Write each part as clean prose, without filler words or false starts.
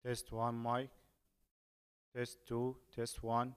Test 1 mic. Test 2. Test 1.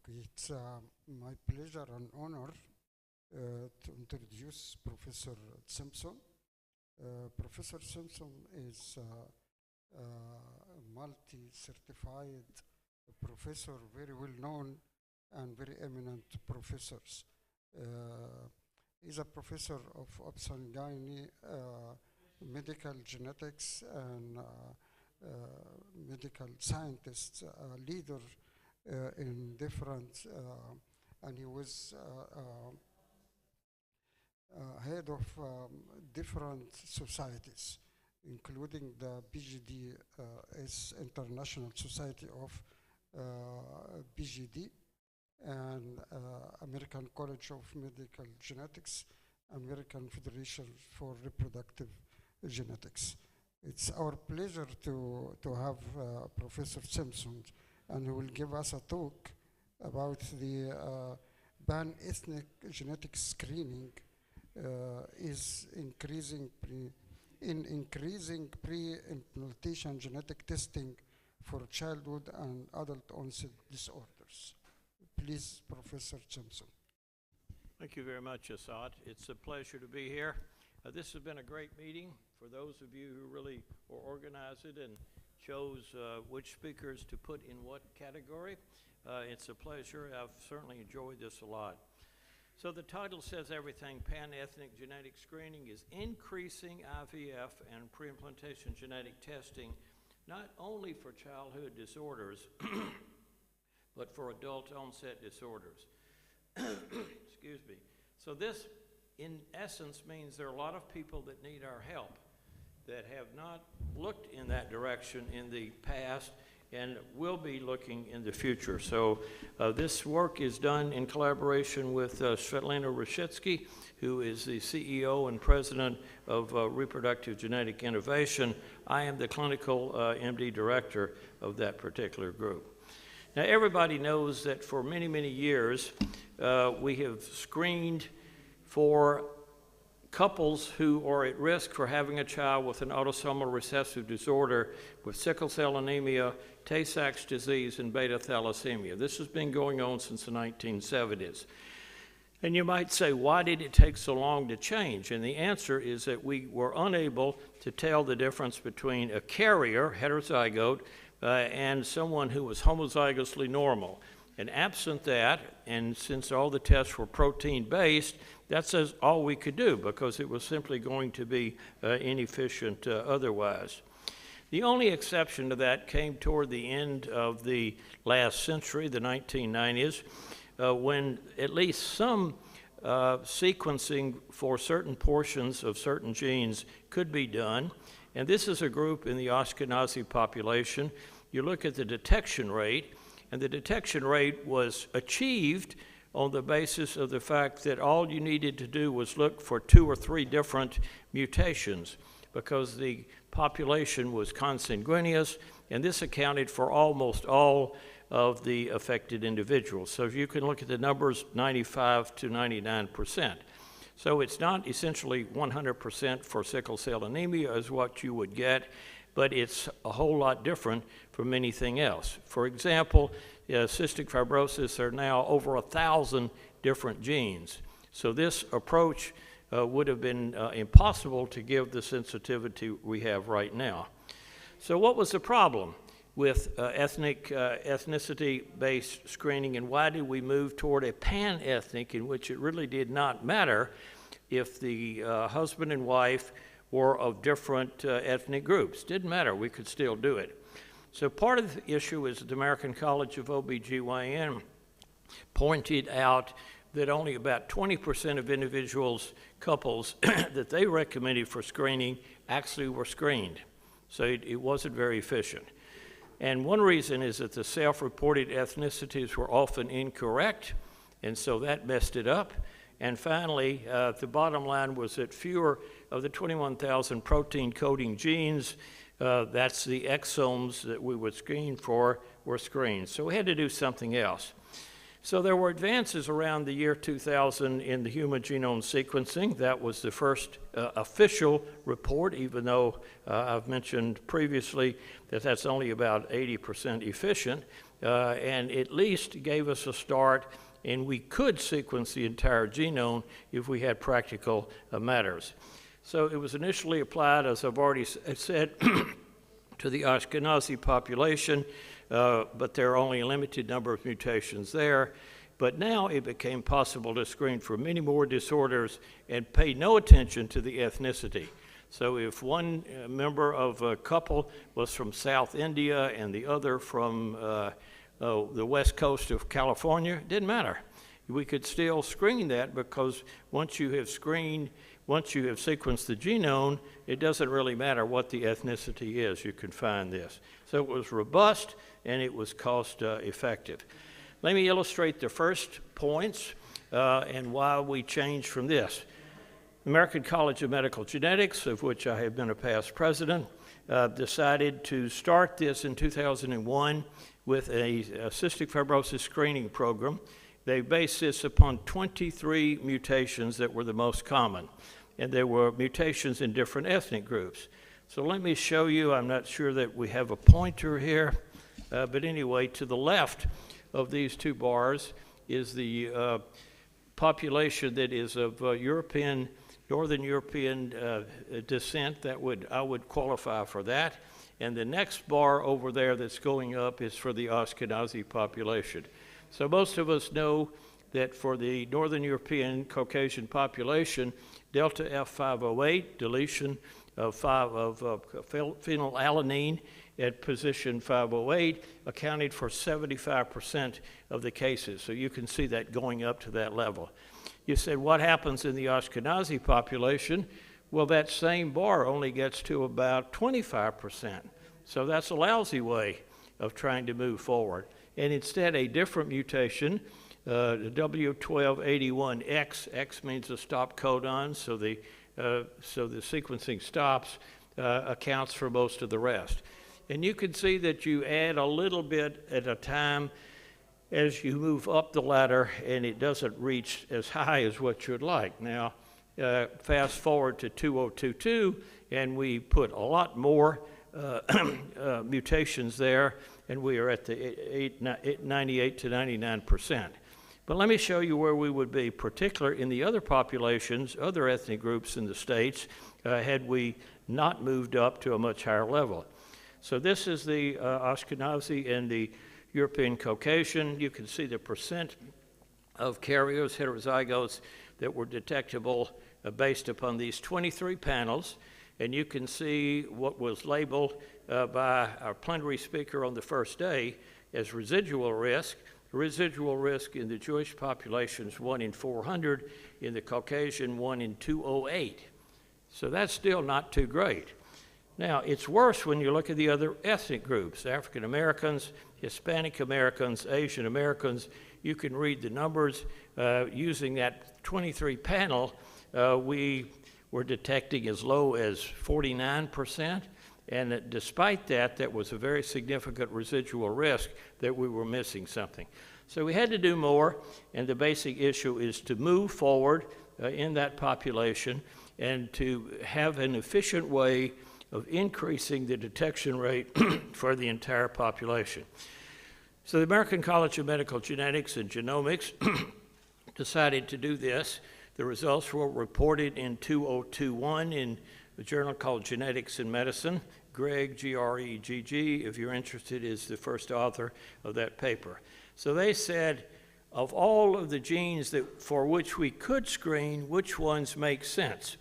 It's my pleasure and honor to introduce Professor Simpson. Professor Simpson is a multi-certified professor, very well known and very eminent professors. He's a professor of obs-and-gynae, medical genetics, and medical scientist, leader in different, and he was head of different societies, including the BGD, International Society of BGD, and American College of Medical Genetics, American Federation for Reproductive Genetics. It's our pleasure to have Professor Simpson, and he will give us a talk about the pan-ethnic genetic screening is increasing pre-implantation genetic testing for childhood and adult onset disorders. Please, Professor Simpson. Thank you very much, Assad. It's a pleasure to be here. This has been a great meeting for those of you who really organized it and chose which speakers to put in what category. It's a pleasure. I've certainly enjoyed this a lot. So the title says everything. Pan-ethnic genetic screening is increasing IVF and pre-implantation genetic testing, not only for childhood disorders, but for adult onset disorders. Excuse me. So this, in essence, means there are a lot of people that need our help that have not looked in that direction in the past and will be looking in the future. So this work is done in collaboration with Svetlana Rashitsky, who is the CEO and president of Reproductive Genetic Innovation. I am the clinical MD director of that particular group. Now, everybody knows that for many, many years, we have screened for couples who are at risk for having a child with an autosomal recessive disorder with sickle cell anemia, Tay-Sachs disease, and beta thalassemia. This has been going on since the 1970s. And you might say, why did it take so long to change? And the answer is that we were unable to tell the difference between a carrier, heterozygote, and someone who was homozygously normal. And absent that, and since all the tests were protein-based, that's all we could do because it was simply going to be inefficient otherwise. The only exception to that came toward the end of the last century, the 1990s, when at least some sequencing for certain portions of certain genes could be done. And this is a group in the Ashkenazi population. You look at the detection rate, and the detection rate was achieved on the basis of the fact that all you needed to do was look for 2 or 3 different mutations because the population was consanguineous, and this accounted for almost all of the affected individuals. So if you can look at the numbers, 95 to 99%. So it's not essentially 100% for sickle cell anemia as what you would get, but it's a whole lot different from anything else. For example, cystic fibrosis are now over 1,000 different genes. So this approach would have been impossible to give the sensitivity we have right now. So what was the problem with ethnicity-based screening, and why did we move toward a pan-ethnic in which it really did not matter if the husband and wife were of different ethnic groups? Didn't matter, we could still do it. So part of the issue is that the American College of OBGYN pointed out that only about 20% of couples that they recommended for screening actually were screened. So it wasn't very efficient. And one reason is that the self-reported ethnicities were often incorrect, and so that messed it up. And finally, the bottom line was that fewer of the 21,000 protein-coding genes, that's the exomes that we would screen for, were screened. So we had to do something else. So there were advances around the year 2000 in the human genome sequencing. That was the first official report, even though I've mentioned previously that that's only about 80% efficient. and at least gave us a start, and we could sequence the entire genome if we had practical matters. So it was initially applied, as I've already said, to the Ashkenazi population, but there are only a limited number of mutations there. But now it became possible to screen for many more disorders and pay no attention to the ethnicity. So if one member of a couple was from South India and the other from the west coast of California, it didn't matter. We could still screen that, because once you have sequenced the genome, it doesn't really matter what the ethnicity is. You can find this. So it was robust and it was cost effective. Let me illustrate the first points and why we changed from this. American College of Medical Genetics, of which I have been a past president, decided to start this in 2001 with a cystic fibrosis screening program. They based this upon 23 mutations that were the most common, and there were mutations in different ethnic groups. So let me show you. I'm not sure that we have a pointer here, but anyway, to the left of these two bars is the population that is of Northern European descent. I would qualify for that. And the next bar over there that's going up is for the Ashkenazi population. So most of us know that for the Northern European Caucasian population, delta F508, deletion of phenylalanine at position 508, accounted for 75% of the cases. So you can see that going up to that level. You said, what happens in the Ashkenazi population? Well, that same bar only gets to about 25%. So that's a lousy way of trying to move forward. And instead, a different mutation, the W1281X, X means a stop codon, so the sequencing stops, accounts for most of the rest. And you can see that you add a little bit at a time as you move up the ladder, and it doesn't reach as high as what you'd like. Now, fast forward to 2022, and we put a lot more mutations there, and we are at the 98 to 99%. But let me show you where we would be, particularly in the other populations, other ethnic groups in the states, had we not moved up to a much higher level. So this is the Ashkenazi and the European Caucasian. You can see the percent of carriers, heterozygotes, that were detectable based upon these 23 panels. And you can see what was labeled by our plenary speaker on the first day as residual risk. Residual risk in the Jewish population is 1 in 400, in the Caucasian 1 in 208. So that's still not too great. Now, it's worse when you look at the other ethnic groups, African Americans, Hispanic Americans, Asian Americans. You can read the numbers. Using that 23 panel, we were detecting as low as 49%. And despite that, that was a very significant residual risk that we were missing something. So we had to do more, and the basic issue is to move forward in that population and to have an efficient way of increasing the detection rate for the entire population. So the American College of Medical Genetics and Genomics decided to do this. The results were reported in 2021 in a journal called Genetics in Medicine. Greg, G-R-E-G-G, if you're interested, is the first author of that paper. So they said, of all of the genes for which we could screen, which ones make sense?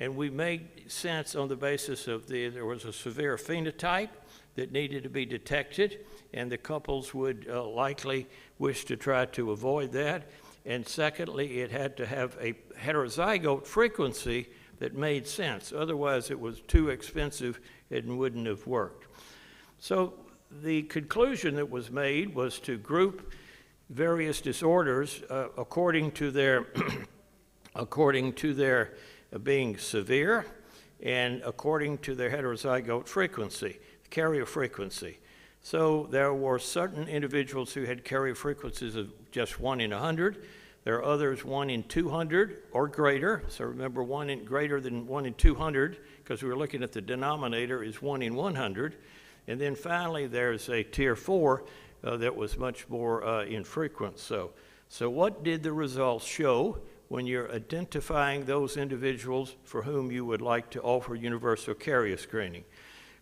And we made sense on the basis of there was a severe phenotype that needed to be detected, and the couples would likely wish to try to avoid that. And secondly, it had to have a heterozygote frequency that made sense. Otherwise, it was too expensive and wouldn't have worked. So the conclusion that was made was to group various disorders according to their being severe and according to their heterozygote frequency, carrier frequency. So there were certain individuals who had carrier frequencies of just 1 in 100. There are others 1 in 200 or greater. So remember, greater than 1 in 200, because we were looking at the denominator, is 1 in 100. And then finally, there's a tier 4, that was much more infrequent. So what did the results show when you're identifying those individuals for whom you would like to offer universal carrier screening?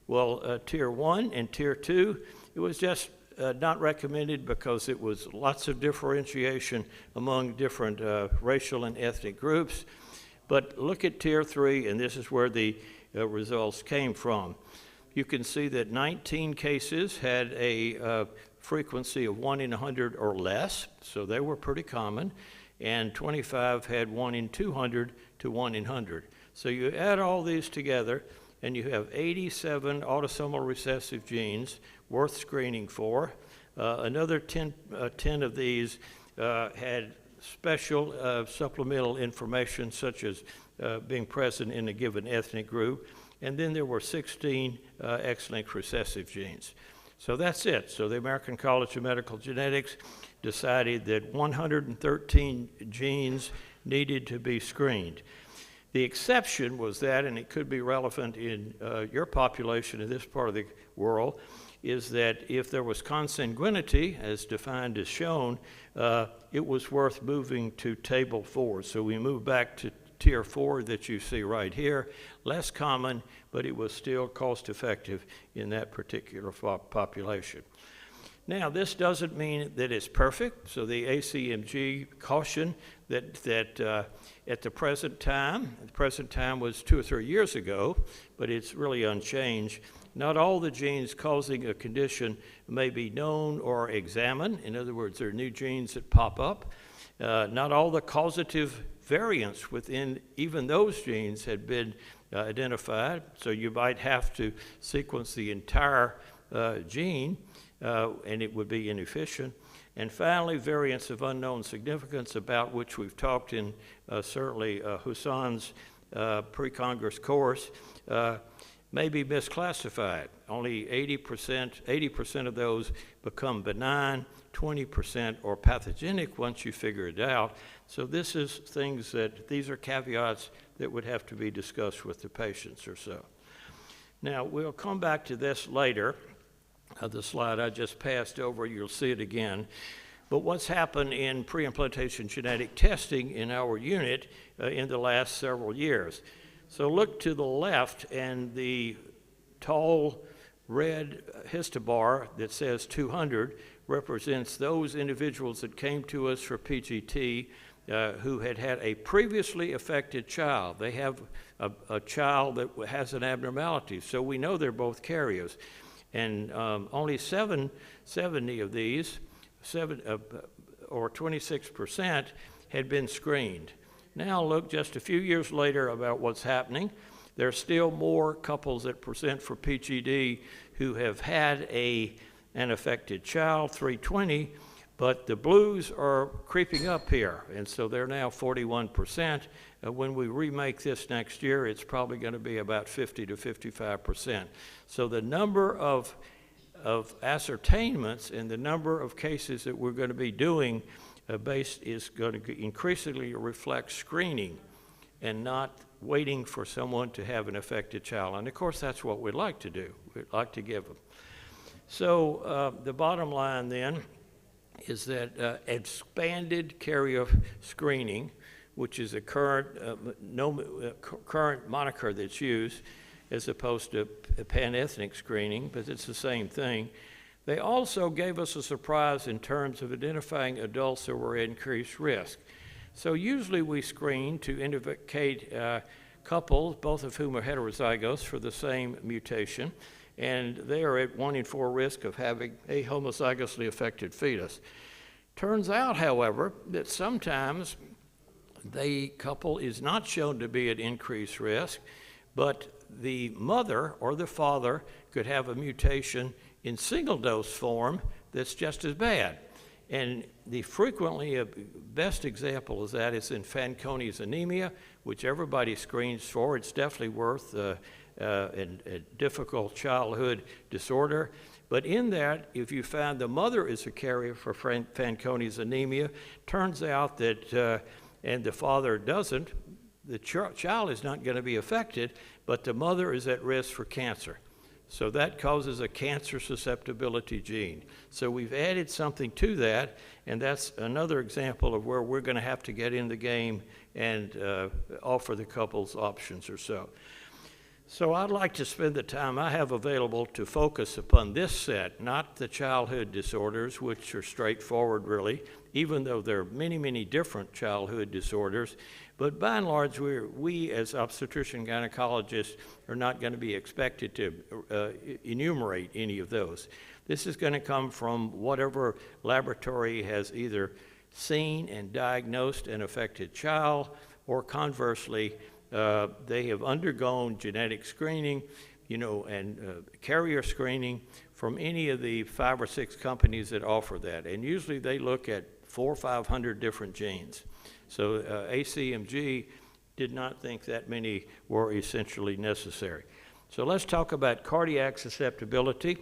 Well, Tier 1 and Tier 2, it was just not recommended because it was lots of differentiation among different racial and ethnic groups. But look at Tier 3, and this is where the results came from. You can see that 19 cases had a frequency of 1 in 100 or less, so they were pretty common, and 25 had 1 in 200 to 1 in 100. So you add all these together, and you have 87 autosomal recessive genes worth screening for. Another 10 of these had special supplemental information, such as being present in a given ethnic group, and then there were 16 X-linked recessive genes. So that's it. So the American College of Medical Genetics decided that 113 genes needed to be screened. The exception was that, and it could be relevant in your population in this part of the world, is that if there was consanguinity, as defined as shown, it was worth moving to Table 4. So we moved back to Tier 4 that you see right here. Less common, but it was still cost-effective in that particular population. Now, this doesn't mean that it's perfect, so the ACMG cautioned that at the present time was 2 or 3 years ago, but it's really unchanged. Not all the genes causing a condition may be known or examined. In other words, there are new genes that pop up. Not all the causative variants within even those genes had been identified, so you might have to sequence the entire gene, and it would be inefficient. And finally, variants of unknown significance, about which we've talked in certainly Hussein's pre-Congress course, may be misclassified. Only 80% of those become benign, 20% are pathogenic once you figure it out. So this is these are caveats that would have to be discussed with the patients or so. Now, we'll come back to this later. The slide I just passed over, you'll see it again. But what's happened in pre-implantation genetic testing in our unit in the last several years? So look to the left, and the tall red histobar that says 200 represents those individuals that came to us for PGT who had had a previously affected child. They have a child that has an abnormality, so we know they're both carriers. And only 70 of these, or 26%, had been screened. Now look just a few years later about what's happening. There are still more couples that present for PGD who have had an affected child, 320, but the blues are creeping up here, and so they're now 41%. When we remake this next year, it's probably going to be about 50 to 55%. So the number of ascertainments and the number of cases that we're going to be doing is going to increasingly reflect screening and not waiting for someone to have an affected child. And of course, that's what we'd like to do. We'd like to give them. So the bottom line then is that expanded carrier screening, which is a current moniker that's used, as opposed to pan-ethnic screening, but it's the same thing. They also gave us a surprise in terms of identifying adults that were at increased risk. So usually we screen to indicate couples, both of whom are heterozygous for the same mutation, and they are at 1 in 4 risk of having a homozygously affected fetus. Turns out, however, that sometimes the couple is not shown to be at increased risk, but the mother or the father could have a mutation in single-dose form that's just as bad. And the frequently best example of that is in Fanconi's anemia, which everybody screens for. It's definitely worth a difficult childhood disorder. But in that, if you find the mother is a carrier for Fanconi's anemia, turns out that, and the father doesn't, the child is not going to be affected, but the mother is at risk for cancer. So that causes a cancer susceptibility gene. So we've added something to that, and that's another example of where we're going to have to get in the game and offer the couples options or so. So I'd like to spend the time I have available to focus upon this set, not the childhood disorders, which are straightforward really, even though there are many, many different childhood disorders. But by and large, we as obstetrician gynecologists are not going to be expected to enumerate any of those. This is going to come from whatever laboratory has either seen and diagnosed an affected child, or conversely, they have undergone genetic screening, and carrier screening from any of the 5 or 6 companies that offer that. And usually they look at 400 or 500 different genes. So ACMG did not think that many were essentially necessary. So let's talk about cardiac susceptibility,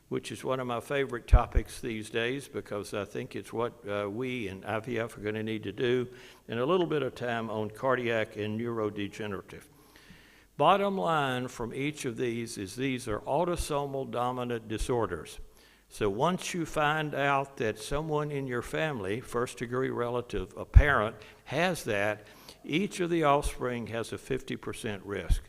which is one of my favorite topics these days because I think it's what we in IVF are going to need to do, and a little bit of time on cardiac and neurodegenerative. Bottom line from each of these is these are autosomal dominant disorders. So once you find out that someone in your family, first degree relative, a parent, has that, each of the offspring has a 50% risk.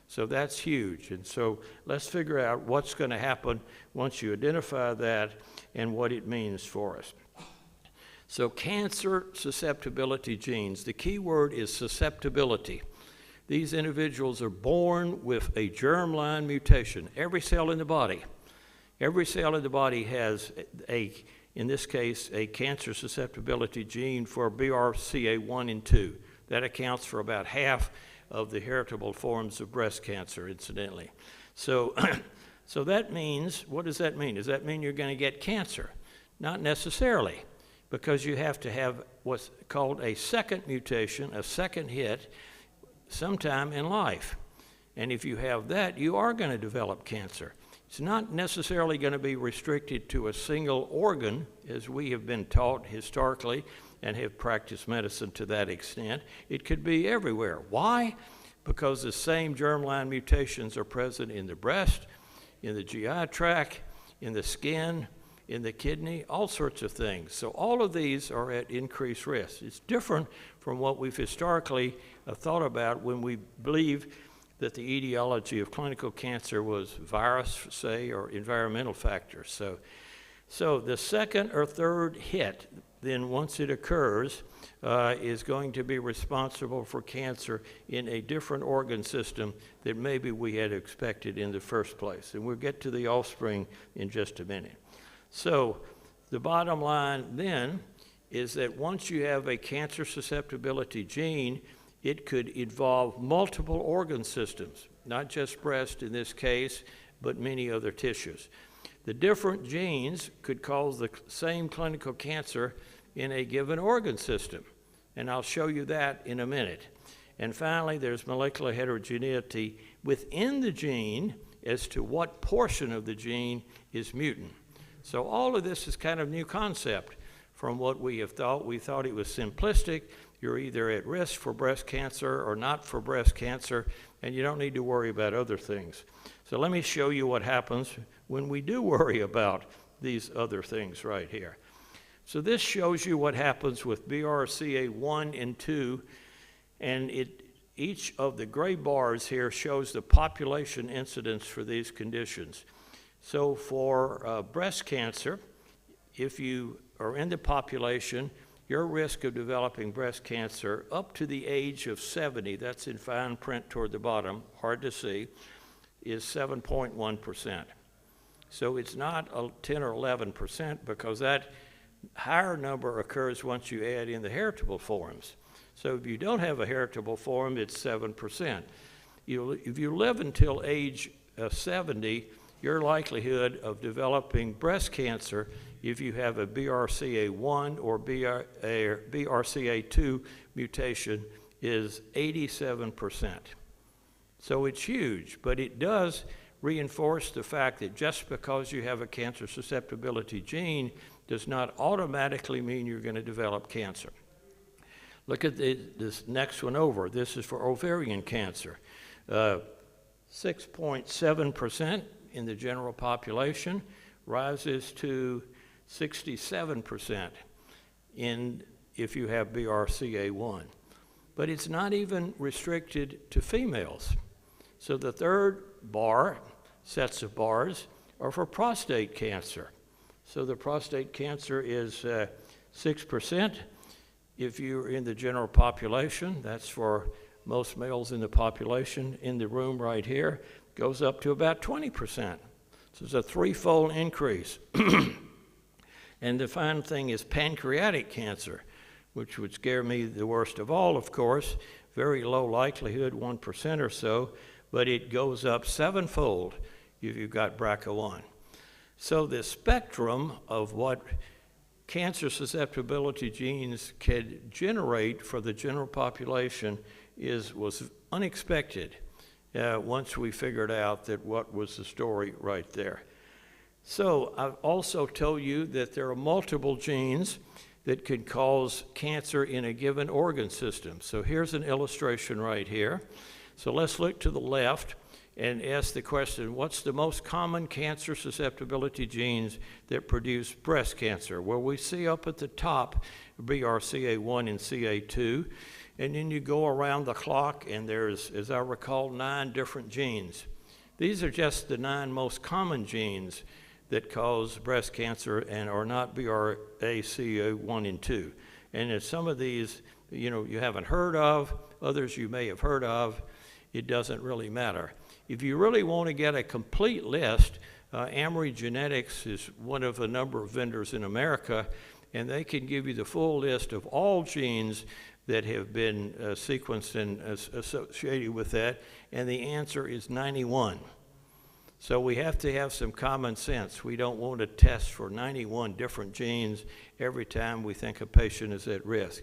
So that's huge. And so let's figure out what's going to happen once you identify that and what it means for us. So cancer susceptibility genes, the key word is susceptibility. These individuals are born with a germline mutation. Every cell in the body has in this case, a cancer susceptibility gene for BRCA1 and 2. That accounts for about half of the heritable forms of breast cancer, incidentally. So, so that means, what does that mean? Does that mean you're going to get cancer? Not necessarily, because you have to have what's called a second mutation, a second hit, sometime in life. And if you have that, you are going to develop cancer. It's not necessarily going to be restricted to a single organ, as we have been taught historically and have practiced medicine to that extent. It could be everywhere. Why? Because the same germline mutations are present in the breast, in the GI tract, in the skin, in the kidney, all sorts of things. So all of these are at increased risk. It's different from what we've historically thought about when we believe that the etiology of clinical cancer was virus, say, or environmental factors. So the second or third hit, then once it occurs, is going to be responsible for cancer in a different organ system that maybe we had expected in the first place. And we'll get to the offspring in just a minute. So the bottom line then is that once you have a cancer susceptibility gene, it could involve multiple organ systems, not just breast in this case, but many other tissues. The different genes could cause the same clinical cancer in a given organ system, and I'll show you that in a minute. And finally, there's molecular heterogeneity within the gene as to what portion of the gene is mutant. So all of this is kind of new concept from what we have thought. We thought it was simplistic. You're either at risk for breast cancer or not for breast cancer, and you don't need to worry about other things. So let me show you what happens when we do worry about these other things right here. So this shows you what happens with BRCA1 and 2, and each of the gray bars here shows the population incidence for these conditions. So for breast cancer, if you are in the population, your risk of developing breast cancer up to the age of 70, that's in fine print toward the bottom, hard to see, is 7.1%. So it's not 10 or 11% because that higher number occurs once you add in the heritable forms. So if you don't have a heritable form, it's 7%. If you live until age 70, your likelihood of developing breast cancer if you have a BRCA1 or BRCA2 mutation is 87%. So it's huge, but it does reinforce the fact that just because you have a cancer susceptibility gene does not automatically mean you're going to develop cancer. Look at this next one over. This is for ovarian cancer. 6.7% in the general population rises to 67% if you have BRCA1. But it's not even restricted to females. So the third sets of bars, are for prostate cancer. So the prostate cancer is 6%. If you're in the general population, that's for most males in the population in the room right here, goes up to about 20%. So it's a threefold increase. And the final thing is pancreatic cancer, which would scare me the worst of all, of course. Very low likelihood, 1% or so, but it goes up sevenfold if you've got BRCA1. So the spectrum of what cancer susceptibility genes can generate for the general population was unexpected once we figured out that what was the story right there. So I've also told you that there are multiple genes that could cause cancer in a given organ system. So here's an illustration right here. So let's look to the left and ask the question, what's the most common cancer susceptibility genes that produce breast cancer? Well, we see up at the top BRCA1 and CA2, and then you go around the clock and there's, as I recall, 9 different genes. These are just the 9 most common genes that cause breast cancer and are not BRCA1 and 2. And if some of these, you haven't heard of, others you may have heard of, it doesn't really matter. If you really want to get a complete list, Amory Genetics is one of a number of vendors in America, and they can give you the full list of all genes that have been sequenced and associated with that, and the answer is 91. So we have to have some common sense. We don't want to test for 91 different genes every time we think a patient is at risk.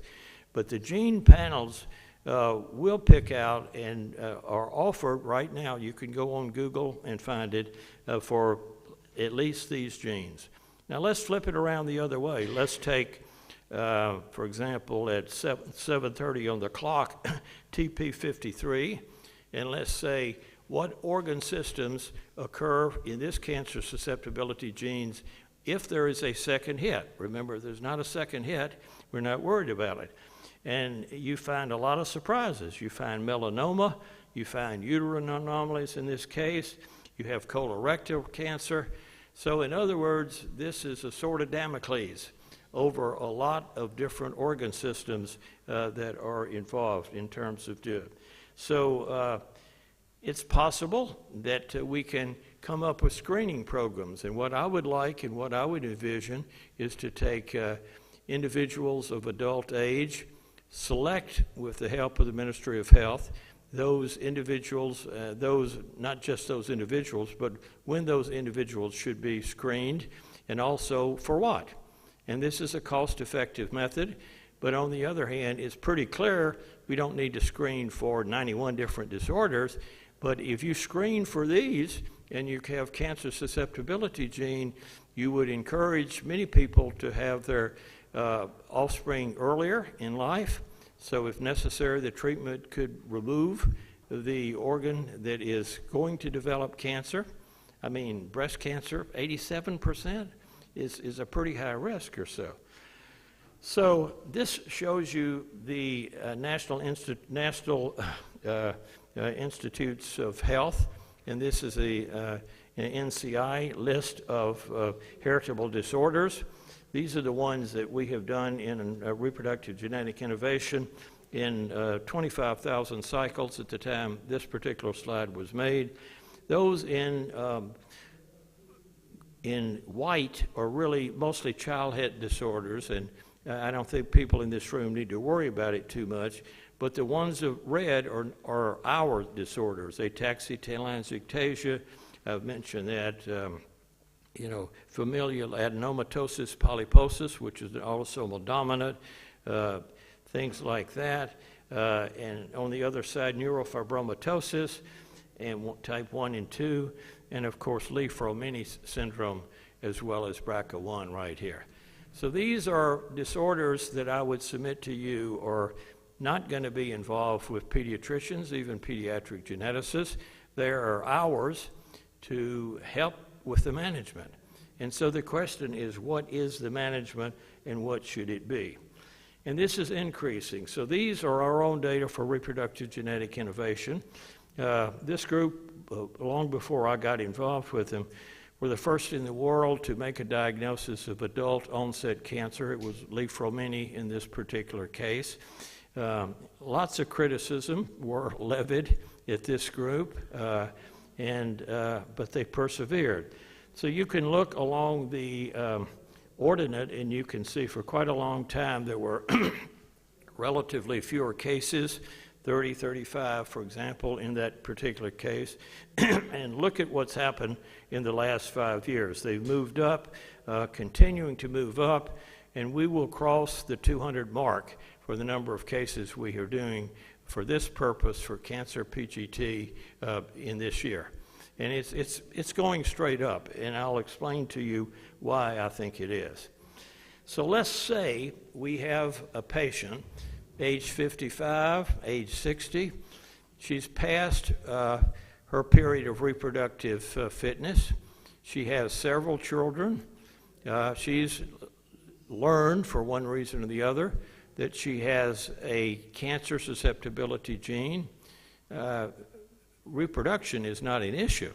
But the gene panels will pick out and are offered right now. You can go on Google and find it for at least these genes. Now let's flip it around the other way. Let's take, for example, at 7:30 on the clock, TP53, and let's say what organ systems occur in this cancer susceptibility genes if there is a second hit. Remember, if there's not a second hit, we're not worried about it. And you find a lot of surprises. You find melanoma, you find uterine anomalies in this case, you have colorectal cancer. So in other words, this is a sword of Damocles over a lot of different organ systems that are involved in terms of doing. So it's possible that we can come up with screening programs. And what I would like and what I would envision is to take individuals of adult age, select with the help of the Ministry of Health, those individuals, not just those individuals, but when those individuals should be screened, and also for what. And this is a cost-effective method, but on the other hand, it's pretty clear we don't need to screen for 91 different disorders, but if you screen for these and you have cancer susceptibility gene, you would encourage many people to have their offspring earlier in life. So if necessary, the treatment could remove the organ that is going to develop cancer. I mean, breast cancer, 87% is a pretty high risk or so. So this shows you the National Institutes of Health, and this is an NCI list of heritable disorders. These are the ones that we have done in reproductive genetic innovation in 25,000 cycles at the time this particular slide was made. Those in white are really mostly child head disorders, and I don't think people in this room need to worry about it too much. But the ones of red are our disorders, ataxia, telangiectasia. I've mentioned that. Familial adenomatosis polyposis, which is an autosomal dominant, things like that. And on the other side, neurofibromatosis, and type 1 and 2, and of course, Lee-Fraumeni syndrome, as well as BRCA1 right here. So these are disorders that I would submit to you are not going to be involved with pediatricians, even pediatric geneticists. They are ours to help with the management. And so the question is, what is the management and what should it be? And this is increasing. So these are our own data for reproductive genetic innovation. This group, long before I got involved with them, were the first in the world to make a diagnosis of adult onset cancer. It was leishmaniasis in this particular case. Lots of criticism were levied at this group, but they persevered. So you can look along the ordinate and you can see for quite a long time there were relatively fewer cases, 30, 35, for example, in that particular case. And look at what's happened in the last 5 years. They've moved up, continuing to move up, and we will cross the 200 mark for the number of cases we are doing for this purpose for cancer PGT in this year. And it's going straight up, and I'll explain to you why I think it is. So let's say we have a patient, age 55, age 60. She's past her period of reproductive fitness. She has several children. She's learned, for one reason or the other, that she has a cancer susceptibility gene. Reproduction is not an issue.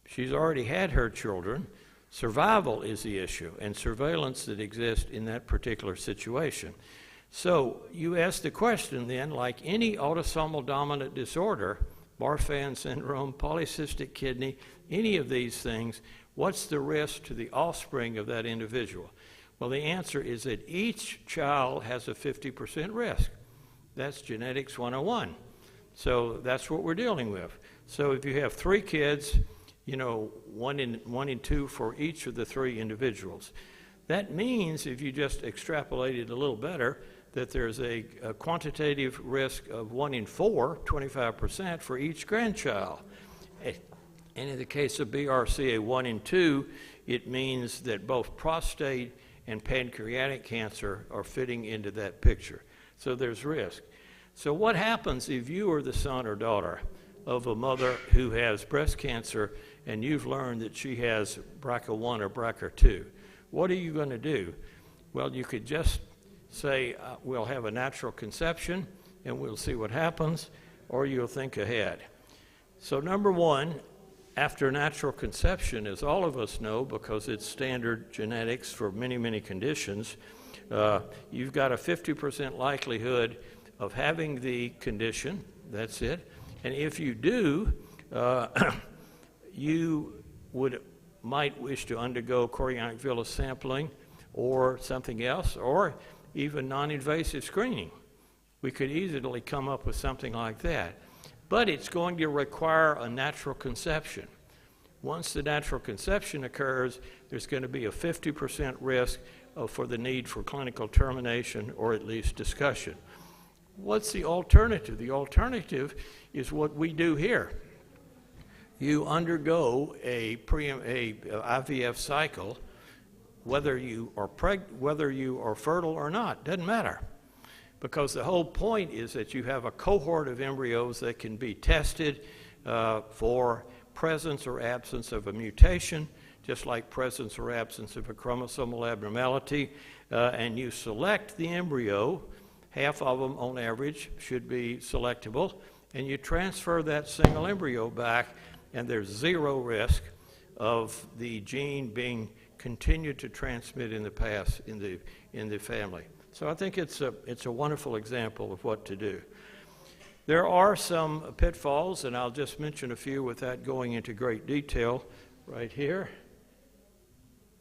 She's already had her children. Survival is the issue, and surveillance that exists in that particular situation. So you ask the question then, like any autosomal dominant disorder, Marfan syndrome, polycystic kidney, any of these things, what's the risk to the offspring of that individual? Well, the answer is that each child has a 50% risk. That's genetics 101. So that's what we're dealing with. So if you have 3 kids, you know, one in 2 for each of the 3 individuals. That means, if you just extrapolate it a little better, that there's a quantitative risk of 1 in 4, 25%, for each grandchild. And in the case of BRCA 1 in 2, it means that both prostate and pancreatic cancer are fitting into that picture. So there's risk. So what happens if you are the son or daughter of a mother who has breast cancer and you've learned that she has BRCA1 or BRCA2? What are you going to do? Well, you could just say, we'll have a natural conception and we'll see what happens, or you'll think ahead. So number one, after natural conception, as all of us know, because it's standard genetics for many, many conditions, you've got a 50% likelihood of having the condition. That's it. And if you do, you might wish to undergo chorionic villus sampling or something else, or even non-invasive screening. We could easily come up with something like that. But it's going to require a natural conception. Once the natural conception occurs, there's going to be a 50% risk for the need for clinical termination or at least discussion. What's the alternative? The alternative is what we do here. You undergo a IVF cycle, whether you are fertile or not, doesn't matter. Because the whole point is that you have a cohort of embryos that can be tested for presence or absence of a mutation, just like presence or absence of a chromosomal abnormality, and you select the embryo. Half of them, on average, should be selectable, and you transfer that single embryo back, and there's zero risk of the gene being continued to transmit in the past in the family. So I think it's a wonderful example of what to do. There are some pitfalls, and I'll just mention a few without going into great detail. Right here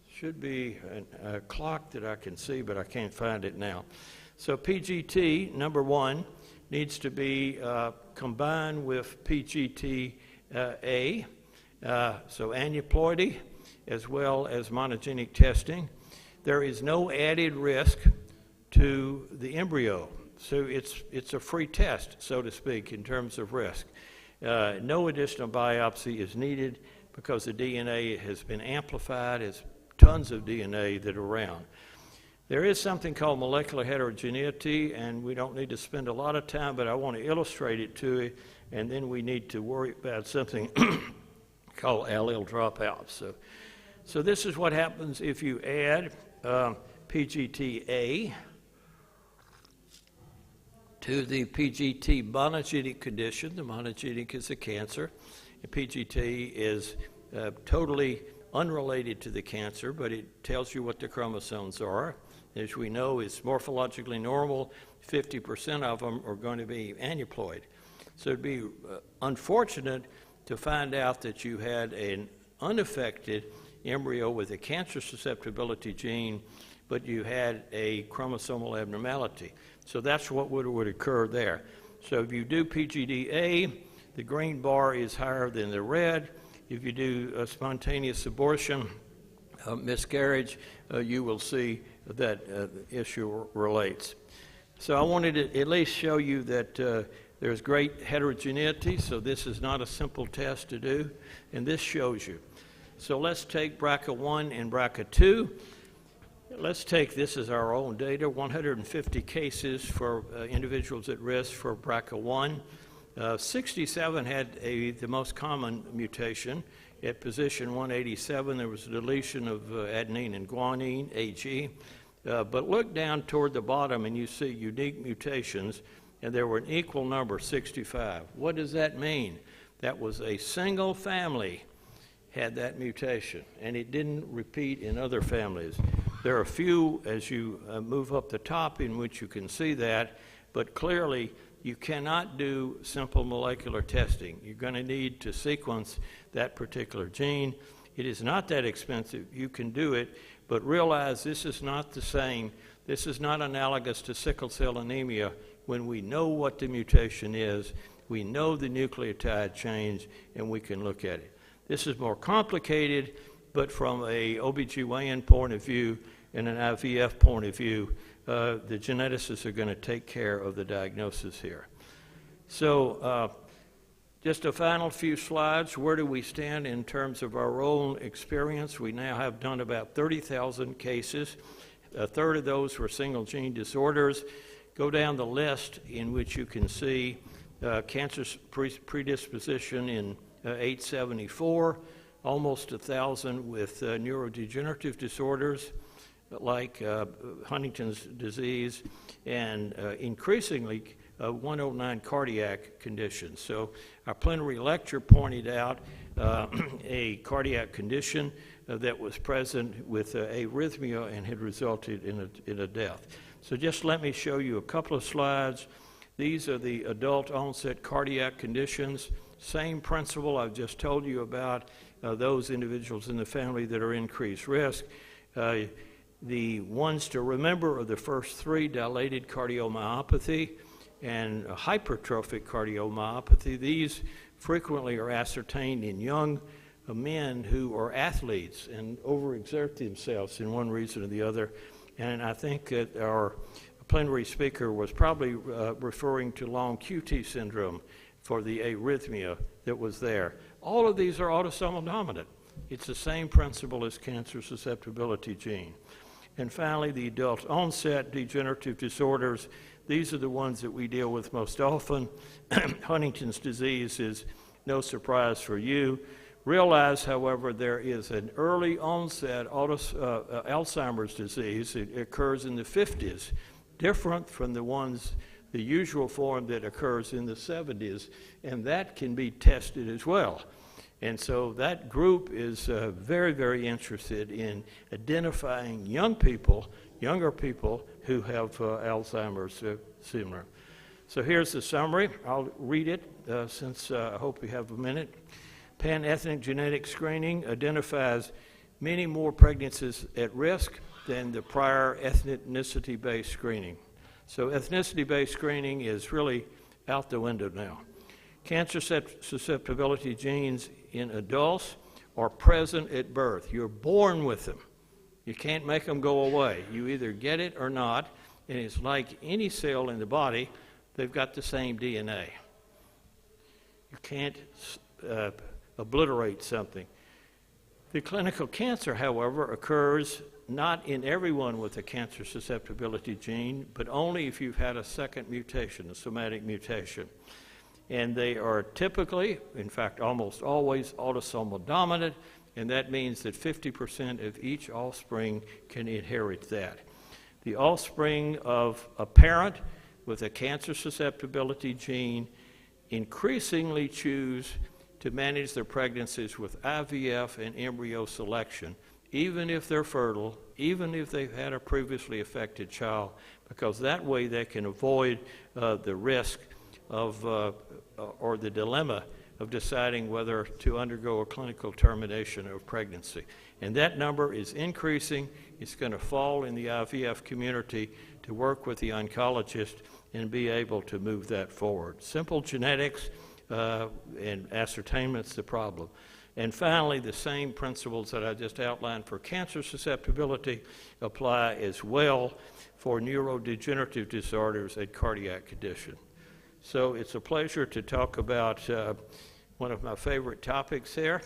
should be a clock that I can see, but I can't find it now. So PGT, number one, needs to be combined with PGT-A, so aneuploidy, as well as monogenic testing. There is no added risk to the embryo, so it's a free test, so to speak, in terms of risk. No additional biopsy is needed because the DNA has been amplified. There's tons of DNA that are around. There is something called molecular heterogeneity, and we don't need to spend a lot of time, but I want to illustrate it to you, and then we need to worry about something called allele dropouts. So this is what happens if you add PGTA to the PGT monogenic condition. The monogenic is a cancer. And PGT is totally unrelated to the cancer, but it tells you what the chromosomes are. As we know, it's morphologically normal. 50% of them are going to be aneuploid. So it'd be unfortunate to find out that you had an unaffected embryo with a cancer susceptibility gene, but you had a chromosomal abnormality. So that's what would occur there. So if you do PGDA, the green bar is higher than the red. If you do a spontaneous abortion, miscarriage, you will see that the issue relates. So I wanted to at least show you that there's great heterogeneity, so this is not a simple test to do, and this shows you. So let's take BRCA1 and BRCA2. Let's take, this is our own data, 150 cases for individuals at risk for BRCA1. 67 had the most common mutation. At position 187, there was a deletion of adenine and guanine, AG. But look down toward the bottom and you see unique mutations, and there were an equal number, 65. What does that mean? That was a single family had that mutation, and it didn't repeat in other families. There are a few as you move up the top in which you can see that, but clearly you cannot do simple molecular testing. You're going to need to sequence that particular gene. It is not that expensive. You can do it, but realize this is not the same. This is not analogous to sickle cell anemia when we know what the mutation is, we know the nucleotide change, and we can look at it. This is more complicated, but from a OBGYN point of view and an IVF point of view, the geneticists are going to take care of the diagnosis here. So just a final few slides. Where do we stand in terms of our own experience? We now have done about 30,000 cases. A third of those were single gene disorders. Go down the list in which you can see cancer predisposition in 874, almost 1,000 with neurodegenerative disorders like Huntington's disease, and increasingly 109 cardiac conditions. So our plenary lecture pointed out a cardiac condition that was present with arrhythmia and had resulted in a death. So just let me show you a couple of slides. These are the adult onset cardiac conditions. Same principle I've just told you about those individuals in the family that are increased risk. The ones to remember are the first three: dilated cardiomyopathy and hypertrophic cardiomyopathy. These frequently are ascertained in young men who are athletes and overexert themselves in one reason or the other. And I think that our plenary speaker was probably referring to long QT syndrome for the arrhythmia that was there. All of these are autosomal dominant. It's the same principle as cancer susceptibility gene. And finally, the adult onset degenerative disorders. These are the ones that we deal with most often. Huntington's disease is no surprise for you. Realize, however, there is an early onset Alzheimer's disease. It occurs in the 50s, different from the usual form that occurs in the 70s, and that can be tested as well. And so that group is very, very interested in identifying younger people who have Alzheimer's similar. So here's the summary. I'll read it since I hope we have a minute. Pan-ethnic genetic screening identifies many more pregnancies at risk than the prior ethnicity-based screening. So ethnicity-based screening is really out the window now. Cancer susceptibility genes in adults are present at birth. You're born with them. You can't make them go away. You either get it or not, and it's like any cell in the body, they've got the same DNA. You can't obliterate something. The clinical cancer, however, occurs not in everyone with a cancer susceptibility gene, but only if you've had a second mutation, a somatic mutation. and they are typically, in fact almost always, autosomal dominant, and that means that 50% of each offspring can inherit that. The offspring of a parent with a cancer susceptibility gene increasingly choose to manage their pregnancies with IVF and embryo selection, even if they're fertile, even if they've had a previously affected child, because that way they can avoid the risk of, or the dilemma of deciding whether to undergo a clinical termination of pregnancy. And that number is increasing. It's going to fall in the IVF community to work with the oncologist and be able to move that forward. Simple genetics and ascertainment's the problem. And finally, the same principles that I just outlined for cancer susceptibility apply as well for neurodegenerative disorders and cardiac condition. So it's a pleasure to talk about one of my favorite topics here.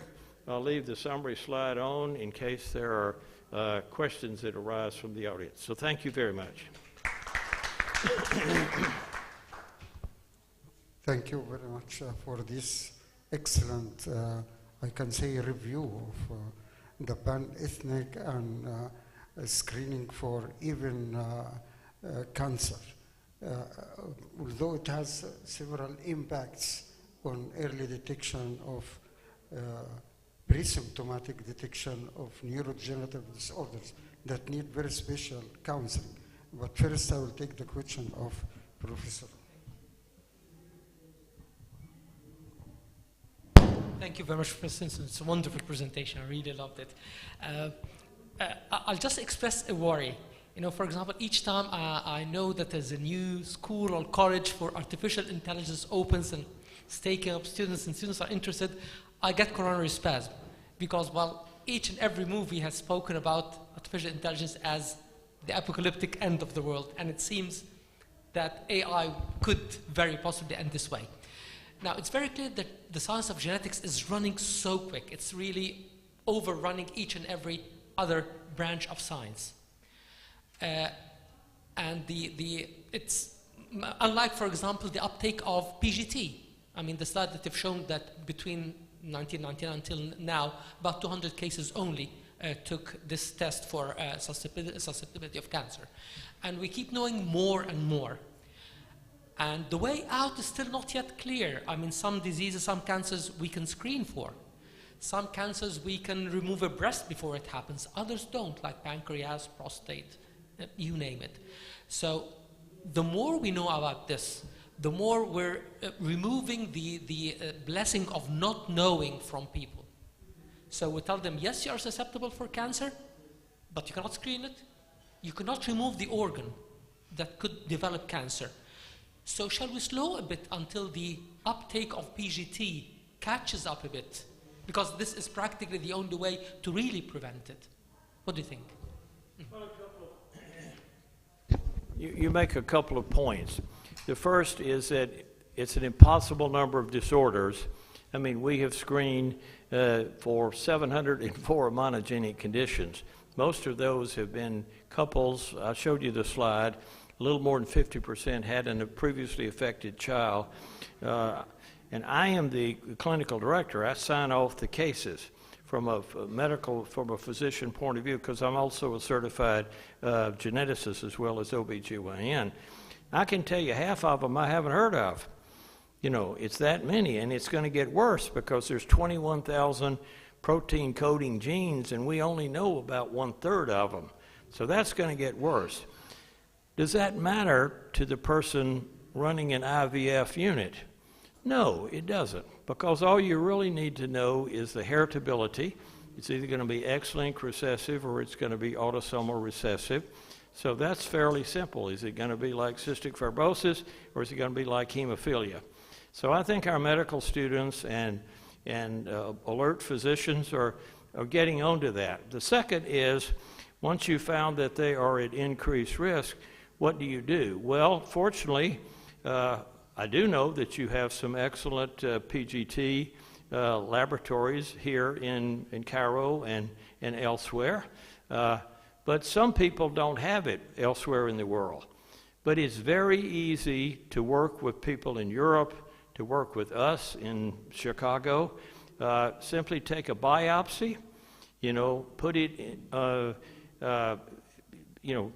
I'll leave the summary slide on in case there are questions that arise from the audience. So thank you very much. Thank you very much for this excellent, I can say, review of the pan-ethnic and screening for even cancer. Although it has several impacts on early detection of pre-symptomatic detection of neurodegenerative disorders that need very special counseling. But first I will take the question of Professor. Thank you very much, President. It's a wonderful presentation. I really loved it. I'll just express a worry. You know, for example, each time I know that there's a new school or college for artificial intelligence opens and it's taking up students and students are interested, I get coronary spasm. Because, well, each and every movie has spoken about artificial intelligence as the apocalyptic end of the world. And it seems that AI could very possibly end this way. Now, it's very clear that the science of genetics is running so quick. It's really overrunning each and every other branch of science. And it's unlike, for example, the uptake of PGT. I mean, the slide that they've shown that between 1999 until now, about 200 cases only took this test for susceptibility of cancer. And we keep knowing more and more. And the way out is still not yet clear. I mean, some diseases, some cancers we can screen for. Some cancers we can remove a breast before it happens. Others don't, like pancreas, prostate, you name it. So the more we know about this, the more we're removing the blessing of not knowing from people. So we tell them, yes, you are susceptible for cancer, but you cannot screen it. You cannot remove the organ that could develop cancer. So shall we slow a bit until the uptake of PGT catches up a bit? Because this is practically the only way to really prevent it. What do you think? Well, you make a couple of points. The first is that it's an impossible number of disorders. I mean, we have screened for 704 monogenic conditions. Most of those have been couples. I showed you the slide. A little more than 50% had a previously affected child. And I am the clinical director. I sign off the cases from a physician point of view, because I'm also a certified geneticist as well as OBGYN. I can tell you half of them I haven't heard of. You know, it's that many, and it's going to get worse because there's 21,000 protein coding genes, and we only know about 1/3 of them. So that's going to get worse. Does that matter to the person running an IVF unit? No, it doesn't, because all you really need to know is the heritability. It's either going to be X-linked recessive or it's going to be autosomal recessive. So that's fairly simple. Is it going to be like cystic fibrosis, or is it going to be like hemophilia? So I think our medical students and alert physicians are getting onto that. The second is, once you found that they are at increased risk, what do you do? Well, fortunately, I do know that you have some excellent PGT laboratories here in Cairo and elsewhere. But some people don't have it elsewhere in the world. But it's very easy to work with people in Europe, to work with us in Chicago. Simply take a biopsy, put it,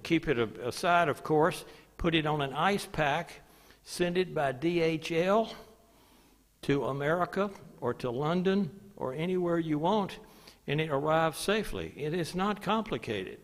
keep it aside, of course, put it on an ice pack, send it by DHL to America or to London or anywhere you want, and it arrives safely. It is not complicated.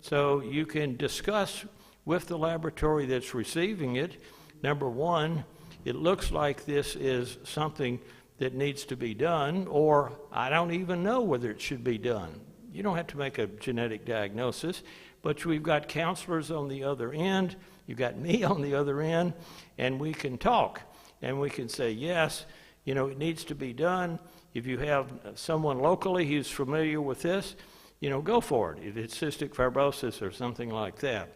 So you can discuss with the laboratory that's receiving it, number one, it looks like this is something that needs to be done, or I don't even know whether it should be done. You don't have to make a genetic diagnosis, but we've got counselors on the other end, you've got me on the other end, and we can talk, and we can say, yes, it needs to be done. If you have someone locally who's familiar with this, go for it, if it's cystic fibrosis or something like that.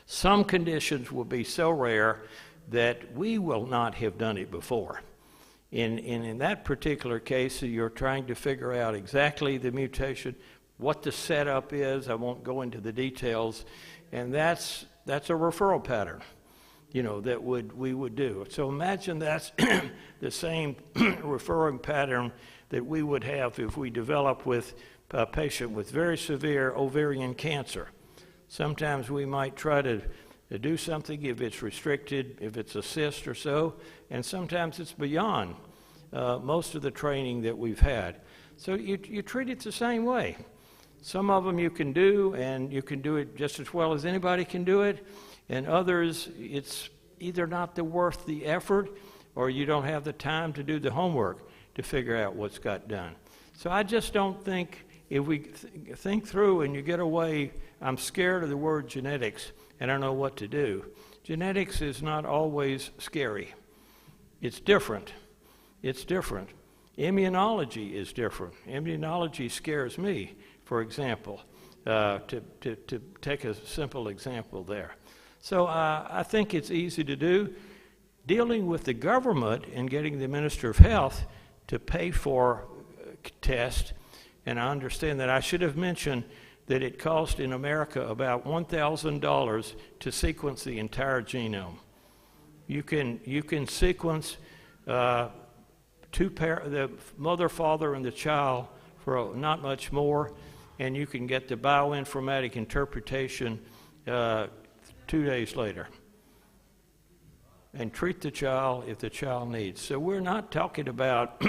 Some conditions will be so rare that we will not have done it before. In that particular case, you're trying to figure out exactly the mutation, what the setup is. I won't go into the details, and that's a referral pattern, that we would do. So imagine that's the same referring pattern that we would have if we develop with a patient with very severe ovarian cancer. Sometimes we might try to do something if it's restricted, if it's a cyst or so, and sometimes it's beyond most of the training that we've had. So you treat it the same way. Some of them you can do, and you can do it just as well as anybody can do it, and others it's either not worth the effort or you don't have the time to do the homework to figure out what's got done. So I just don't think, if we think through and you get away, I'm scared of the word genetics, and I don't know what to do. Genetics is not always scary. It's different. It's different. Immunology is different. Immunology scares me, for example, to take a simple example there. So I think it's easy to do. Dealing with the government and getting the Minister of Health to pay for tests, and I understand that I should have mentioned that it cost in America about $1,000 to sequence the entire genome. You can sequence the mother, father, and the child for not much more, and you can get the bioinformatic interpretation 2 days later and treat the child if the child needs. So we're not talking about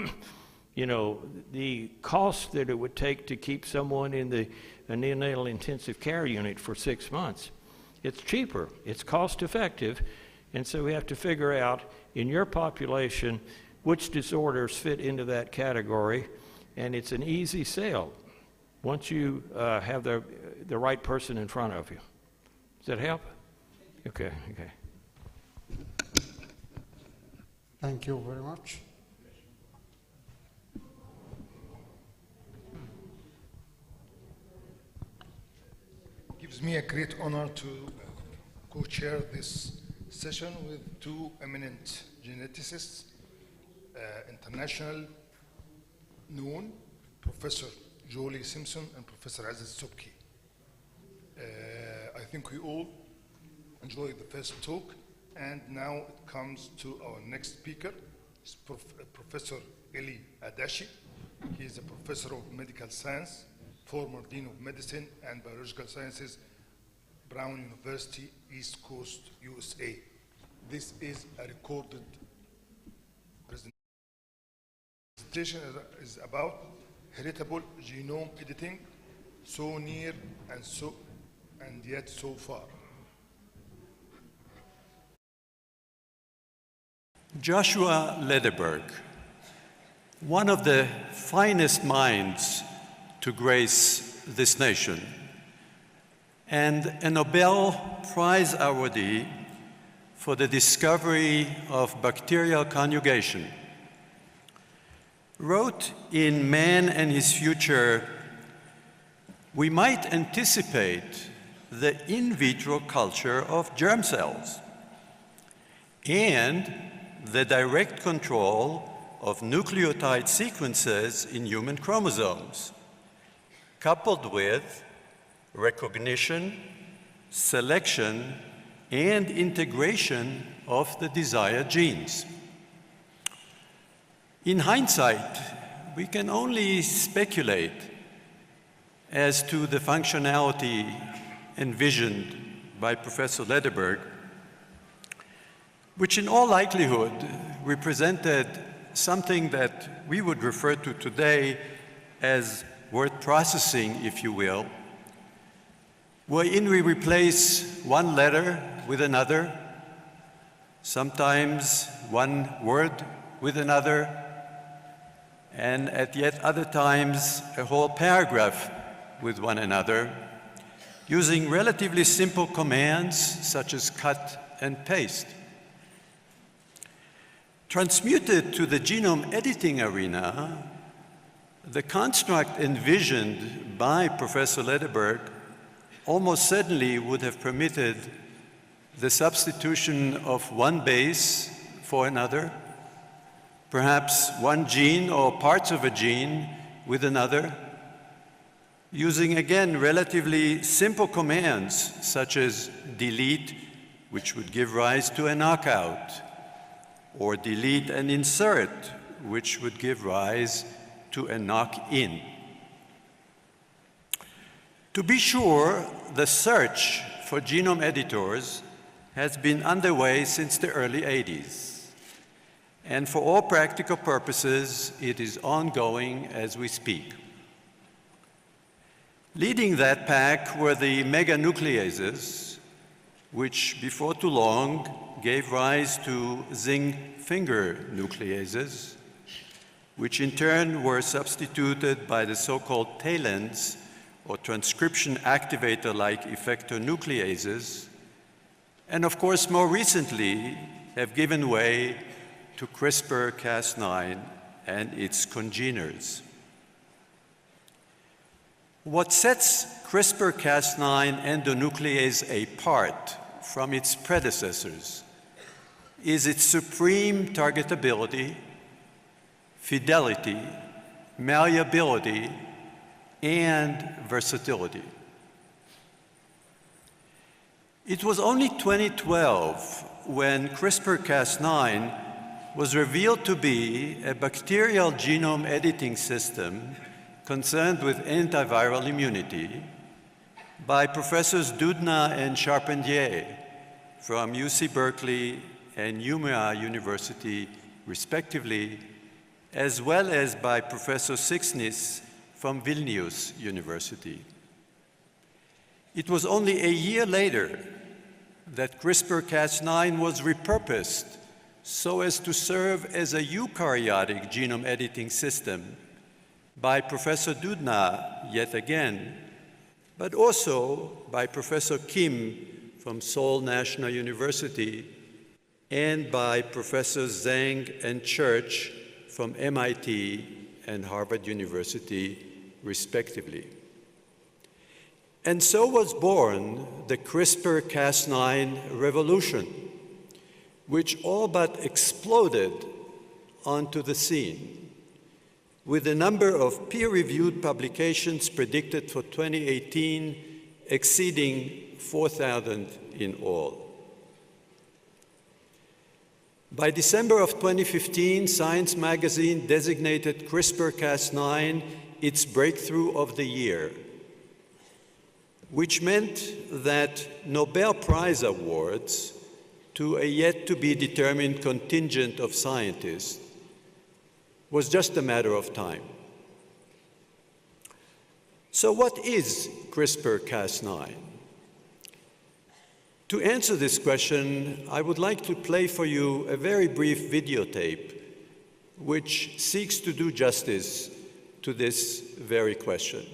the cost that it would take to keep someone in the neonatal intensive care unit for 6 months. It's cheaper, it's cost effective, and so we have to figure out in your population which disorders fit into that category, and it's an easy sale once you have the right person in front of you. Does that help? Okay. Thank you very much. It gives me a great honor to co-chair this session with two eminent geneticists, international known, Professor Jolie Simpson and Professor Aziz Subki. I think we all enjoyed the first talk, and now it comes to our next speaker. It's Professor Eli Adashi. He is a professor of medical science, former dean of medicine and biological sciences, Brown University, East Coast, USA. This is a recorded presentation. Is about heritable genome editing, so near and yet so far. Joshua Lederberg, one of the finest minds to grace this nation, and a Nobel Prize awardee for the discovery of bacterial conjugation, wrote in Man and His Future, "We might anticipate the in vitro culture of germ cells and the direct control of nucleotide sequences in human chromosomes, coupled with recognition, selection, and integration of the desired genes. In hindsight, we can only speculate as to the functionality envisioned by Professor Lederberg, which in all likelihood represented something that we would refer to today as word processing, if you will, wherein we replace one letter with another, sometimes one word with another, and at yet other times a whole paragraph with one another, using relatively simple commands such as cut and paste. Transmuted to the genome editing arena, the construct envisioned by Professor Lederberg almost certainly would have permitted the substitution of one base for another, perhaps one gene or parts of a gene with another, using again relatively simple commands such as delete, which would give rise to a knockout, or delete and insert, which would give rise to a knock-in. To be sure, the search for genome editors has been underway since the early 80s. And for all practical purposes, it is ongoing as we speak. Leading that pack were the meganucleases, which before too long gave rise to zinc finger nucleases, which in turn were substituted by the so-called TALENs, or transcription activator-like effector nucleases, and of course more recently have given way to CRISPR-Cas9 and its congeners. What sets CRISPR-Cas9 endonuclease apart from its predecessors is its supreme targetability, fidelity, malleability, and versatility. It was only 2012 when CRISPR-Cas9 was revealed to be a bacterial genome editing system concerned with antiviral immunity by Professors Doudna and Charpentier from UC Berkeley and Umeå University, respectively, as well as by Professor Siksnis from Vilnius University. It was only a year later that CRISPR-Cas9 was repurposed so as to serve as a eukaryotic genome editing system by Professor Doudna yet again, but also by Professor Kim from Seoul National University and by Professors Zhang and Church from MIT and Harvard University, respectively. And so was born the CRISPR-Cas9 revolution, which all but exploded onto the scene, with the number of peer-reviewed publications predicted for 2018 exceeding 4,000 in all. By December of 2015, Science magazine designated CRISPR-Cas9 its breakthrough of the year, which meant that Nobel Prize awards to a yet-to-be-determined contingent of scientists was just a matter of time. So what is CRISPR-Cas9? To answer this question, I would like to play for you a very brief videotape which seeks to do justice to this very question.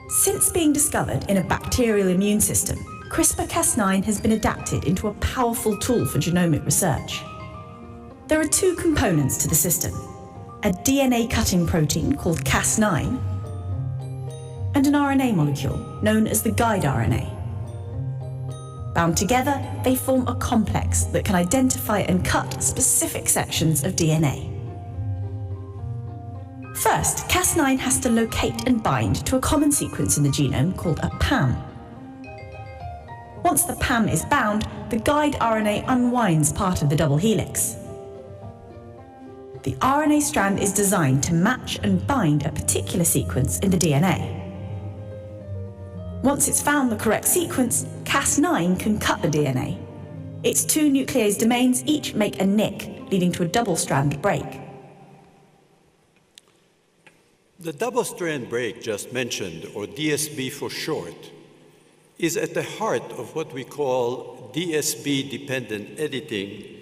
Since being discovered in a bacterial immune system, CRISPR-Cas9 has been adapted into a powerful tool for genomic research. There are two components to the system: a DNA cutting protein called Cas9 and an RNA molecule known as the guide RNA. Bound together, they form a complex that can identify and cut specific sections of DNA. First, Cas9 has to locate and bind to a common sequence in the genome called a PAM. Once the PAM is bound, the guide RNA unwinds part of the double helix. the RNA strand is designed to match and bind a particular sequence in the DNA. Once it's found the correct sequence, Cas9 can cut the DNA. Its two nuclease domains each make a nick, leading to a double-strand break. The double-strand break just mentioned, or DSB for short, is at the heart of what we call DSB-dependent editing,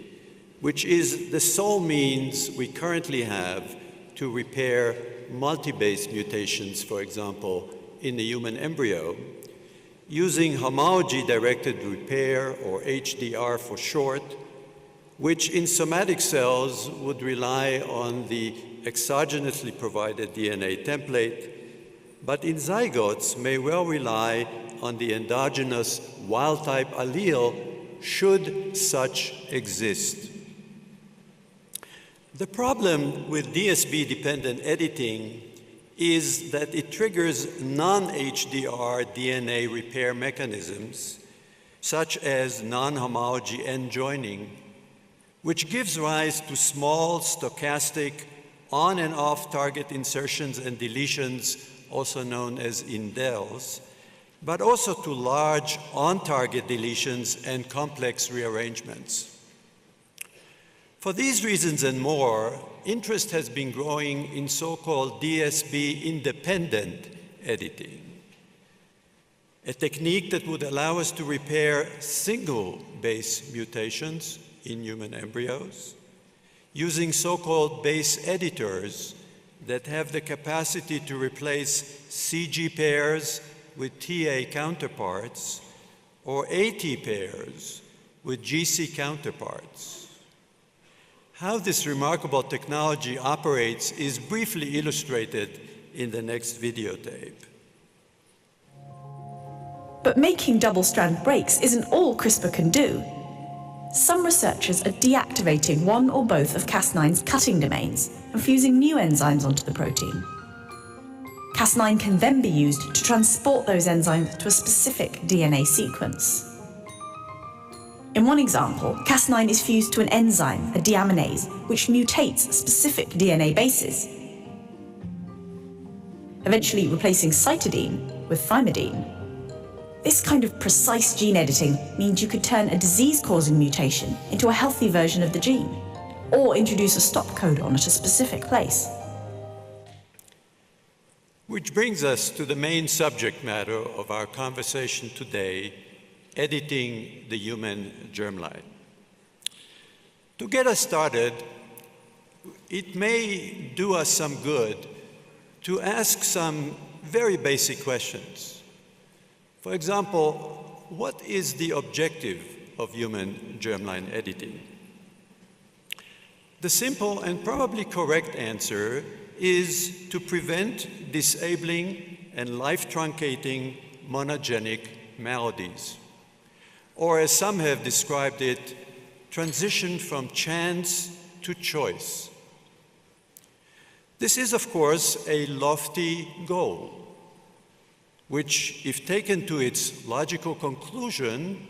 which is the sole means we currently have to repair multi-base mutations, for example, in the human embryo, using homology-directed repair, or HDR for short, which in somatic cells would rely on the exogenously provided DNA template, but in zygotes may well rely on the endogenous wild-type allele should such exist. The problem with DSB-dependent editing is that it triggers non-HDR DNA repair mechanisms, such as non-homology end joining, which gives rise to small stochastic on and off target insertions and deletions, also known as indels, but also to large on-target deletions and complex rearrangements. For these reasons and more, interest has been growing in so-called DSB-independent editing, a technique that would allow us to repair single base mutations in human embryos using so-called base editors that have the capacity to replace CG pairs with TA counterparts or AT pairs with GC counterparts. How this remarkable technology operates is briefly illustrated in the next videotape. But making double-strand breaks isn't all CRISPR can do. Some researchers are deactivating one or both of Cas9's cutting domains and fusing new enzymes onto the protein. Cas9 can then be used to transport those enzymes to a specific DNA sequence. In one example, Cas9 is fused to an enzyme, a deaminase, which mutates specific DNA bases, eventually replacing cytidine with thymidine. This kind of precise gene editing means you could turn a disease-causing mutation into a healthy version of the gene, or introduce a stop codon at a specific place. Which brings us to the main subject matter of our conversation today, editing the human germline. To get us started, it may do us some good to ask some very basic questions. For example, what is the objective of human germline editing? The simple and probably correct answer is to prevent disabling and life-truncating monogenic maladies, or as some have described it, transition from chance to choice. This is, of course, a lofty goal, which, if taken to its logical conclusion,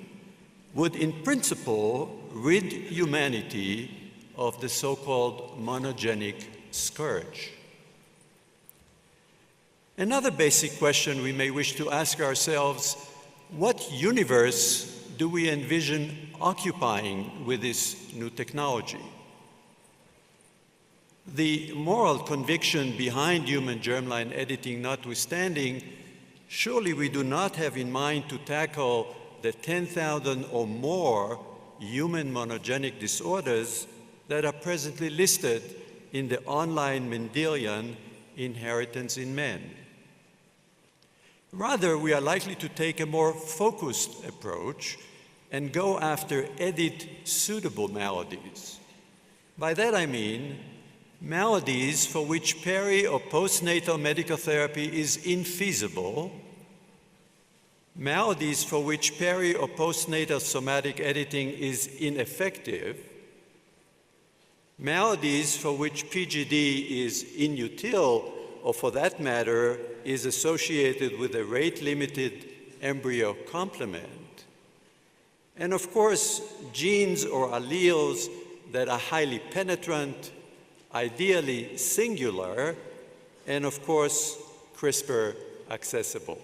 would in principle rid humanity of the so-called monogenic scourge. Another basic question we may wish to ask ourselves: what universe do we envision occupying with this new technology? The moral conviction behind human germline editing notwithstanding, surely we do not have in mind to tackle the 10,000 or more human monogenic disorders that are presently listed in the online Mendelian Inheritance in Men. Rather, we are likely to take a more focused approach and go after edit-suitable maladies. By that I mean maladies for which peri- or postnatal medical therapy is infeasible, maladies for which peri- or postnatal somatic editing is ineffective, maladies for which PGD is inutile, or for that matter, is associated with a rate-limited embryo complement, and of course, genes or alleles that are highly penetrant, ideally singular, and of course, CRISPR accessible.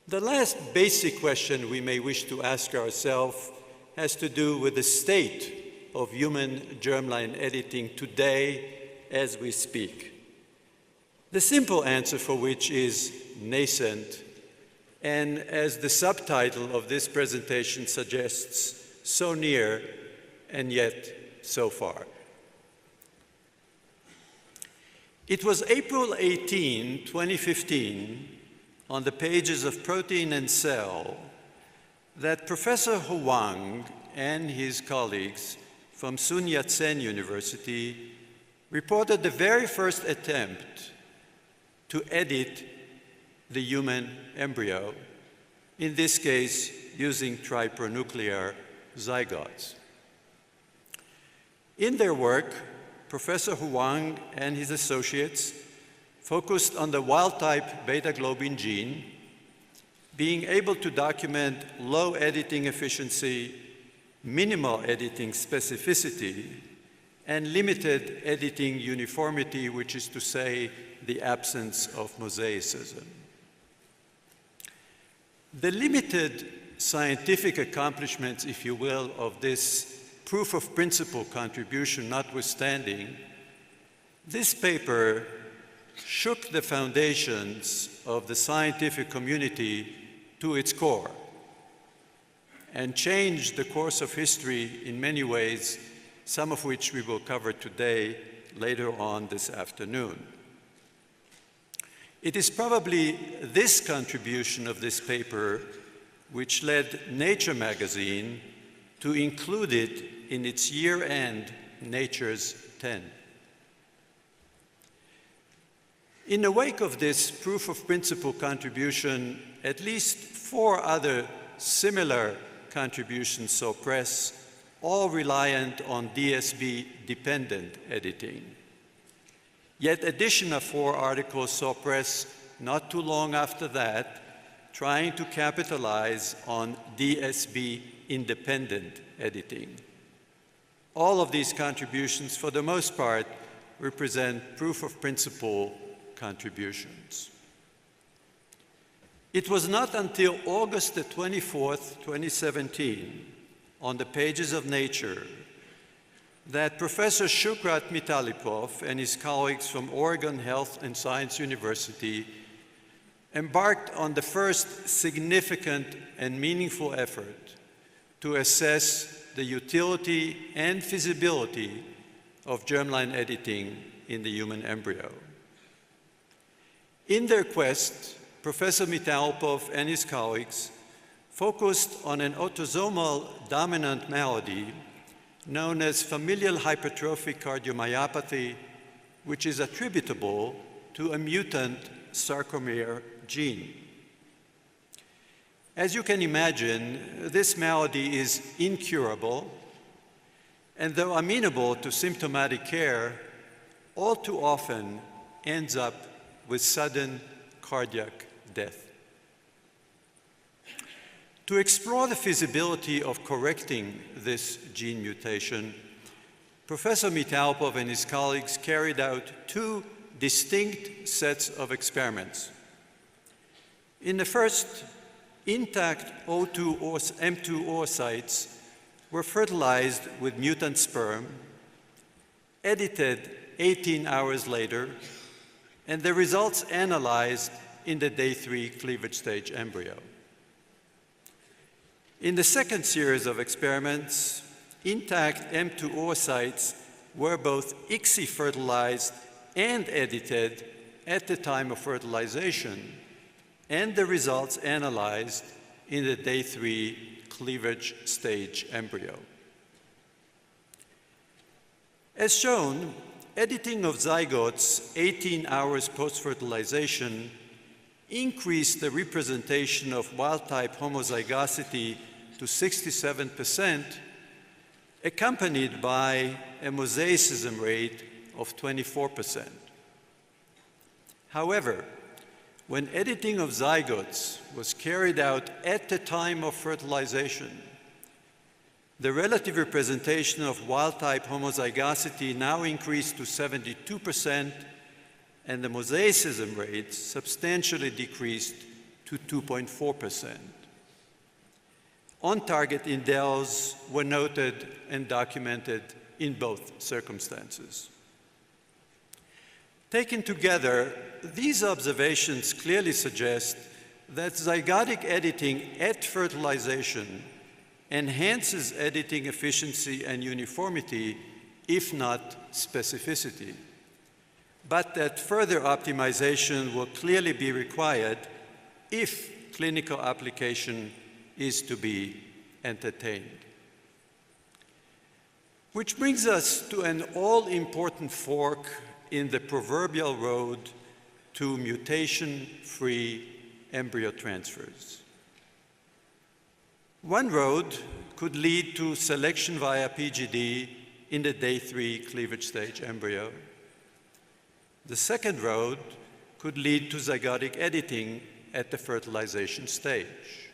The last basic question we may wish to ask ourselves has to do with the state of human germline editing today as we speak. The simple answer for which is nascent, and as the subtitle of this presentation suggests, so near and yet so far. It was April 18, 2015, on the pages of Protein and Cell, that Professor Huang and his colleagues from Sun Yat-sen University reported the very first attempt to edit the human embryo, in this case using tripronuclear zygotes. In their work, Professor Huang and his associates focused on the wild-type beta-globin gene, being able to document low editing efficiency, minimal editing specificity, and limited editing uniformity, which is to say, the absence of mosaicism. The limited scientific accomplishments, if you will, of this proof of principle contribution notwithstanding, this paper shook the foundations of the scientific community to its core and changed the course of history in many ways, some of which we will cover today, later on this afternoon. It is probably this contribution of this paper which led Nature magazine to include it in its year-end Nature's 10. In the wake of this proof of principle contribution, at least 4 other similar contributions saw press, all reliant on DSB-dependent editing. Yet additional 4 articles saw press not too long after that, trying to capitalize on DSB-independent editing. All of these contributions, for the most part, represent proof of principle contributions. It was not until August the 24th, 2017, on the pages of Nature, that Professor Shukrat Mitalipov and his colleagues from Oregon Health and Science University embarked on the first significant and meaningful effort to assess the utility and feasibility of germline editing in the human embryo. In their quest, Professor Mitalipov and his colleagues focused on an autosomal dominant malady known as familial hypertrophic cardiomyopathy, which is attributable to a mutant sarcomere gene. As you can imagine, this malady is incurable, and though amenable to symptomatic care, all too often ends up with sudden cardiac death. To explore the feasibility of correcting this gene mutation, Professor Mitalipov and his colleagues carried out 2 distinct sets of experiments. In the first, intact M2 oocytes were fertilized with mutant sperm, edited 18 hours later, and the results analyzed in the day 3 cleavage stage embryo. In the second series of experiments, intact M2 oocytes were both ICSI-fertilized and edited at the time of fertilization, and the results analyzed in the day 3 cleavage stage embryo. As shown, editing of zygotes 18 hours post-fertilization increased the representation of wild-type homozygosity to 67%, accompanied by a mosaicism rate of 24%. However, when editing of zygotes was carried out at the time of fertilization, the relative representation of wild-type homozygosity now increased to 72%, and the mosaicism rate substantially decreased to 2.4%. On-target indels were noted and documented in both circumstances. Taken together, these observations clearly suggest that zygotic editing at fertilization enhances editing efficiency and uniformity, if not specificity, but that further optimization will clearly be required if clinical application is to be entertained. Which brings us to an all-important fork in the proverbial road to mutation-free embryo transfers. One road could lead to selection via PGD in the day 3 cleavage stage embryo. The second road could lead to zygotic editing at the fertilization stage.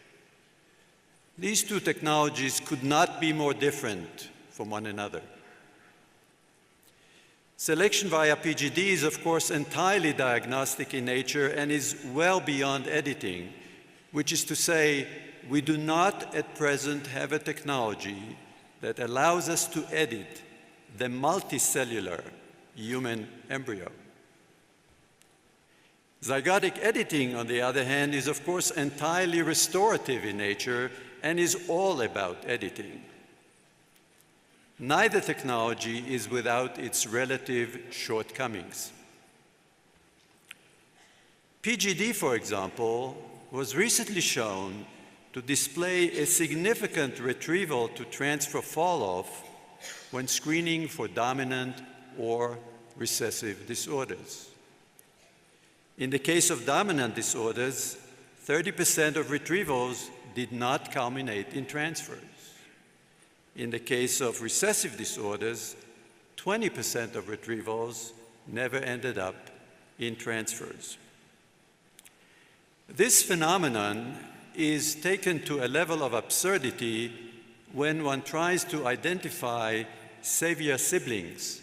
These two technologies could not be more different from one another. Selection via PGD is, of course, entirely diagnostic in nature and is well beyond editing, which is to say, we do not at present have a technology that allows us to edit the multicellular human embryo. Zygotic editing, on the other hand, is of course entirely restorative in nature and is all about editing. Neither technology is without its relative shortcomings. PGD, for example, was recently shown to display a significant retrieval to transfer fall-off when screening for dominant or recessive disorders. In the case of dominant disorders, 30% of retrievals did not culminate in transfers. In the case of recessive disorders, 20% of retrievals never ended up in transfers. This phenomenon is taken to a level of absurdity when one tries to identify savior siblings,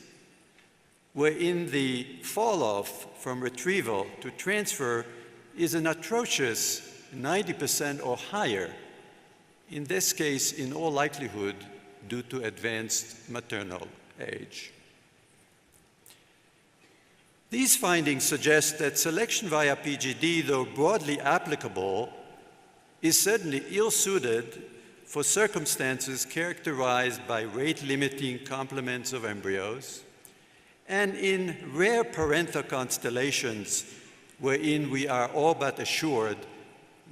wherein the fall-off from retrieval to transfer is an atrocious 90% or higher, in this case, in all likelihood, due to advanced maternal age. These findings suggest that selection via PGD, though broadly applicable, is certainly ill-suited for circumstances characterized by rate-limiting complements of embryos, and in rare parental constellations wherein we are all but assured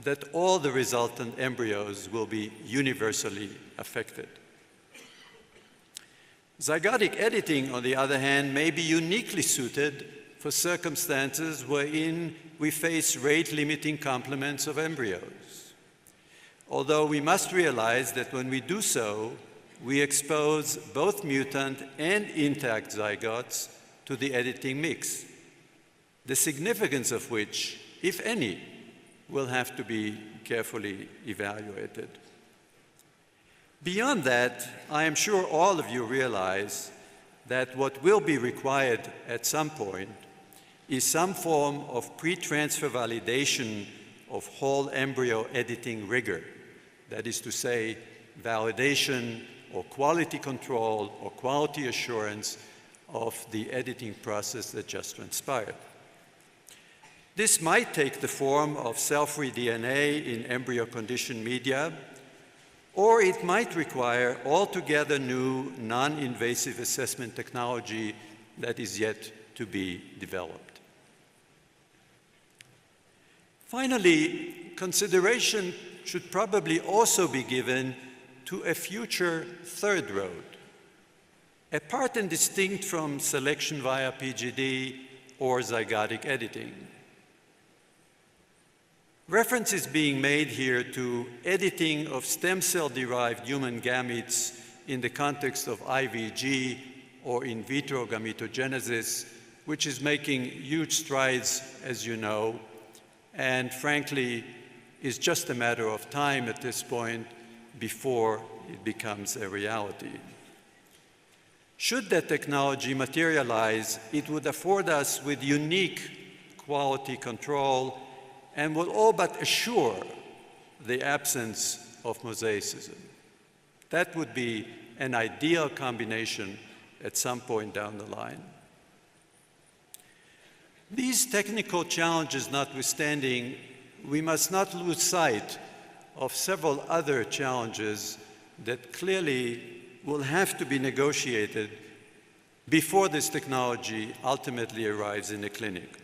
that all the resultant embryos will be universally affected. Zygotic editing, on the other hand, may be uniquely suited for circumstances wherein we face rate-limiting complements of embryos. Although we must realize that when we do so, we expose both mutant and intact zygotes to the editing mix, the significance of which, if any, will have to be carefully evaluated. Beyond that, I am sure all of you realize that what will be required at some point is some form of pre-transfer validation of whole embryo editing rigor. That is to say, validation or quality control or quality assurance of the editing process that just transpired. This might take the form of cell-free DNA in embryo conditioned media, or it might require altogether new non-invasive assessment technology that is yet to be developed. Finally, consideration should probably also be given to a future third road, apart and distinct from selection via PGD or zygotic editing. Reference is being made here to editing of stem cell-derived human gametes in the context of IVG or in vitro gametogenesis, which is making huge strides, as you know, and frankly, is just a matter of time at this point before it becomes a reality. Should that technology materialize, it would afford us with unique quality control and will all but assure the absence of mosaicism. That would be an ideal combination at some point down the line. These technical challenges notwithstanding, we must not lose sight of several other challenges that clearly will have to be negotiated before this technology ultimately arrives in the clinic.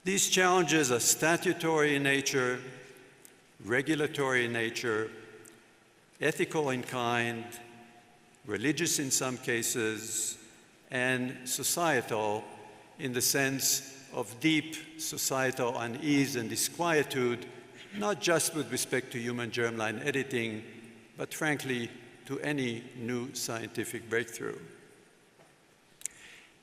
These challenges are statutory in nature, regulatory in nature, ethical in kind, religious in some cases, and societal in the sense of deep societal unease and disquietude, not just with respect to human germline editing, but frankly, to any new scientific breakthrough.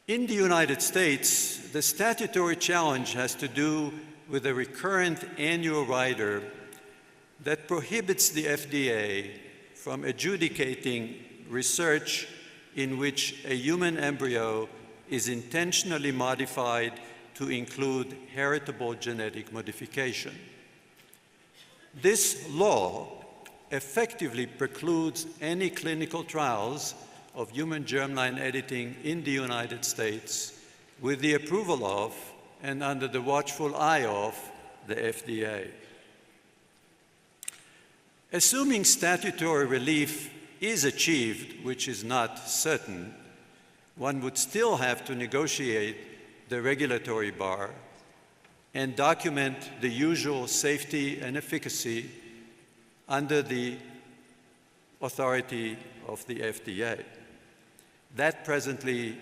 In the United States, the statutory challenge has to do with a recurrent annual rider that prohibits the FDA from adjudicating research in which a human embryo is intentionally modified to include heritable genetic modification. This law effectively precludes any clinical trials of human germline editing in the United States with the approval of and under the watchful eye of the FDA. Assuming statutory relief is achieved, which is not certain, one would still have to negotiate the regulatory bar and document the usual safety and efficacy under the authority of the FDA. That presently,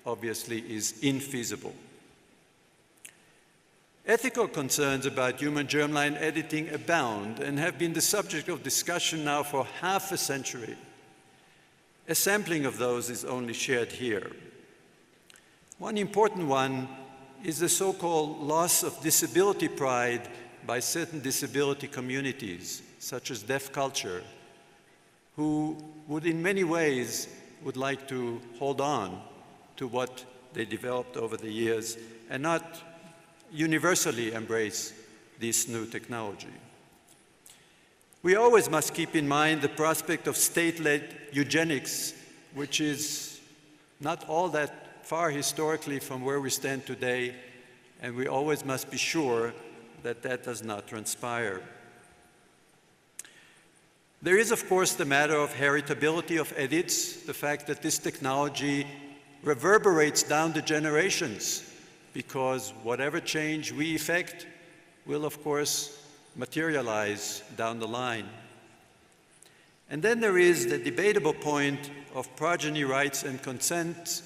obviously, is infeasible. Ethical concerns about human germline editing abound and have been the subject of discussion now for half a century. A sampling of those is only shared here. One important one is the so-called loss of disability pride by certain disability communities, such as deaf culture, who would in many ways would like to hold on to what they developed over the years and not universally embrace this new technology. We always must keep in mind the prospect of state-led eugenics, which is not all that far historically from where we stand today, and we always must be sure that that does not transpire. There is, of course, the matter of heritability of edits, the fact that this technology reverberates down the generations, because whatever change we effect will, of course, materialize down the line. And then there is the debatable point of progeny rights and consent,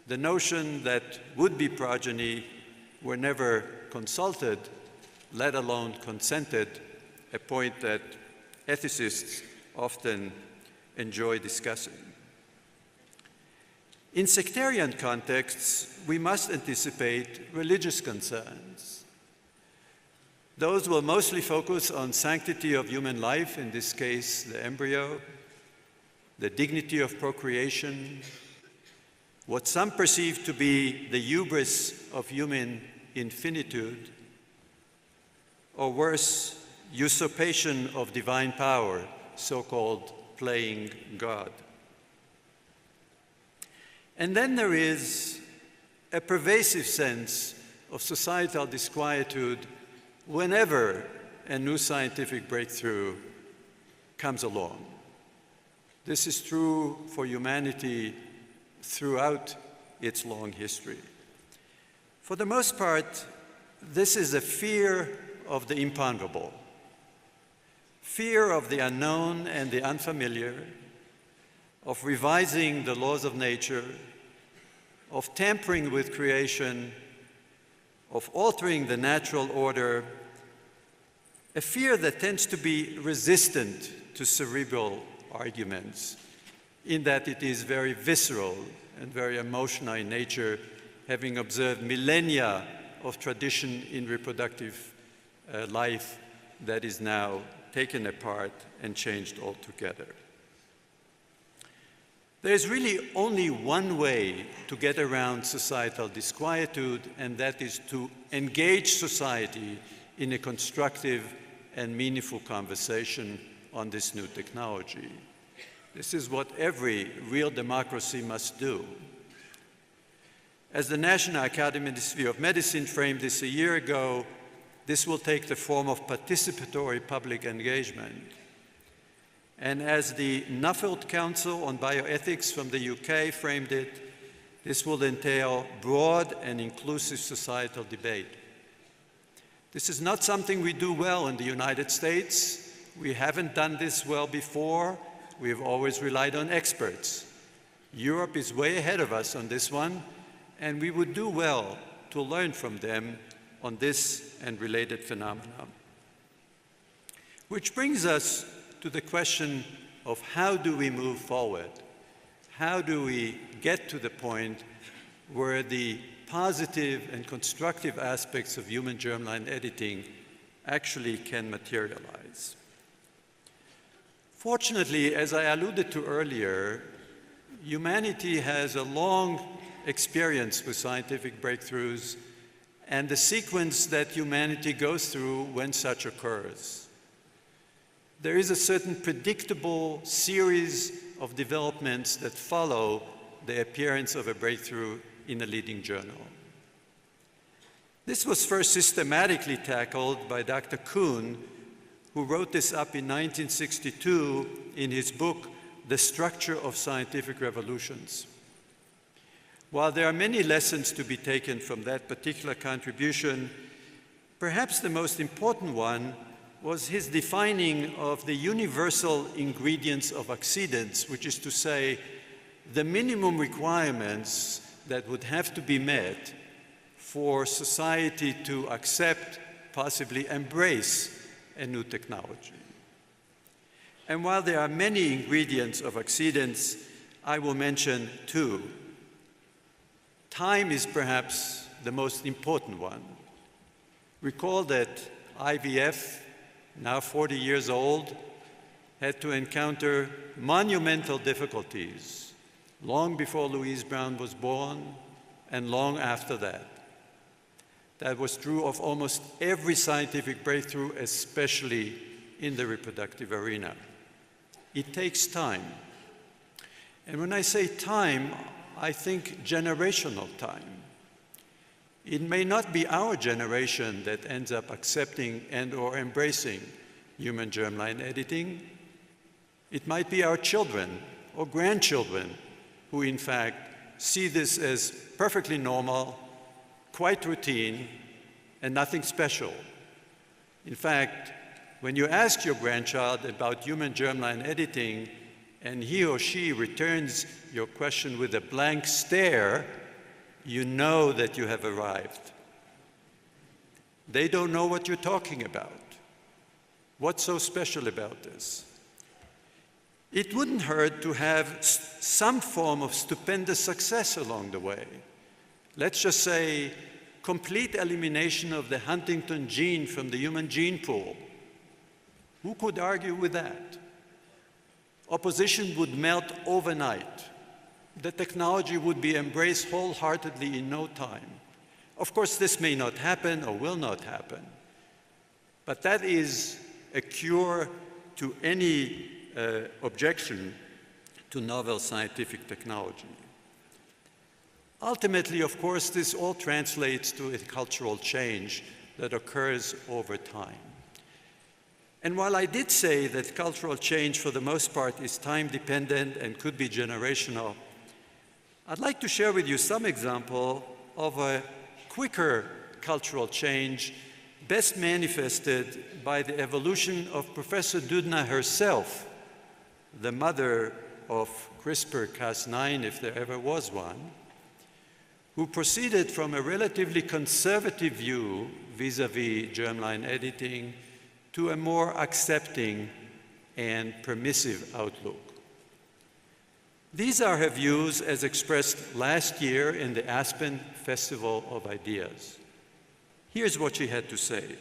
the notion that would-be progeny were never consulted, let alone consented, a point that ethicists often enjoy discussing. In sectarian contexts, we must anticipate religious concerns. Those will mostly focus on sanctity of human life, in this case, the embryo, the dignity of procreation, what some perceive to be the hubris of human infinitude, or worse, usurpation of divine power, so-called playing God. And then there is a pervasive sense of societal disquietude whenever a new scientific breakthrough comes along. This is true for humanity throughout its long history. For the most part, this is a fear of the imponderable, fear of the unknown and the unfamiliar, of revising the laws of nature, of tampering with creation, of altering the natural order, a fear that tends to be resistant to cerebral arguments, in that it is very visceral and very emotional in nature, having observed millennia of tradition in reproductive life that is now taken apart and changed altogether. There's really only one way to get around societal disquietude, and that is to engage society in a constructive and meaningful conversation on this new technology. This is what every real democracy must do. As the National Academy of Medicine framed this a year ago, this will take the form of participatory public engagement. And as the Nuffield Council on Bioethics from the UK framed it, this will entail broad and inclusive societal debate. This is not something we do well in the United States. We haven't done this well before. We've always relied on experts. Europe is way ahead of us on this one, and we would do well to learn from them on this and related phenomena. Which brings us to the question of how do we move forward? How do we get to the point where the positive and constructive aspects of human germline editing actually can materialize? Fortunately, as I alluded to earlier, humanity has a long experience with scientific breakthroughs and the sequence that humanity goes through when such occurs. There is a certain predictable series of developments that follow the appearance of a breakthrough in a leading journal. This was first systematically tackled by Dr. Kuhn, who wrote this up in 1962 in his book, The Structure of Scientific Revolutions. While there are many lessons to be taken from that particular contribution, perhaps the most important one was his defining of the universal ingredients of accidents, which is to say, the minimum requirements that would have to be met for society to accept, possibly embrace, a new technology. And while there are many ingredients of accidents, I will mention two. Time is perhaps the most important one. Recall that IVF, now 40 years old, had to encounter monumental difficulties long before Louise Brown was born and long after that. That was true of almost every scientific breakthrough, especially in the reproductive arena. It takes time. And when I say time, I think generational time. It may not be our generation that ends up accepting and/or embracing human germline editing. It might be our children or grandchildren who, in fact, see this as perfectly normal, quite routine, and nothing special. In fact, when you ask your grandchild about human germline editing and he or she returns your question with a blank stare, you know that you have arrived. They don't know what you're talking about. What's so special about this? It wouldn't hurt to have some form of stupendous success along the way. Let's just say complete elimination of the Huntington gene from the human gene pool. Who could argue with that? Opposition would melt overnight. The technology would be embraced wholeheartedly in no time. Of course, this may not happen or will not happen, but that is a cure to any objection to novel scientific technology. Ultimately, of course, this all translates to a cultural change that occurs over time. And while I did say that cultural change for the most part is time-dependent and could be generational, I'd like to share with you some example of a quicker cultural change best manifested by the evolution of Professor Doudna herself, the mother of CRISPR-Cas9, if there ever was one, who proceeded from a relatively conservative view vis-à-vis germline editing to a more accepting and permissive outlook. These are her views as expressed last year in the Aspen Festival of Ideas. Here's what she had to say.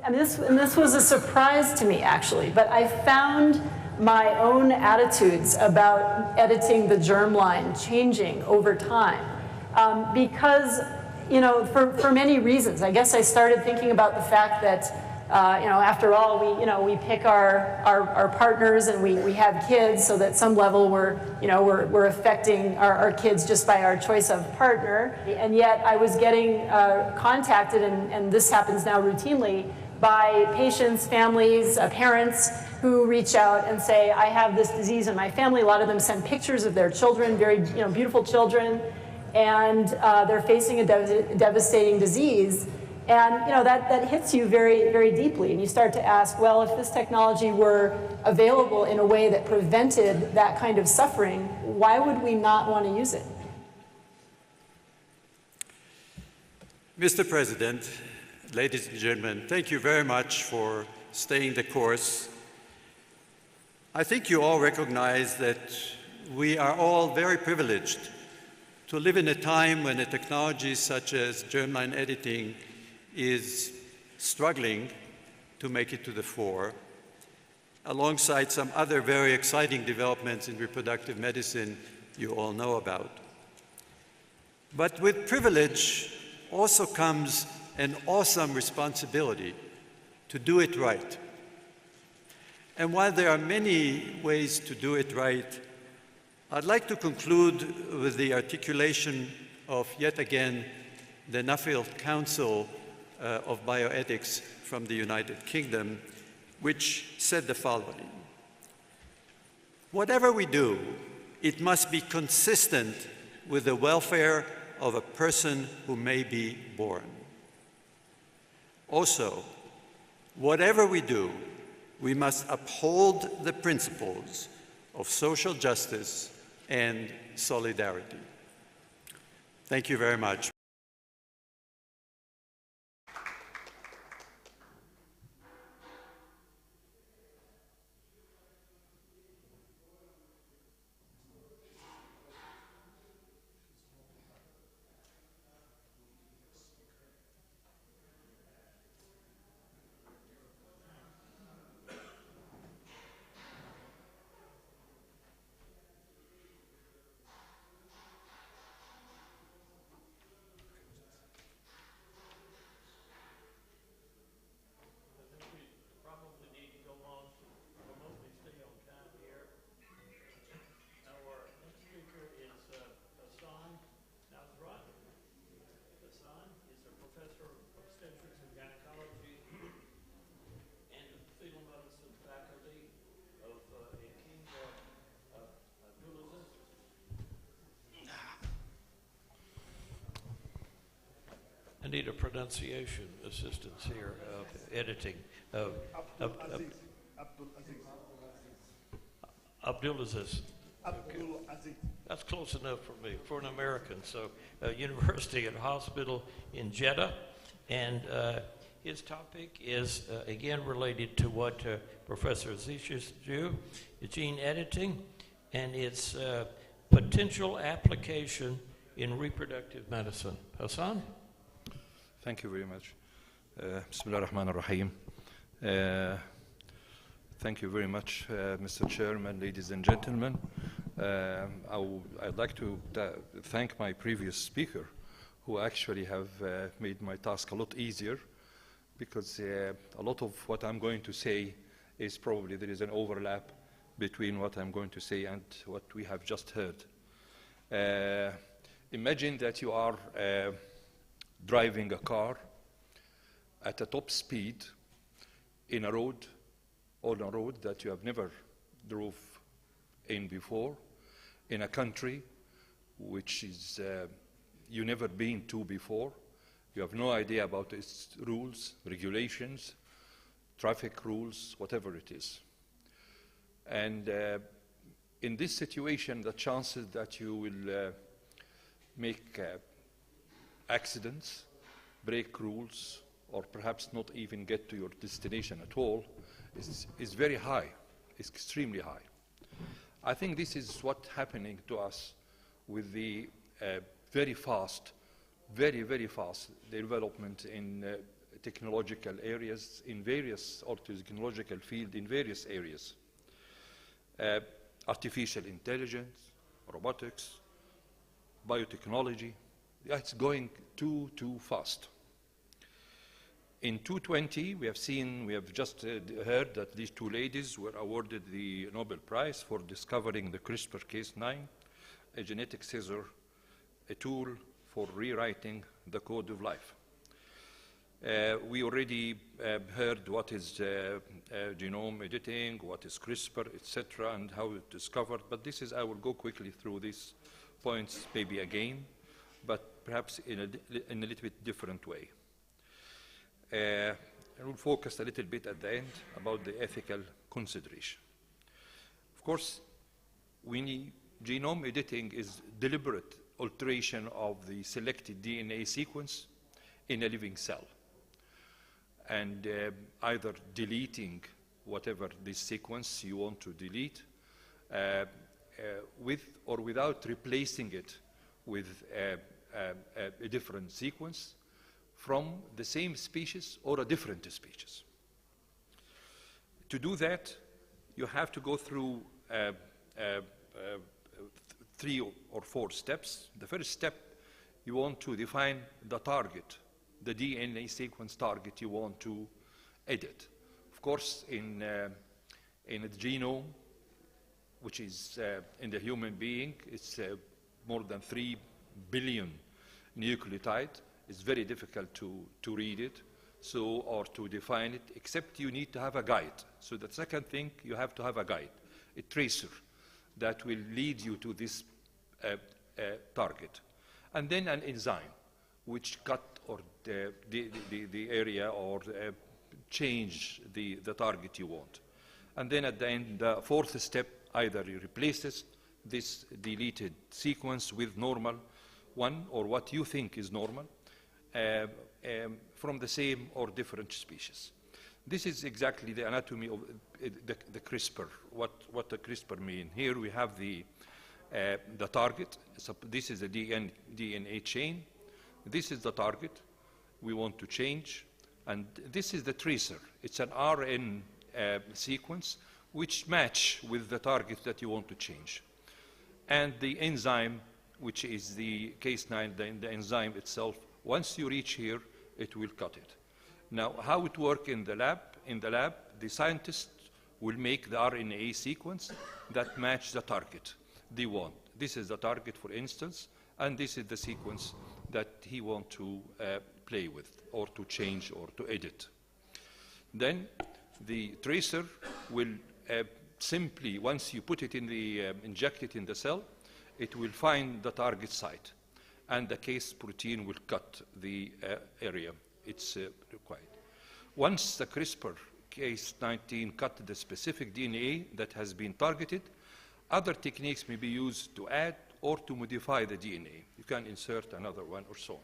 I mean, this was a surprise to me, actually, but I found my own attitudes about editing the germline changing over time because, you know, for many reasons. I guess I started thinking about the fact that, you know, after all, we pick our partners and we have kids, so that some level we're affecting our kids just by our choice of partner. And yet I was getting contacted, and this happens now routinely, by patients, families, parents who reach out and say, I have this disease in my family. A lot of them send pictures of their children, very beautiful children, and they're facing a devastating disease. And that hits you very, very deeply. And you start to ask, well, if this technology were available in a way that prevented that kind of suffering, why would we not want to use it? Mr. President, ladies and gentlemen, thank you very much for staying the course. I think you all recognize that we are all very privileged to live in a time when a technology such as germline editing is struggling to make it to the fore, alongside some other very exciting developments in reproductive medicine you all know about. But with privilege also comes an awesome responsibility to do it right. And while there are many ways to do it right, I'd like to conclude with the articulation of, yet again, the Nuffield Council of Bioethics from the United Kingdom, which said the following: whatever we do, it must be consistent with the welfare of a person who may be born. Also, whatever we do, we must uphold the principles of social justice and solidarity. Thank you very much. I need a pronunciation assistance here of editing of Abdulaziz. Okay. That's close enough for me, for an American. So, university and hospital in Jeddah, and his topic is again related to what Professor Zicius do, gene editing, and its potential application in reproductive medicine. Hassan? Thank you very much. Bismillah ar-Rahman ar-Rahim. Thank you very much, Mr. Chairman, ladies and gentlemen. I'd like to thank my previous speaker, who actually have made my task a lot easier, because a lot of what I'm going to say is probably there is an overlap between what I'm going to say and what we have just heard. Imagine that you are driving a car at a top speed on a road that you have never drove in before, in a country which is you never been to before. You have no idea about its rules, regulations, traffic rules, whatever it is. And in this situation, the chances that you will make accidents, break rules, or perhaps not even get to your destination at all is very high. It's extremely high. I think this is what's happening to us with the very fast, very, very fast development in technological areas in various, or technological field in various areas. Artificial intelligence, robotics, biotechnology. It's going too fast. In 2020, we have just heard that these two ladies were awarded the Nobel Prize for discovering the CRISPR-Cas9, a genetic scissor, a tool for rewriting the code of life. We already heard what is genome editing, what is CRISPR, etc., and how it's discovered, but I will go quickly through these points maybe again, but perhaps in a little bit different way. I will focus a little bit at the end about the ethical consideration. Of course, genome editing is deliberate alteration of the selected DNA sequence in a living cell, and either deleting whatever this sequence you want to delete with or without replacing it with a different sequence from the same species or a different species. To do that, you have to go through 3 or 4 steps. The first step, you want to define the target, the DNA sequence target you want to edit. Of course, in the genome, which is in the human being, it's more than 3 billion nucleotides. It's very difficult to read it, or to define it, except you need to have a guide. So the second thing, you have to have a guide, a tracer that will lead you to this target. And then an enzyme, which cut or the area or change the target you want. And then at the end, the 4th step, either you replaces this deleted sequence with normal one, or what you think is normal, from the same or different species. This is exactly the anatomy of the CRISPR, what the CRISPR mean. Here we have the target. So this is the DNA chain. This is the target we want to change. And this is the tracer. It's an RN sequence which match with the target that you want to change. And the enzyme, which is the Cas9, the enzyme itself, once you reach here, it will cut it. Now, how it works in the lab? In the lab, the scientists will make the RNA sequence that match the target they want. This is the target, for instance, and this is the sequence that he wants to play with, or to change, or to edit. Then the tracer will simply, once you put it in the, inject it in the cell, it will find the target site, and the case protein will cut the area it's required. Once the CRISPR Cas19 cut the specific DNA that has been targeted, other techniques may be used to add or to modify the DNA. You can insert another one or so on.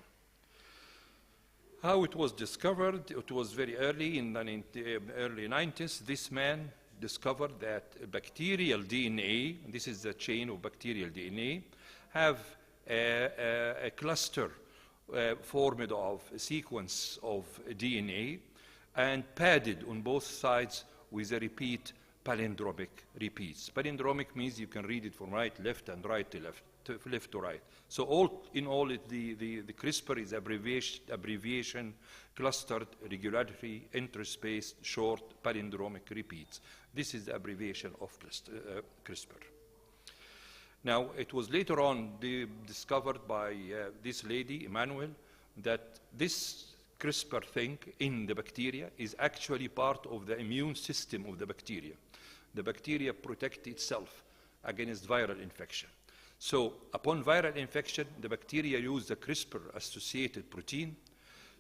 How it was discovered? It was very early, in the early 90s. This man discovered that bacterial DNA, this is the chain of bacterial DNA, have a cluster formed of a sequence of DNA and padded on both sides with a repeat palindromic repeats. Palindromic means you can read it from right, left, and right to left, left to right. So all in all, the CRISPR is abbreviation, clustered, regularity, interspaced, short, palindromic repeats. This is the abbreviation of CRISPR. Now, it was later on discovered by this lady, Emmanuel, that this CRISPR thing in the bacteria is actually part of the immune system of the bacteria. The bacteria protect itself against viral infection. So upon viral infection, the bacteria use the CRISPR-associated protein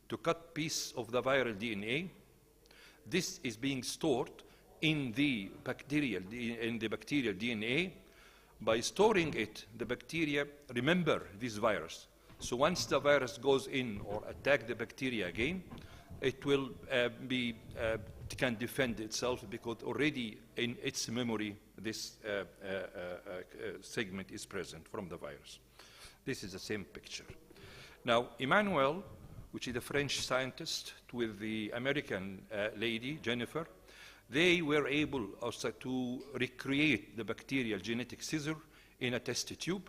to cut piece of the viral DNA. This is being stored in the bacterial DNA. By storing it, the bacteria remember this virus. So once the virus goes in or attack the bacteria again, it will can defend itself because already in its memory this segment is present from the virus. This is the same picture. Now, Emmanuel, which is a French scientist, with the American lady, Jennifer. They were able also to recreate the bacterial genetic scissor in a test tube,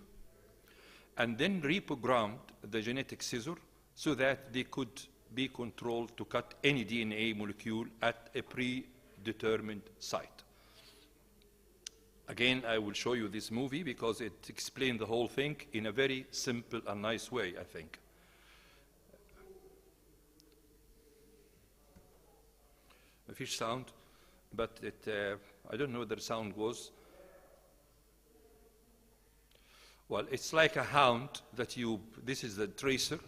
and then reprogrammed the genetic scissor so that they could be controlled to cut any DNA molecule at a predetermined site. Again, I will show you this movie because it explains the whole thing in a very simple and nice way, I think. A fish sound, but I don't know where the sound goes. Well, it's like a hound that this is the tracer,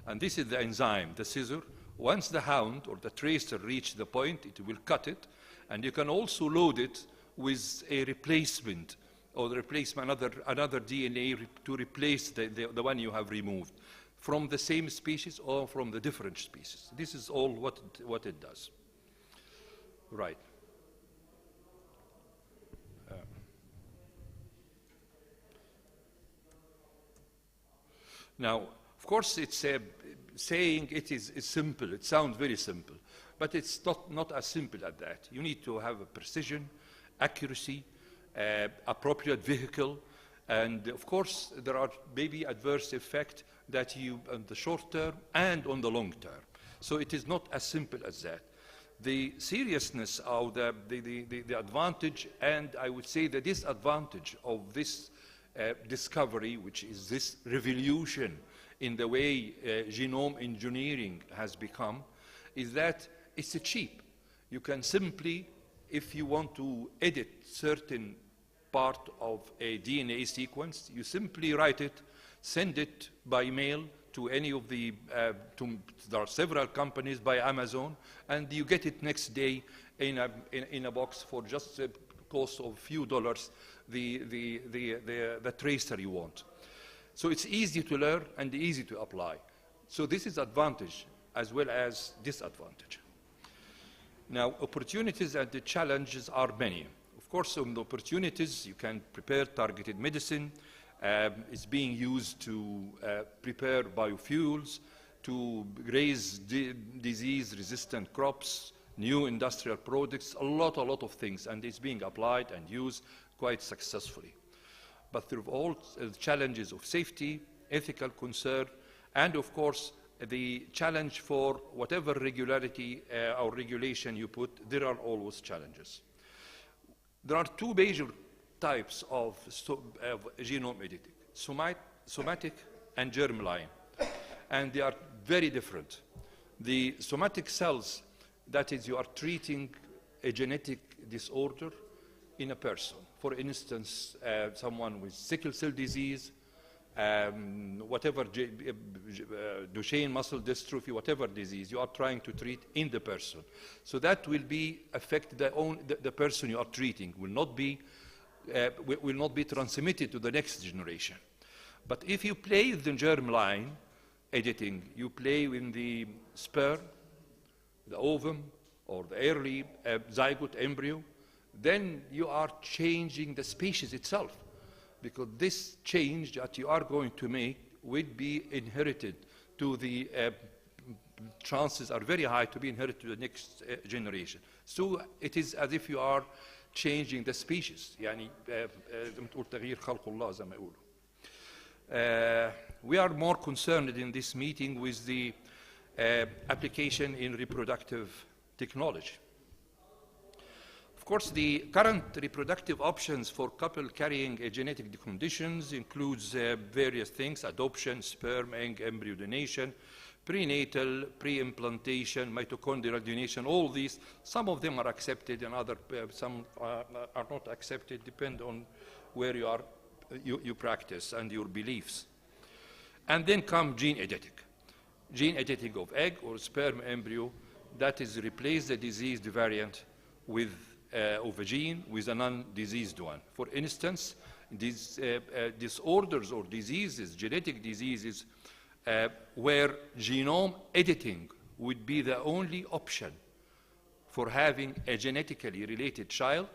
and this is the enzyme, the scissor. Once the hound or the tracer reach the point, it will cut it, and you can also load it with a replacement, or another DNA to replace the one you have removed, from the same species or from the different species. This is all what it does. Right. Now, of course, it's saying it is simple. It sounds very simple, but it's not as simple as that. You need to have a precision, accuracy, appropriate vehicle, and of course, there are maybe adverse effects that on the short term and on the long term. So it is not as simple as that. The seriousness of the advantage, and I would say the disadvantage of this discovery, which is this revolution in the way genome engineering has become, is that it's cheap. You can simply, if you want to edit certain part of a DNA sequence, you simply write it, send it by mail to any of the, there are several companies by Amazon, and you get it next day in a box for just a cost of a few dollars, the tracer you want. So it's easy to learn and easy to apply. So this is advantage as well as disadvantage. Now, opportunities and the challenges are many. Of course, on the opportunities, you can prepare targeted medicine. It's being used to prepare biofuels, to raise disease-resistant crops, new industrial products, a lot of things, and it's being applied and used quite successfully. But through all the challenges of safety, ethical concern, and of course, the challenge for whatever regularity or regulation you put, there are always challenges. There are two major types of genome editing, somatic and germline, and they are very different. The somatic cells, that is, you are treating a genetic disorder in a person. For instance, someone with sickle cell disease, whatever Duchenne muscle dystrophy, whatever disease you are trying to treat in the person. So that will be affect the person you are treating, will not be transmitted to the next generation. But if you play the germline editing, you play with the sperm, the ovum, or the early zygote embryo, then you are changing the species itself, because this change that you are going to make will be inherited to the chances are very high to be inherited to the next generation. So it is as if you are changing the species. يعني تقول تغيير خلق الله زي ما يقولوا. We are more concerned in this meeting with the application in reproductive technology. Of course, the current reproductive options for couple carrying genetic conditions includes various things: adoption, sperm, egg, embryo donation, prenatal, pre-implantation, mitochondrial donation. All these, some of them are accepted, and some are not accepted. Depend on where you practice and your beliefs. And then come gene editing of egg or sperm embryo, that is replace the diseased variant with of a gene with a non-diseased one. For instance, these disorders or diseases, genetic diseases, where genome editing would be the only option for having a genetically related child,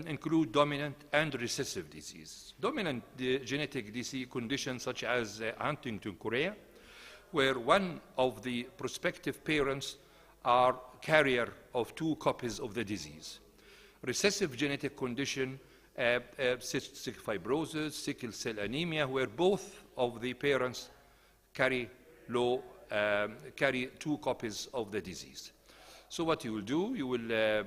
include dominant and recessive disease. Dominant genetic disease conditions such as Huntington chorea, where one of the prospective parents are carrier of 2 copies of the disease. Recessive genetic condition, cystic fibrosis, sickle cell anemia, where both of the parents carry 2 copies of the disease. So what you will do, you will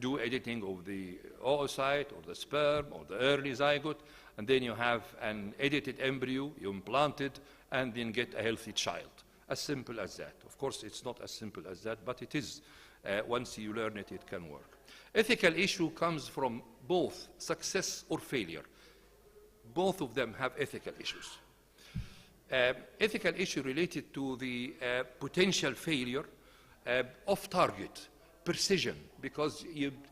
do editing of the oocyte or the sperm or the early zygote, and then you have an edited embryo, you implant it, and then get a healthy child. As simple as that. Of course, it's not as simple as that, but it is. Once you learn it, it can work. Ethical issue comes from both success or failure. Both of them have ethical issues. Ethical issue related to the potential failure, off-target, precision, because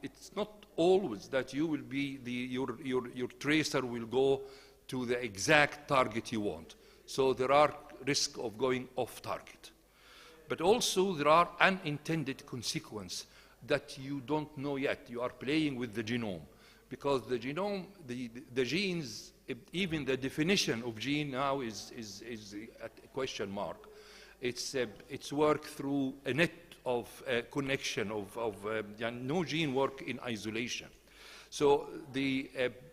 it's not always that you will be your tracer will go to the exact target you want. So there are risks of going off-target. But also there are unintended consequences that you don't know yet. You are playing with the genome, because the genome, the genes, even the definition of gene now is a question mark. It's work through a net of connection no gene work in isolation. So the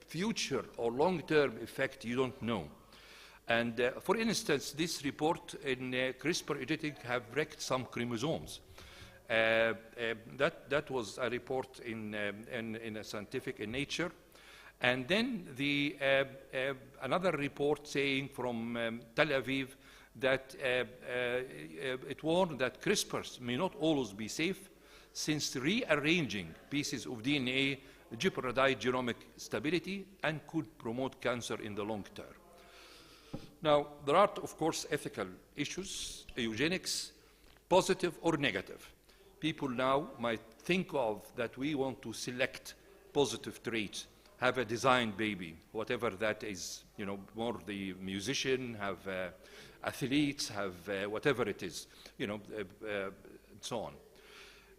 future or long-term effect you don't know. And for instance, this report in CRISPR editing have wrecked some chromosomes. That was a report in a scientific in Nature. And then another report saying from Tel Aviv that it warned that CRISPRs may not always be safe, since rearranging pieces of DNA jeopardize genomic stability and could promote cancer in the long term. Now, there are, of course, ethical issues, eugenics, positive or negative. People now might think of that we want to select positive traits, have a designed baby, whatever that is, more the musician, have athletes, have whatever it is, and so on.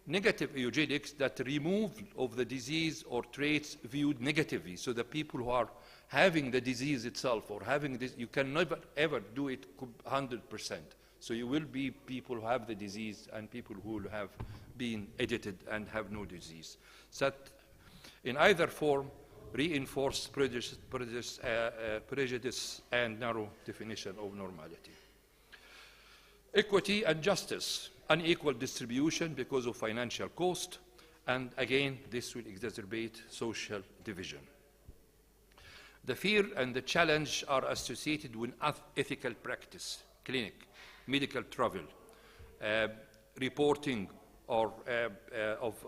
Negative eugenics, that remove of the disease or traits viewed negatively, so the people who are having the disease itself or having this, you can never ever do it 100%. So you will be people who have the disease and people who will have been edited and have no disease. So that in either form reinforce prejudice and narrow definition of normality. Equity and justice, unequal distribution because of financial cost, and again, this will exacerbate social division. The fear and the challenge are associated with ethical practice, clinic, medical travel, reporting or of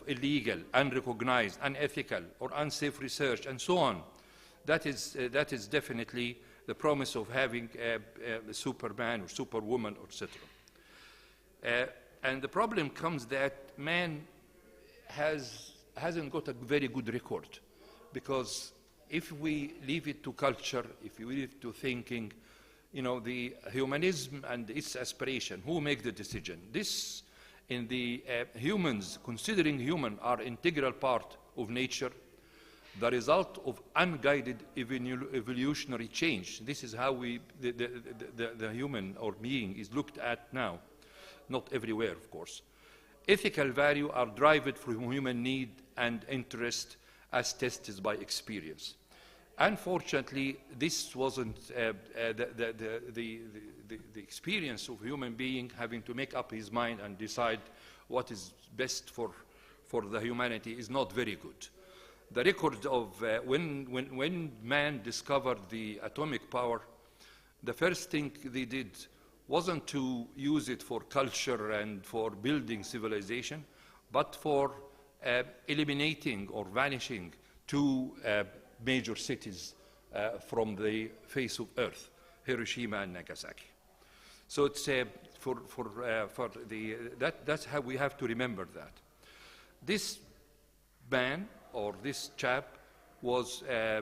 illegal, unrecognized, unethical, or unsafe research, and so on. That is definitely the promise of having a Superman or Superwoman, etc. And the problem comes that man hasn't got a very good record, because if we leave it to culture, if we leave it to thinking, the humanism and its aspiration, who make the decision? This, in the humans, considering human are integral part of nature, the result of unguided evolutionary change. This is how the human or being is looked at now, not everywhere, of course. Ethical value are derived from human need and interest as tested by experience. Unfortunately, this wasn't the experience of human being having to make up his mind and decide what is best for the humanity is not very good. The record of when man discovered the atomic power, the first thing they did wasn't to use it for culture and for building civilization, but for eliminating or vanishing 2 major cities from the face of Earth, Hiroshima and Nagasaki. So it's that's how we have to remember that. This man or this chap was a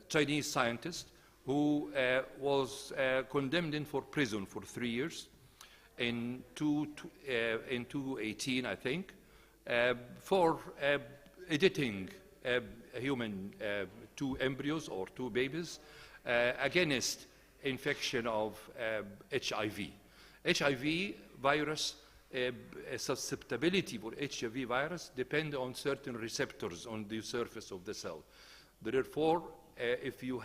Chinese scientist who was condemned in for prison for 3 years in 2018, I think, for editing human 2 embryos or 2 babies against infection of HIV. HIV virus, susceptibility for HIV virus depend on certain receptors on the surface of the cell. Therefore, if your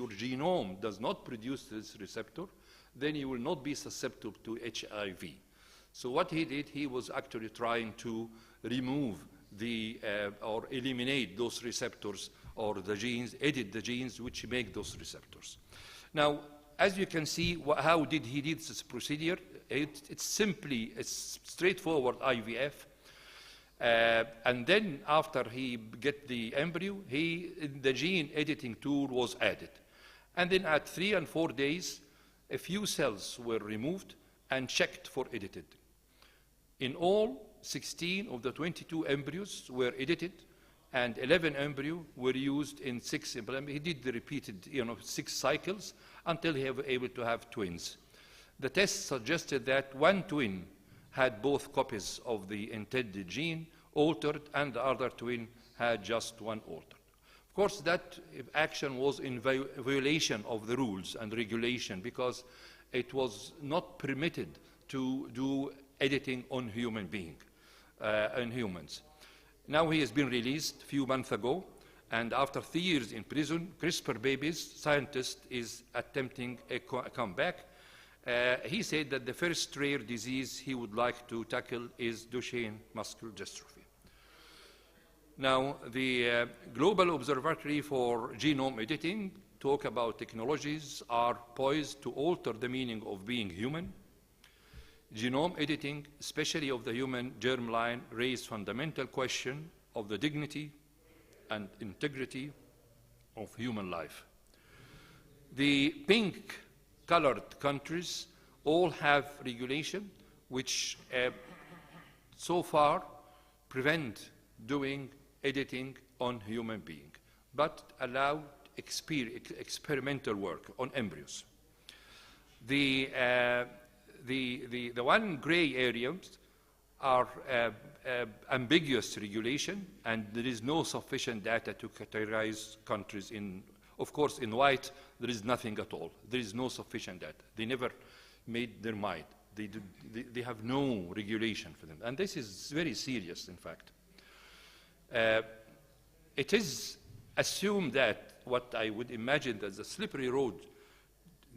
genome does not produce this receptor, then you will not be susceptible to HIV. So what he did, he was actually trying to remove or eliminate those receptors or the genes, edit the genes which make those receptors. Now, as you can see, how did he do this procedure? It's straightforward IVF. And then after he get the embryo, the gene editing tool was added. And then at 3 and 4 days, a few cells were removed and checked for edited. In all, 16 of the 22 embryos were edited, and 11 embryos were used in 6 implements. He did the repeated 6 cycles until he was able to have twins. The test suggested that one twin had both copies of the intended gene altered, and the other twin had just one altered. Of course, that action was in violation of the rules and regulation, because it was not permitted to do editing on human beings, on humans. Now he has been released a few months ago, and after 3 years in prison, CRISPR babies scientist is attempting a comeback. He said that the first rare disease he would like to tackle is Duchenne muscular dystrophy. Now, the Global Observatory for Genome Editing talk about technologies are poised to alter the meaning of being human. Genome editing, especially of the human germline, raise fundamental question of the dignity and integrity of human life. The pink-colored countries all have regulation which so far prevent doing editing on human being, but allow experimental work on embryos. The one gray areas are ambiguous regulation, and there is no sufficient data to categorize countries in. Of course, in white, there is nothing at all. There is no sufficient data. They never made their mind. They have no regulation for them. And this is very serious, in fact. It is assumed that what I would imagine as a slippery road,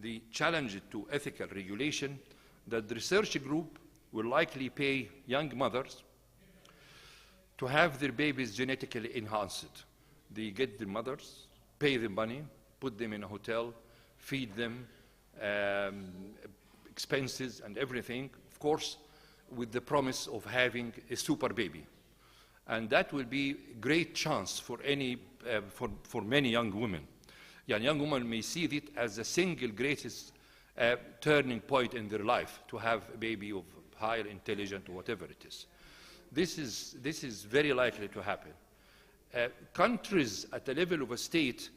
the challenge to ethical regulation, that the research group will likely pay young mothers to have their babies genetically enhanced. They get their mothers, pay them money, put them in a hotel, feed them, expenses and everything, of course, with the promise of having a super baby. And that will be a great chance for many young women. Young women may see it as the single greatest turning point in their life, to have a baby of higher intelligence or whatever it is. This is very likely to happen. Countries at the level of a state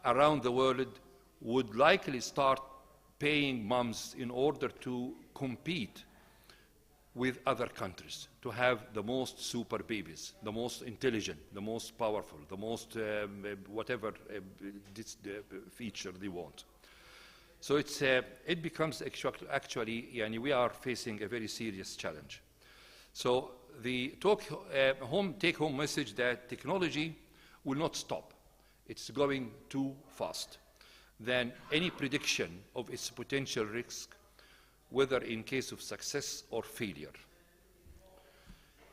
around the world would likely start paying moms in order to compete with other countries, to have the most super babies, the most intelligent, the most powerful, the most whatever feature they want. So it becomes actually, we are facing a very serious challenge. So the take-home message that technology will not stop. It's going too fast than any prediction of its potential risk, whether in case of success or failure.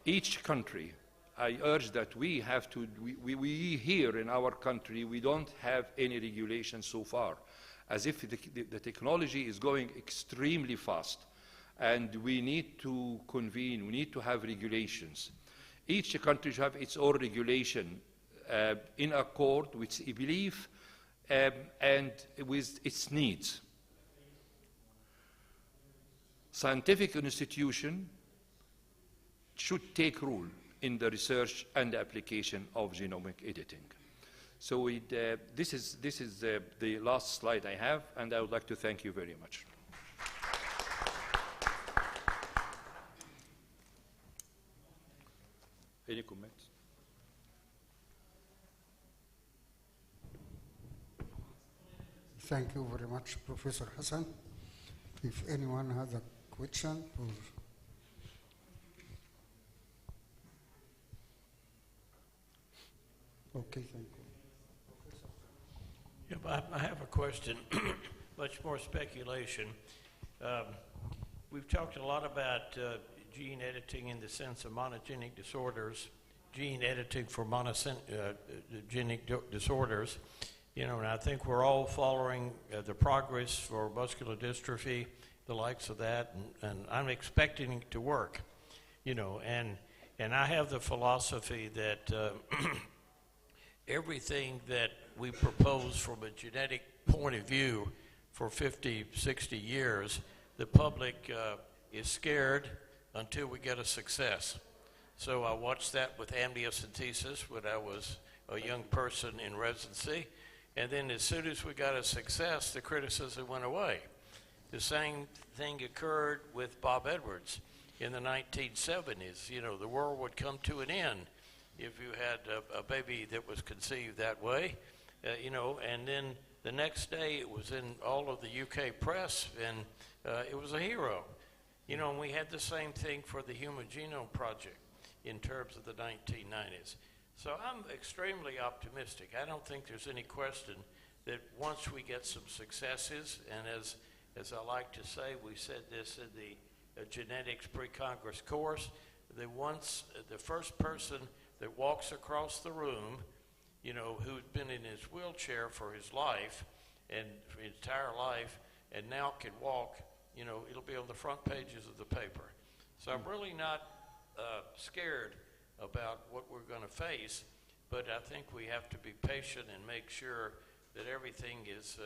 Each country, I urge that we have to, we here in our country, we don't have any regulation so far, as if the technology is going extremely fast, and we need to convene, we need to have regulations. Each country should have its own regulation in accord with its belief and with its needs. Scientific institution should take role in the research and the application of genomic editing. So this is the last slide I have, and I would like to thank you very much. Any comments? Thank you very much, Professor Hassan. If anyone has a question, okay, thank you. Yep, I have a question, much more speculation. We've talked a lot about gene editing in the sense of monogenic disorders, gene editing for monogenic disorders. You know, and I think we're all following the progress for muscular dystrophy, the likes of that, and I'm expecting it to work. You know, and I have the philosophy that everything that we propose from a genetic point of view for 50, 60 years, the public is scared until we get a success. So I watched that with amniocentesis when I was a young person in residency, and then as soon as we got a success, the criticism went away. The same thing occurred with Bob Edwards in the 1970s. You know, the world would come to an end if you had a baby that was conceived that way, you know, and then the next day it was in all of the UK press, and it was a hero. You know, and we had the same thing for the Human Genome Project in terms of the 1990s. So I'm extremely optimistic. I don't think there's any question that once we get some successes, and as I like to say, we said this in the genetics pre-Congress course, that once the first person that walks across the room, you know, who's been in his wheelchair for his life and for his entire life and now can walk, you know, it'll be on the front pages of the paper. So I'm really not scared about what we're going to face, but I think we have to be patient and make sure that everything is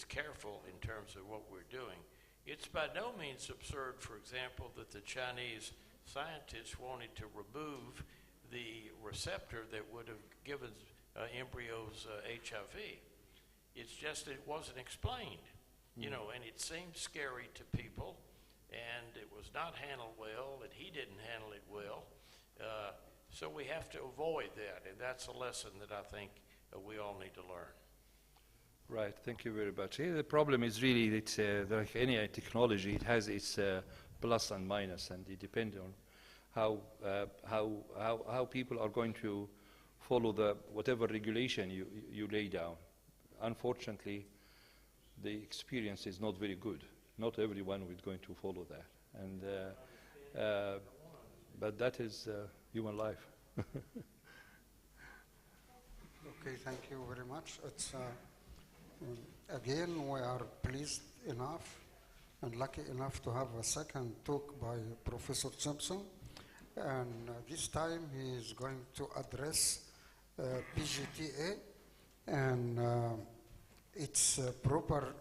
careful in terms of what we're doing. It's by no means absurd, for example, that the Chinese scientists wanted to remove the receptor that would have given embryos HIV. It's just that it wasn't explained, you know, and it seemed scary to people, and it was not handled well, and he didn't handle it well. So we have to avoid that, and that's a lesson that I think we all need to learn. Right, thank you very much. Here the problem is really that like any technology, it has its plus and minus, and it depends on how people are going to follow the whatever regulation you lay down. Unfortunately, the experience is not very good. Not everyone is going to follow that, and but that is human life. Okay, thank you very much. It's again, we are pleased enough and lucky enough to have a second talk by Professor Simpson, and this time he is going to address PGTA and its proper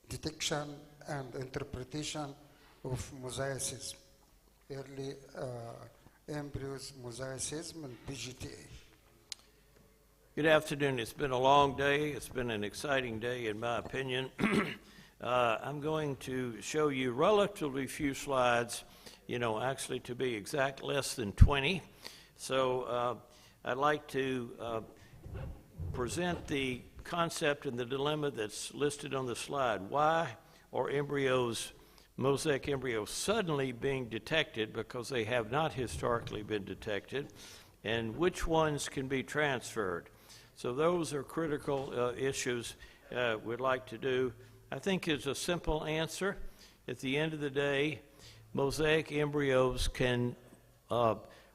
detection and interpretation of mosaicism, early embryos mosaicism and PGTA. Good afternoon. It's been a long day. It's been an exciting day, in my opinion. I'm going to show you relatively few slides, you know, actually to be exact, less than 20. So I'd like to present the concept and the dilemma that's listed on the slide. Why are embryos, mosaic embryos, suddenly being detected because they have not historically been detected, and which ones can be transferred? So those are critical issues we'd like to do. I think it's a simple answer. At the end of the day, mosaic embryos can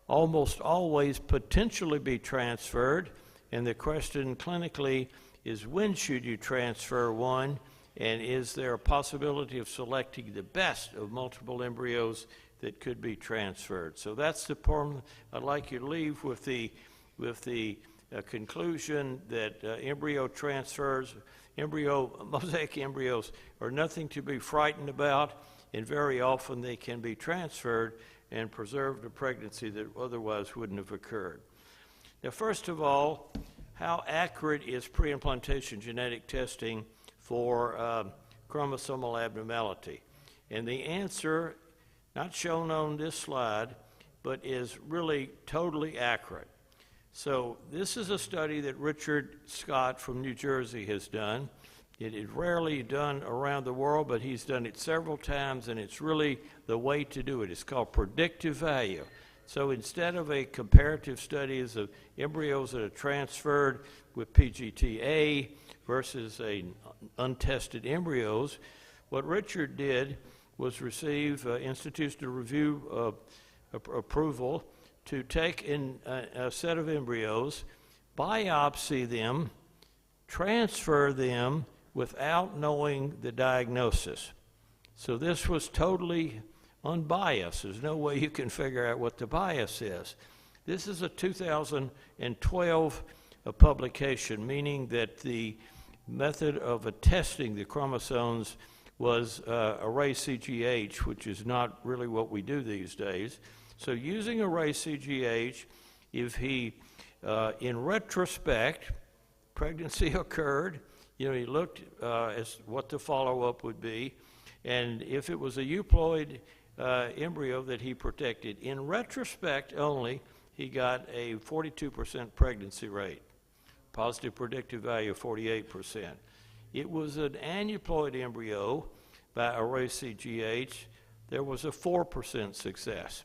almost always potentially be transferred, and the question clinically is, when should you transfer one, and is there a possibility of selecting the best of multiple embryos that could be transferred? So that's the point I'd like you to leave with the conclusion that mosaic embryos are nothing to be frightened about, and very often they can be transferred and preserved a pregnancy that otherwise wouldn't have occurred. Now, first of all, how accurate is pre-implantation genetic testing for chromosomal abnormality? And the answer, not shown on this slide, but is really totally accurate. So this is a study that Richard Scott from New Jersey has done. It is rarely done around the world, but he's done it several times, and it's really the way to do it. It's called predictive value. So instead of a comparative studies of embryos that are transferred with PGT-A versus untested embryos, what Richard did was receive institutional review approval to take in a set of embryos, biopsy them, transfer them without knowing the diagnosis. So this was totally unbiased. There's no way you can figure out what the bias is. This is a 2012 publication, meaning that the method of testing the chromosomes was array CGH, which is not really what we do these days. So using array CGH, if he, in retrospect, pregnancy occurred, he looked as what the follow-up would be, and if it was a euploid embryo that he protected, in retrospect only, he got a 42% pregnancy rate, positive predictive value of 48%. It was an aneuploid embryo by array CGH. There was a 4% success.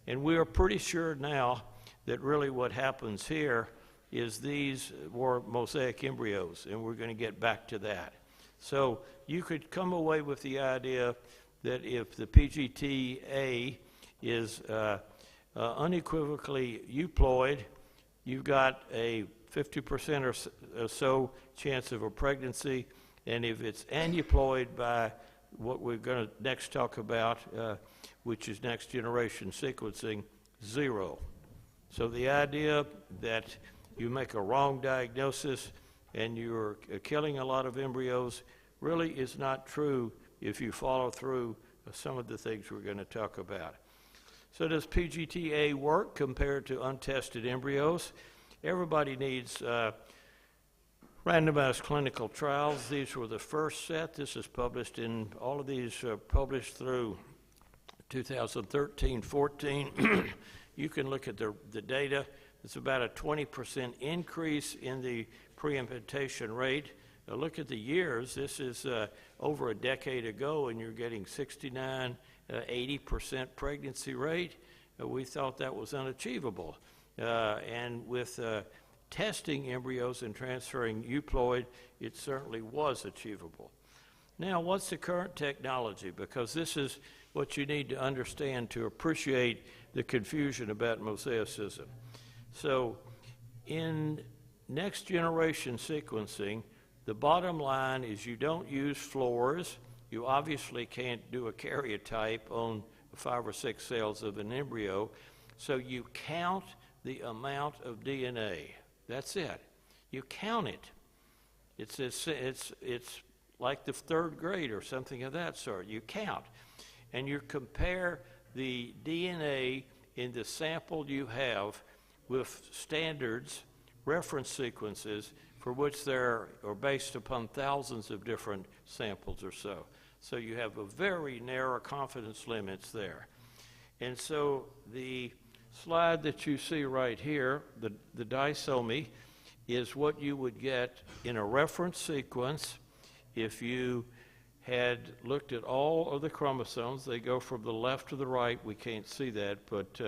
And we are pretty sure now that really what happens here is these were mosaic embryos, and we're going to get back to that. So you could come away with the idea that if the PGT-A is unequivocally euploid, you've got a 50% or so chance of a pregnancy, and if it's aneuploid by what we're going to next talk about, which is next generation sequencing, 0. So the idea that you make a wrong diagnosis and you're killing a lot of embryos really is not true if you follow through some of the things we're going to talk about. So does PGT-A work compared to untested embryos? Everybody needs randomized clinical trials. These were the first set. This is published in, all of these published through 2013-14. You can look at the data. It's about a 20% increase in the pre-implantation rate. Now look at the years. This is over a decade ago, and you're getting 69, 80% pregnancy rate. We thought that was unachievable. And with testing embryos and transferring euploid, it certainly was achievable. Now, what's the current technology? Because this is what you need to understand to appreciate the confusion about mosaicism. So in next generation sequencing, the bottom line is you don't use floors. You obviously can't do a karyotype on 5 or 6 cells of an embryo. So you count the amount of DNA. That's it. You count it. It's like the 3rd grade or something of that sort. You count. And you compare the DNA in the sample you have with standards, reference sequences, for which there are based upon thousands of different samples or so. So you have a very narrow confidence limits there. And so the slide that you see right here, the disomy, is what you would get in a reference sequence if you had looked at all of the chromosomes. They go from the left to the right. We can't see that, but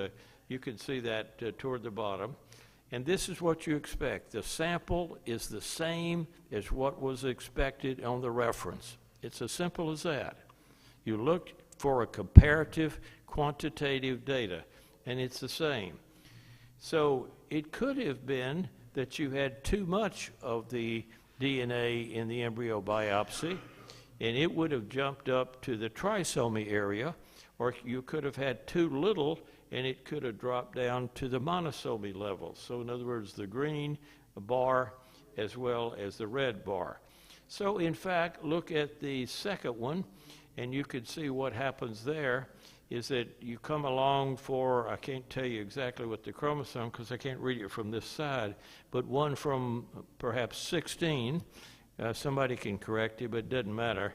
you can see that toward the bottom. And this is what you expect. The sample is the same as what was expected on the reference. It's as simple as that. You look for a comparative quantitative data, and it's the same. So it could have been that you had too much of the DNA in the embryo biopsy, and it would have jumped up to the trisomy area, or you could have had too little, and it could have dropped down to the monosomy level. So in other words, the green bar as well as the red bar. So in fact, look at the second one, and you can see what happens there is that you come along for, I can't tell you exactly what the chromosome, because I can't read it from this side, but one from perhaps 16. Somebody can correct you, but it doesn't matter.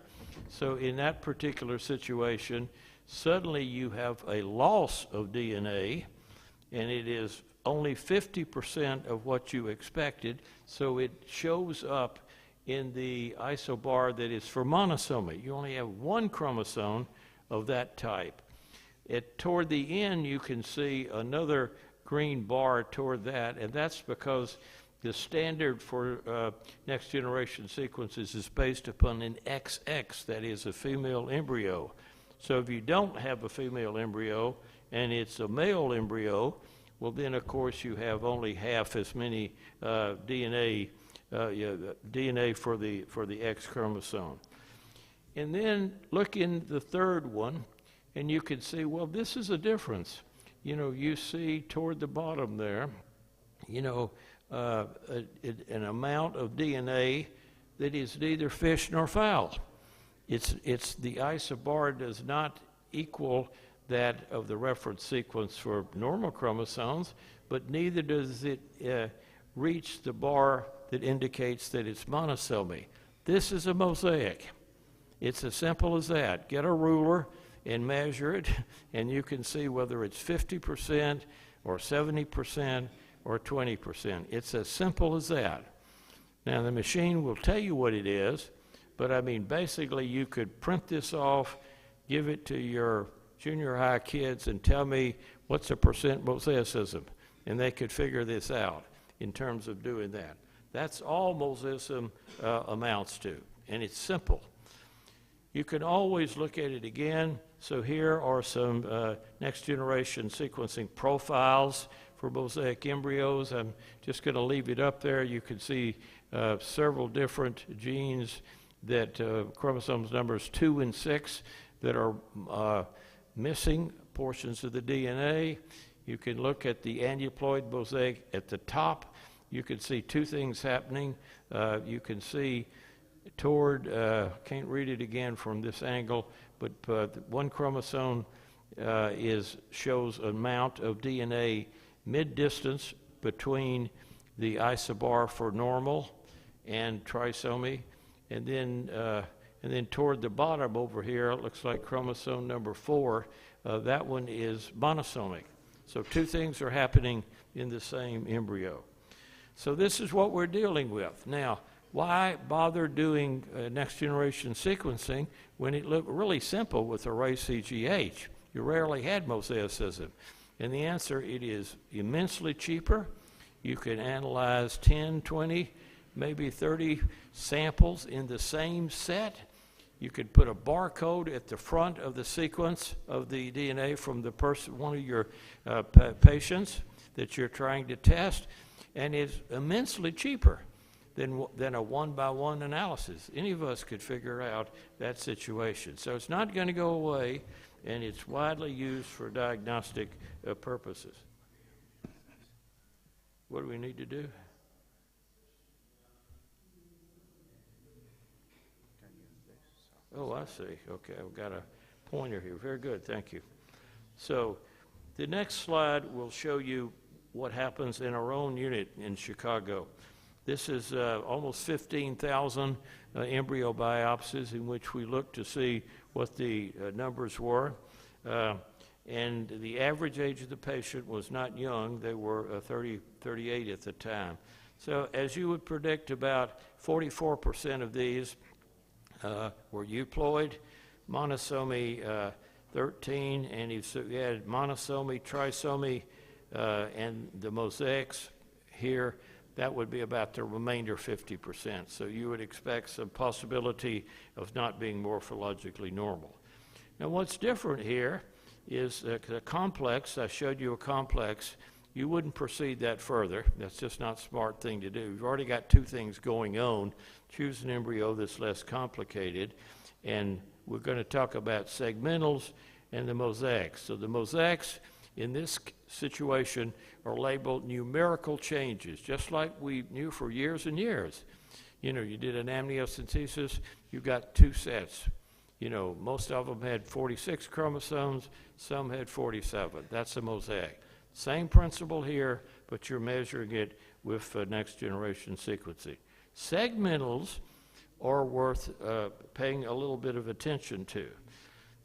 So in that particular situation, suddenly you have a loss of DNA, and it is only 50% of what you expected, so it shows up in the isobar that is for monosomy. You only have one chromosome of that type. Toward the end, you can see another green bar toward that, and that's because the standard for next generation sequences is based upon an XX, that is a female embryo. So if you don't have a female embryo and it's a male embryo, well then of course you have only half as many DNA for the X chromosome. And then look in the third one, and you can see, well, this is a difference. You know, you see toward the bottom there, you know, an amount of DNA that is neither fish nor fowl. It's the isobar does not equal that of the reference sequence for normal chromosomes, but neither does it reach the bar that indicates that it's monosomy. This is a mosaic. It's as simple as that. Get a ruler and measure it, and you can see whether it's 50% or 70% or 20%. It's as simple as that. Now, the machine will tell you what it is, but I mean, basically, you could print this off, give it to your junior high kids, and tell me what's the percent mosaicism, and they could figure this out in terms of doing that. That's all mosaicism amounts to, and it's simple. You can always look at it again. So here are some next generation sequencing profiles for mosaic embryos. I'm just going to leave it up there. You can see several different genes that chromosomes numbers 2 and 6 that are missing portions of the DNA. You can look at the aneuploid mosaic at the top. You can see two things happening. You can see toward, can't read it again from this angle, but one chromosome shows an amount of DNA mid-distance between the isobar for normal and trisomy, and then toward the bottom over here, it looks like chromosome number 4. That one is monosomic. So two things are happening in the same embryo. So this is what we're dealing with. Now, why bother doing next generation sequencing when it looked really simple with array CGH? You rarely had mosaicism. And the answer, it is immensely cheaper. You can analyze 10, 20, maybe 30 samples in the same set. You could put a barcode at the front of the sequence of the DNA from the person, one of your patients that you're trying to test, and it's immensely cheaper than a one-by-one analysis. Any of us could figure out that situation. So it's not going to go away, and it's widely used for diagnostic purposes. What do we need to do? Oh, I see. Okay, I've got a pointer here. Very good, thank you. So the next slide will show you what happens in our own unit in Chicago. This is almost 15,000 embryo biopsies in which we looked to see what the numbers were. And the average age of the patient was not young. They were 38 at the time. So as you would predict, about 44% of these were euploid, monosomy 13, and if you had monosomy, trisomy, and the mosaics here, that would be about the remainder 50%. So you would expect some possibility of not being morphologically normal. Now what's different here is the complex. I showed you a complex. You wouldn't proceed that further. That's just not a smart thing to do. You've already got two things going on. Choose an embryo that's less complicated. And we're going to talk about segmentals and the mosaics. So the mosaics in this situation are labeled numerical changes, just like we knew for years and years. You know, you did an amniocentesis, you got two sets. You know, most of them had 46 chromosomes, some had 47. That's a mosaic. Same principle here, but you're measuring it with next generation sequencing. Segmentals are worth paying a little bit of attention to.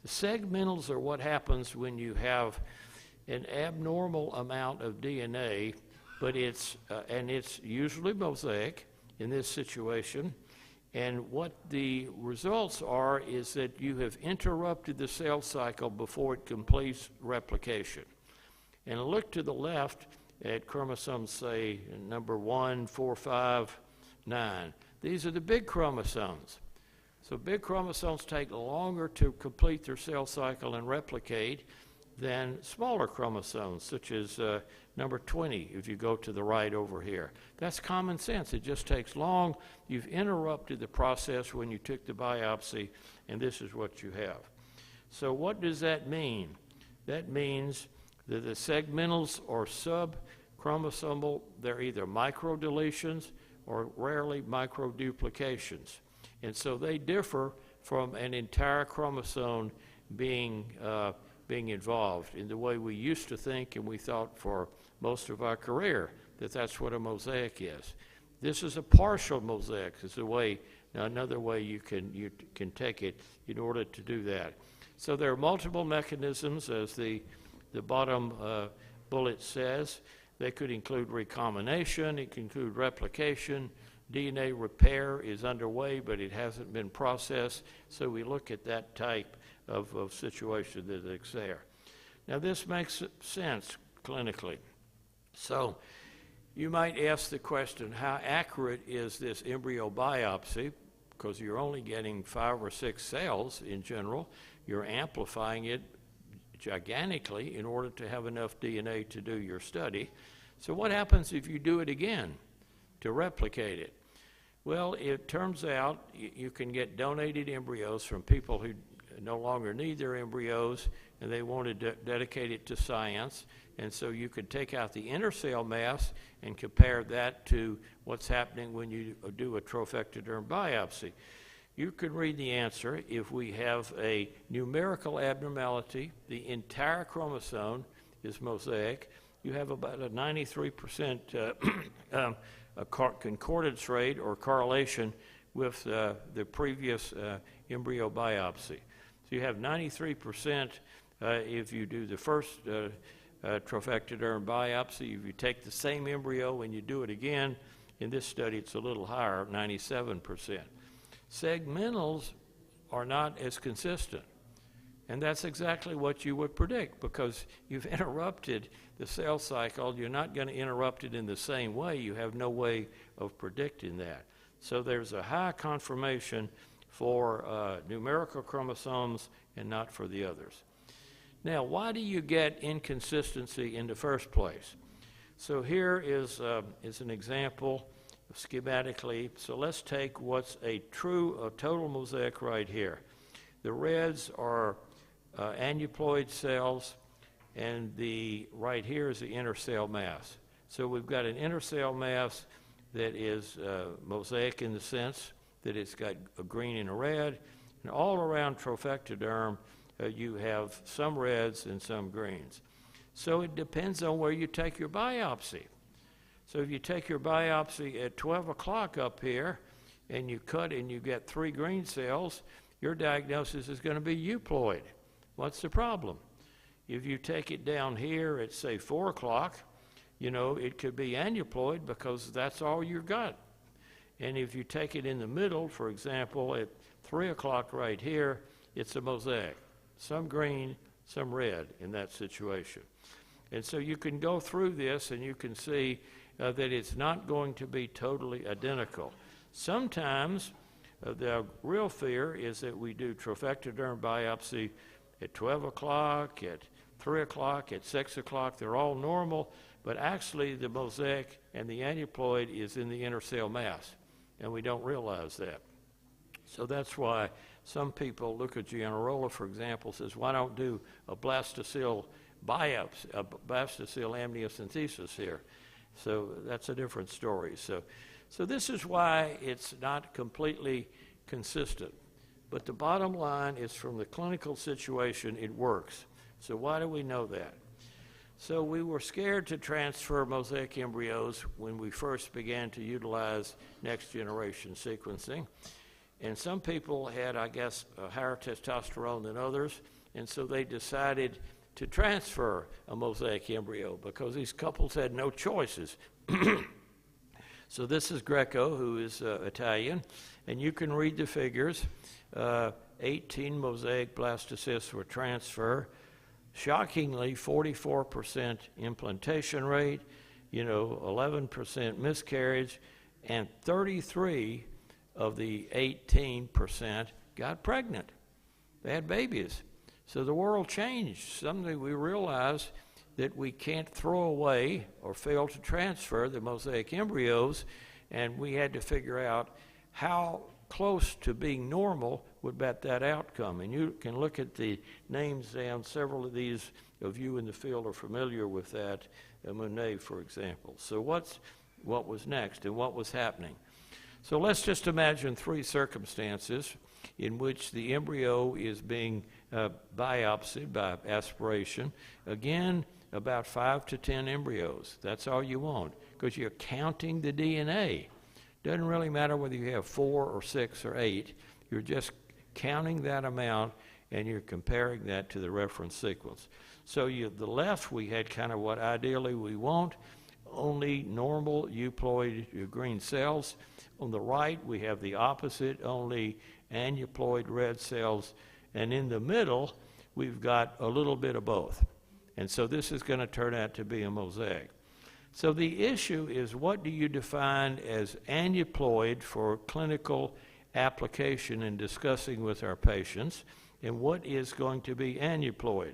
The segmentals are what happens when you have an abnormal amount of DNA, but it's usually mosaic in this situation. And what the results are is that you have interrupted the cell cycle before it completes replication. And look to the left at chromosomes, say, number 1, 4, 5, 9. These are the big chromosomes. So big chromosomes take longer to complete their cell cycle and replicate than smaller chromosomes, such as number 20, if you go to the right over here. That's common sense. It just takes long. You've interrupted the process when you took the biopsy, and this is what you have. So what does that mean? That means that the segmentals are subchromosomal. They're either microdeletions or rarely microduplications. And so they differ from an entire chromosome being involved in the way we used to think, and we thought for most of our career that that's what a mosaic is. This is a partial mosaic. Is the way, another way you can take it in order to do that. So there are multiple mechanisms, as the bottom bullet says. They could include recombination, it can include replication. DNA repair is underway, but it hasn't been processed, so we look at that type of situation that is there. Now this makes sense clinically. So you might ask the question, how accurate is this embryo biopsy? Because you're only getting 5 or 6 cells in general. You're amplifying it gigantically in order to have enough DNA to do your study. So what happens if you do it again to replicate it? Well, it turns out you can get donated embryos from people who no longer need their embryos, and they want to dedicate it to science. And so you could take out the inner cell mass and compare that to what's happening when you do a trophectoderm biopsy. You could read the answer. If we have a numerical abnormality, the entire chromosome is mosaic, you have about a 93% concordance rate or correlation with the previous embryo biopsy. So you have 93% if you do the first trophectoderm biopsy. If you take the same embryo and you do it again, in this study it's a little higher, 97%. Segmentals are not as consistent. And that's exactly what you would predict, because you've interrupted the cell cycle. You're not going to interrupt it in the same way. You have no way of predicting that. So there's a high confirmation for numerical chromosomes and not for the others. Now, why do you get inconsistency in the first place? So here is an example schematically. So let's take what's a total mosaic right here. The reds are aneuploid cells, and the right here is the inner cell mass. So we've got an inner cell mass that is mosaic in the sense that it's got a green and a red, and all around trophectoderm you have some reds and some greens. So it depends on where you take your biopsy. So if you take your biopsy at 12 o'clock up here and you cut and you get 3 green cells, your diagnosis is going to be euploid. What's the problem? If you take it down here at, say, 4 o'clock, you know, it could be aneuploid because that's all you got. And if you take it in the middle, for example, at 3 o'clock right here, it's a mosaic. Some green, some red in that situation. And so you can go through this and you can see that it's not going to be totally identical. Sometimes the real fear is that we do trophectoderm biopsy at 12 o'clock, at 3 o'clock, at 6 o'clock. They're all normal, but actually the mosaic and the aneuploid is in the inner cell mass, and we don't realize that. So that's why some people, Luca Gianarola, for example, says, why don't do a blastocell biopsy, a blastocell amniocentesis here? So that's a different story. So this is why it's not completely consistent. But the bottom line is, from the clinical situation, it works. So why do we know that? So we were scared to transfer mosaic embryos when we first began to utilize next generation sequencing. And some people had, I guess, a higher testosterone than others, and so they decided to transfer a mosaic embryo because these couples had no choices. So this is Greco, who is Italian, and you can read the figures. 18 mosaic blastocysts were transferred. Shockingly, 44% implantation rate, 11% miscarriage, and 33 of the 18% got pregnant. They had babies. So the world changed. Suddenly we realized that we can't throw away or fail to transfer the mosaic embryos, and we had to figure out how close to being normal would that outcome. And you can look at the names down. Several of these of you in the field are familiar with that, Monet, for example. So what was next and what was happening? So let's just imagine three circumstances in which the embryo is being biopsied by aspiration. Again, about 5 to 10 embryos. That's all you want, because you're counting the DNA. Doesn't really matter whether you have 4 or 6 or 8. You're just counting that amount, and you're comparing that to the reference sequence. So the left, we had kind of what ideally we want, only normal euploid green cells. On the right, we have the opposite, only aneuploid red cells. And in the middle, we've got a little bit of both. And so this is going to turn out to be a mosaic. So the issue is, what do you define as aneuploid for clinical application in discussing with our patients, and what is going to be aneuploid?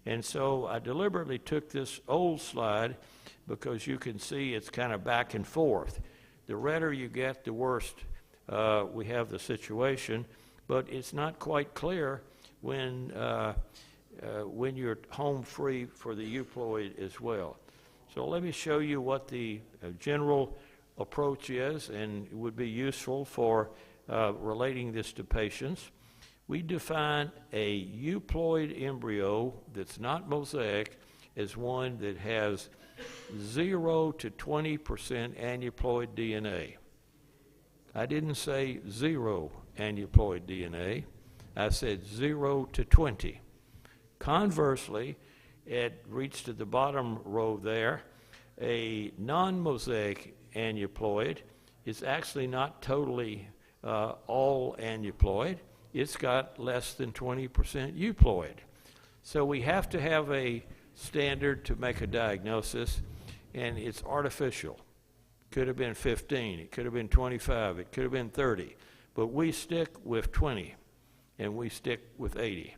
And so I deliberately took this old slide because you can see it's kind of back and forth. The redder you get, the worse we have the situation, but it's not quite clear when you're home free for the euploid as well. So let me show you what the general approach is, and it would be useful for relating this to patients. We define a euploid embryo that's not mosaic as one that has 0 to 20% aneuploid DNA. I didn't say 0 aneuploid DNA. I said 0 to 20. Conversely, it reached to the bottom row there, a non-mosaic aneuploid is actually not totally all aneuploid. It's got less than 20% euploid. So we have to have a standard to make a diagnosis, and it's artificial. Could have been 15, it could have been 25, it could have been 30, but we stick with 20, and we stick with 80.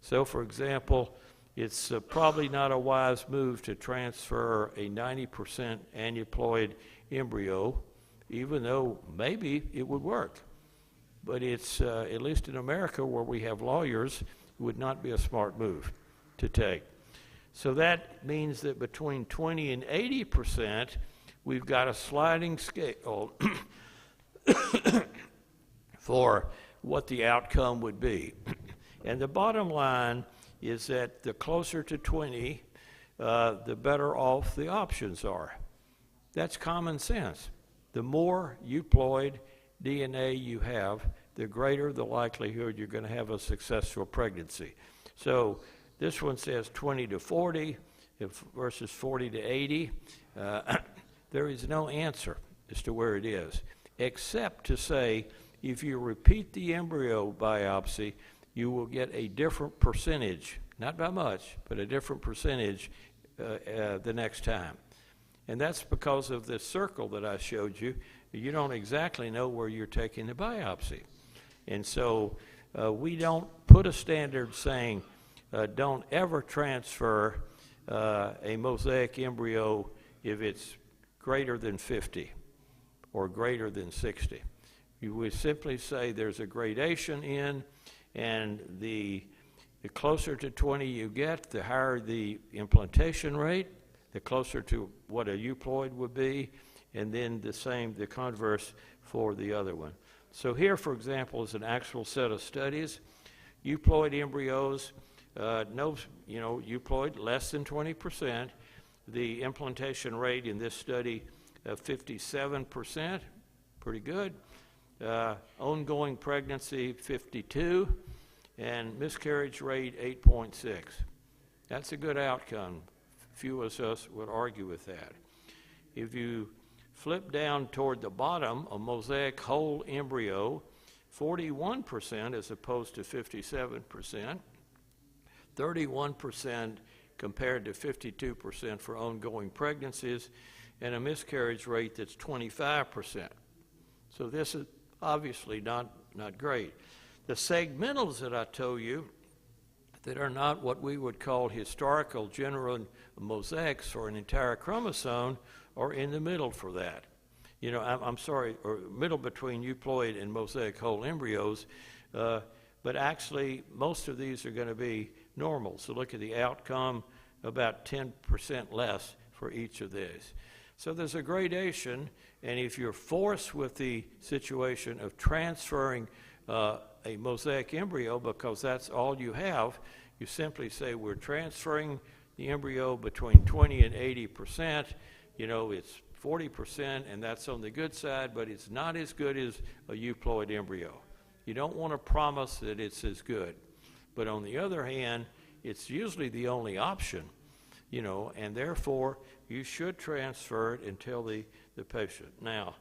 So for example, it's probably not a wise move to transfer a 90% aneuploid embryo, even though maybe it would work. But it's, at least in America where we have lawyers, it would not be a smart move to take. So that means that between 20 and 80%, we've got a sliding scale for what the outcome would be. And the bottom line is that the closer to 20, the better off the options are. That's common sense. The more euploid DNA you have, the greater the likelihood you're going to have a successful pregnancy. So this one says 20 to 40 versus 40 to 80. There is no answer as to where it is, except to say if you repeat the embryo biopsy, you will get a different percentage, not by much, but a different percentage the next time. And that's because of this circle that I showed you. You don't exactly know where you're taking the biopsy. And so we don't put a standard saying don't ever transfer a mosaic embryo if it's greater than 50 or greater than 60. You would simply say there's a gradation in, and the closer to 20 you get, the higher the implantation rate, the closer to what a euploid would be, and then the converse for the other one. So here, for example, is an actual set of studies. Euploid embryos, euploid less than 20%. The implantation rate in this study, 57%, pretty good. Ongoing pregnancy, 52, and miscarriage rate, 8.6. That's a good outcome. Few of us would argue with that. If you flip down toward the bottom, a mosaic whole embryo, 41% as opposed to 57%, 31% compared to 52% for ongoing pregnancies, and a miscarriage rate that's 25%. So this is obviously not great. The segmentals that I told you that are not what we would call historical general mosaics or an entire chromosome are in the middle for that. You know, I'm sorry, or middle between euploid and mosaic whole embryos, but actually most of these are going to be normal. So look at the outcome, about 10% less for each of these. So there's a gradation, and if you're forced with the situation of transferring a mosaic embryo because that's all you have, you simply say we're transferring the embryo between 20 and 80%. You know, it's 40%, and that's on the good side, but it's not as good as a euploid embryo. You don't want to promise that it's as good. But on the other hand, it's usually the only option, you know, and therefore you should transfer it and tell the patient. Now,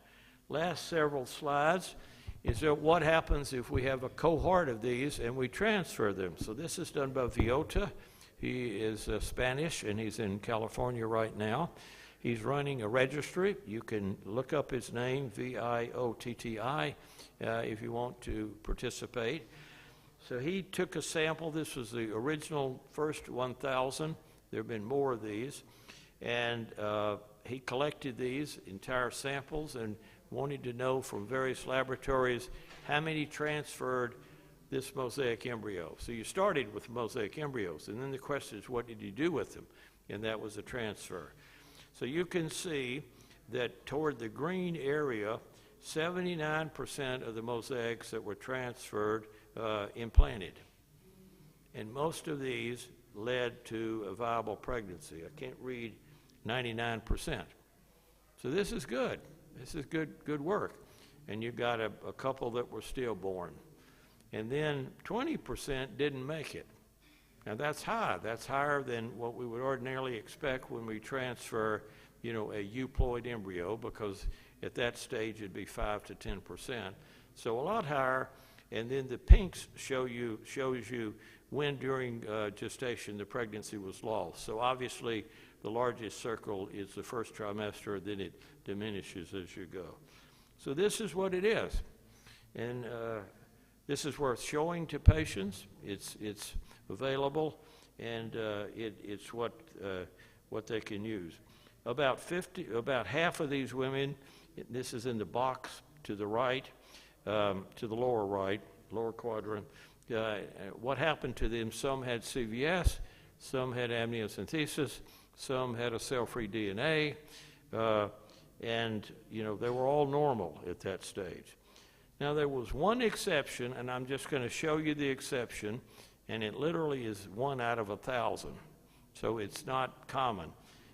last several slides is that what happens if we have a cohort of these and we transfer them. So this is done by Viota. He is Spanish, and he's in California right now. He's running a registry. You can look up his name, V-I-O-T-T-I, if you want to participate. So he took a sample. This was the original first 1,000. There have been more of these. And he collected these entire samples and wanted to know from various laboratories how many transferred this mosaic embryo. So you started with mosaic embryos, and then the question is, what did you do with them? And that was a transfer. So you can see that toward the green area, 79% of the mosaics that were transferred implanted. And most of these led to a viable pregnancy. I can't read 99%. So this is good. This is good work. And you've got a couple that were stillborn. And then 20% didn't make it. Now that's high. That's higher than what we would ordinarily expect when we transfer, you know, a euploid embryo, because at that stage it'd be 5 to 10%. So a lot higher. And then the pinks shows you when during gestation the pregnancy was lost. So obviously the largest circle is the first trimester, then it diminishes as you go. So this is what it is. And this is worth showing to patients. It's available, and it's what they can use. About half of these women, this is in the box to the right, to the lower right, lower quadrant. What happened to them? Some had CVS, some had amniocentesis, some had a cell-free DNA, and you know they were all normal at that stage. Now there was one exception, and I'm just going to show you the exception, and it literally is 1 out of 1,000, so it's not common.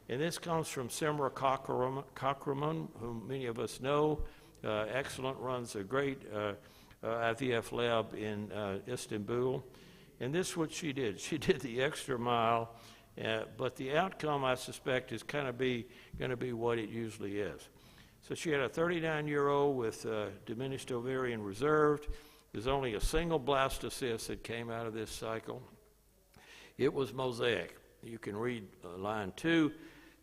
And this comes from Semra Kakraman, whom many of us know. Excellent, runs a great IVF lab in Istanbul. And this is what she did. She did the extra mile, but the outcome, I suspect, is going to be what it usually is. So she had a 39-year-old with diminished ovarian reserved. There's only a single blastocyst that came out of this cycle. It was mosaic. You can read line 2.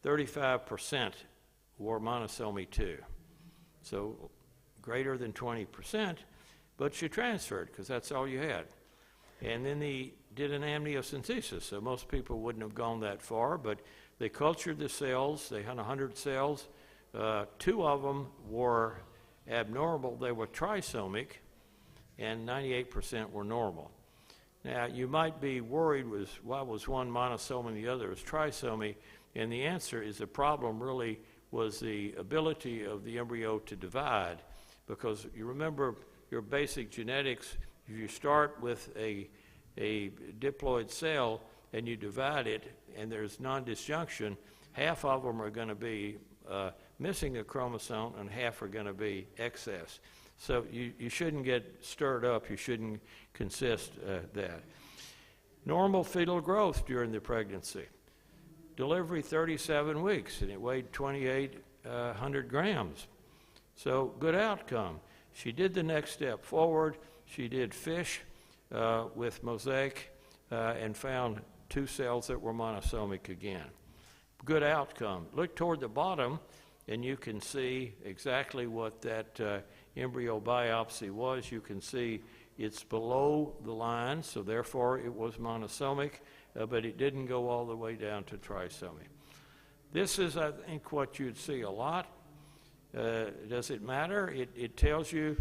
35% were monosomy 2. So greater than 20%, but she transferred because that's all you had. And then they did an amniocentesis, so most people wouldn't have gone that far, but they cultured the cells. They had 100 cells. 2 of them were abnormal. They were trisomic, and 98% were normal. Now, you might be worried why was one monosomy and the other was trisomy, and the answer is the problem really was the ability of the embryo to divide, because you remember your basic genetics, if you start with a diploid cell and you divide it and there's non-disjunction, half of them are going to be missing a chromosome and half are going to be excess. So you shouldn't get stirred up. You shouldn't consist that. Normal fetal growth during the pregnancy. Delivery 37 weeks, and it weighed 2,800 grams. So good outcome. She did the next step forward. She did FISH with mosaic and found 2 cells that were monosomic again. Good outcome. Look toward the bottom, and you can see exactly what that embryo biopsy was. You can see it's below the line, so therefore it was monosomic, but it didn't go all the way down to trisomy. This is, I think, what you'd see a lot. Does it matter? It tells you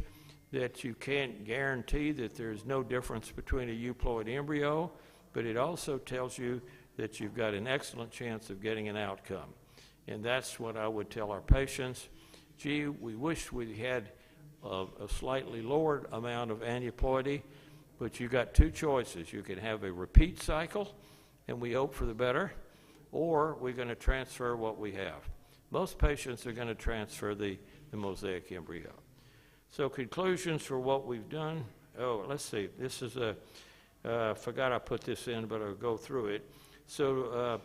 that you can't guarantee that there's no difference between a euploid embryo, but it also tells you that you've got an excellent chance of getting an outcome. And that's what I would tell our patients. Gee, we wish we had a slightly lowered amount of aneuploidy, but you got 2 choices. You can have a repeat cycle, and we hope for the better, or we're going to transfer what we have. Most patients are going to transfer the mosaic embryo. So conclusions for what we've done. Oh, let's see. This is forgot I put this in, but I'll go through it. So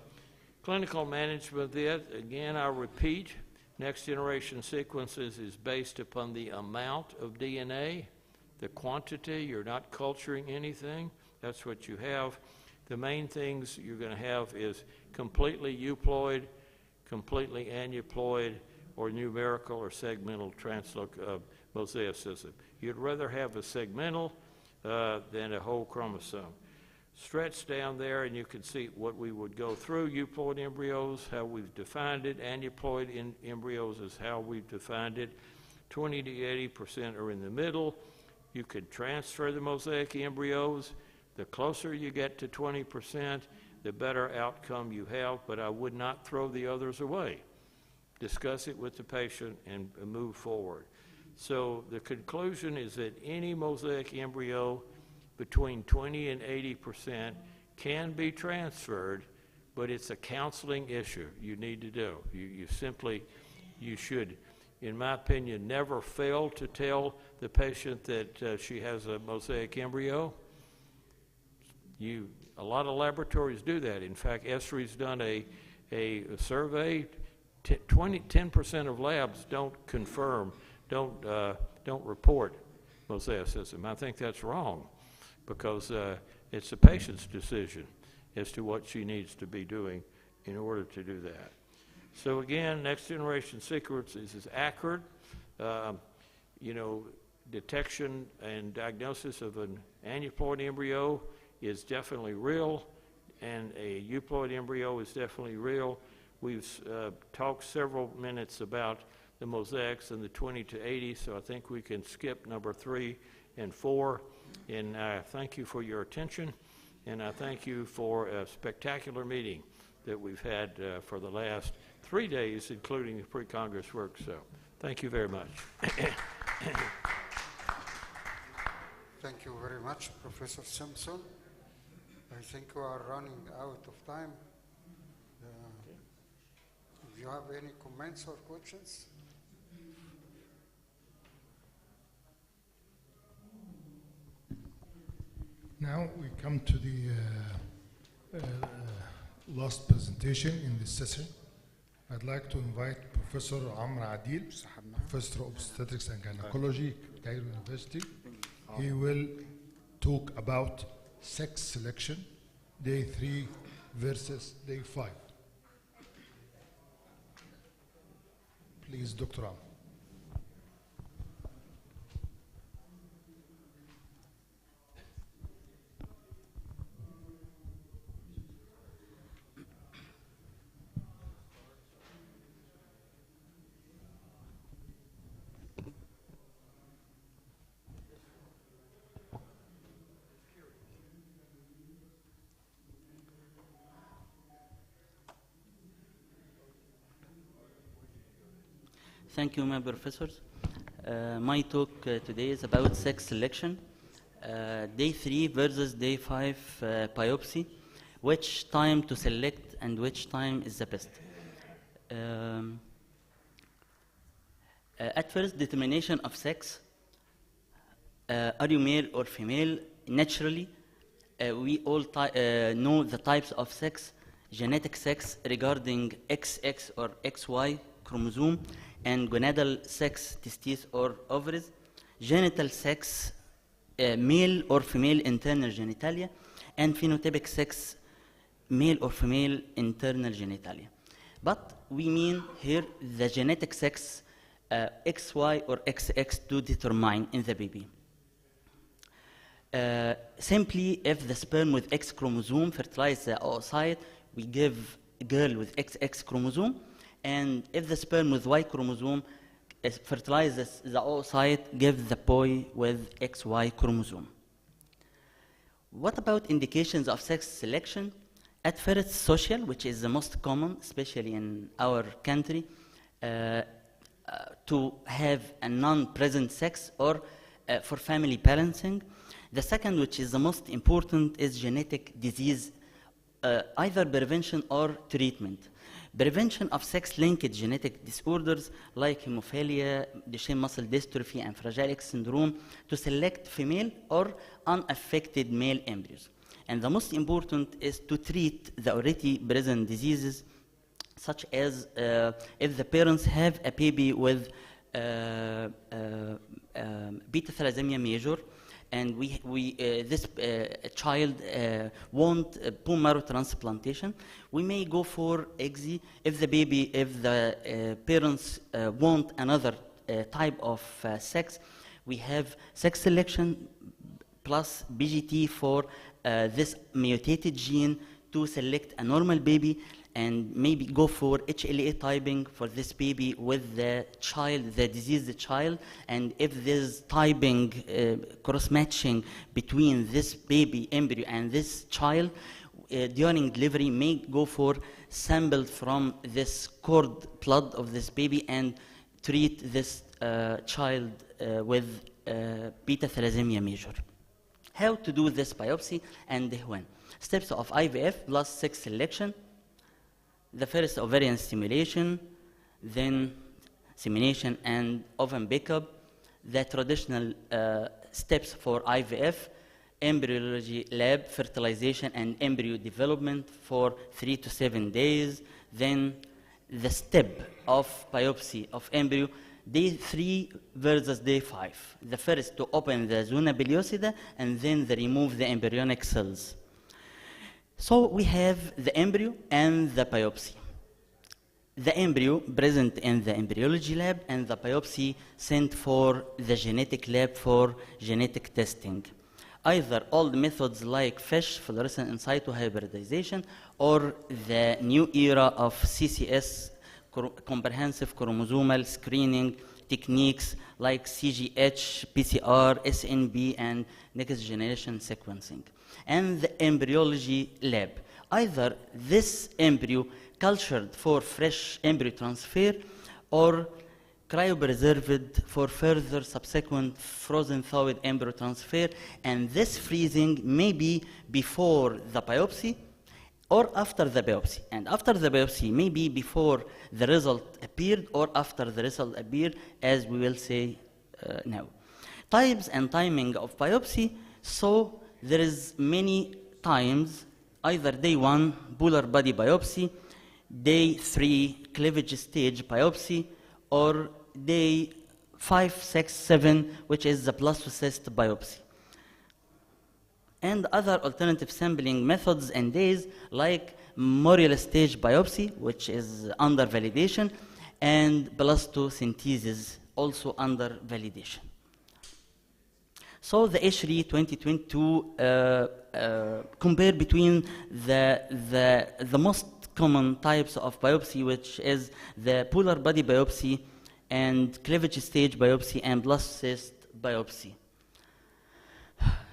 clinical management of it, again, I repeat, next generation sequences is based upon the amount of DNA, the quantity. You're not culturing anything. That's what you have. The main things you're going to have is completely euploid, completely aneuploid, or numerical or segmental mosaicism. You'd rather have a segmental than a whole chromosome. Stretch down there and you can see what we would go through. Euploid embryos, how we've defined it. Aneuploid embryos is how we've defined it. 20 to 80% are in the middle. You could transfer the mosaic embryos. The closer you get to 20%, the better outcome you have, but I would not throw the others away. Discuss it with the patient and move forward. So the conclusion is that any mosaic embryo between 20 and 80% can be transferred, but it's a counseling issue you need to do. You should, in my opinion, never fail to tell the patient that she has a mosaic embryo. A lot of laboratories do that. In fact, ESRI's done a survey. 10% of labs don't confirm, don't report mosaicism. I think that's wrong because it's the patient's decision as to what she needs to be doing in order to do that. So again, next generation sequences is accurate. Detection and diagnosis of an aneuploid embryo is definitely real, and a euploid embryo is definitely real. We've talked several minutes about the mosaics and the 20 to 80, so I think we can skip number 3 and 4. And I thank you for your attention, and I thank you for a spectacular meeting that we've had for the last 3 days, including the pre-Congress work. So thank you very much. Thank you very much, Professor Simpson. I think we are running out of time. Do you have any comments or questions? Now we come to the last presentation in this session. I'd like to invite Professor Amr Adil, Professor of Obstetrics and Gynecology, Cairo University. He will talk about sex selection, day 3 versus day 5. Please, Dr. Amr. Thank you, my professors. My talk today is about sex selection, day 3 versus day 5 biopsy, which time to select and which time is the best. At first, determination of sex, are you male or female, naturally, we all know the types of sex, genetic sex regarding XX or XY chromosome, and gonadal sex, testes or ovaries, genital sex, male or female internal genitalia, and phenotypic sex, male or female internal genitalia. But we mean here the genetic sex XY or XX to determine in the baby. Simply, if the sperm with X chromosome fertilizes the oocyte, we give a girl with XX chromosome, and if the sperm with Y chromosome fertilizes the oocyte, give the boy with XY chromosome. What about indications of sex selection? At first, social, which is the most common, especially in our country, to have a non-present sex or for family balancing. The second, which is the most important, is genetic disease, either prevention or treatment. Prevention of sex-linked genetic disorders like hemophilia, Duchenne muscle dystrophy, and Fragile X syndrome to select female or unaffected male embryos. And the most important is to treat the already present diseases, such as if the parents have a baby with beta thalassemia major, and this child want bone marrow transplantation, we may go for EXI if the parents want another type of sex. We have sex selection plus BGT for this mutated gene to select a normal baby, and maybe go for HLA typing for this baby with the child, the diseased child. And if there's typing cross-matching between this baby embryo and this child, during delivery may go for sample from this cord blood of this baby and treat this child with beta thalassemia major. How to do this biopsy and when? Steps of IVF plus sex selection. The first, ovarian stimulation, then semination and ovum pickup. The traditional steps for IVF, embryology lab, fertilization and embryo development for 3 to 7 days. Then the step of biopsy of embryo, day 3 versus day 5. The first to open the zona pellucida and then remove the embryonic cells. So we have the embryo and the biopsy. The embryo present in the embryology lab and the biopsy sent for the genetic lab for genetic testing. Either old methods like FISH, fluorescent in situ hybridization, or the new era of CCS, comprehensive chromosomal screening techniques like CGH, PCR, SNP, and next generation sequencing. And the embryology lab. Either this embryo cultured for fresh embryo transfer or cryopreserved for further subsequent frozen thawed embryo transfer, and this freezing may be before the biopsy or after the biopsy. And after the biopsy may be before the result appeared or after the result appeared, as we will say now. Types and timing of biopsy. So there is many times, either day 1, polar body biopsy, day 3, cleavage stage biopsy, or day 5, 6, 7, which is the blastocyst biopsy. And other alternative sampling methods and days like memorial stage biopsy, which is under validation, and blastocentesis, also under validation. So the H3 2022 compare between the most common types of biopsy, which is the polar body biopsy and cleavage stage biopsy and blastocyst biopsy.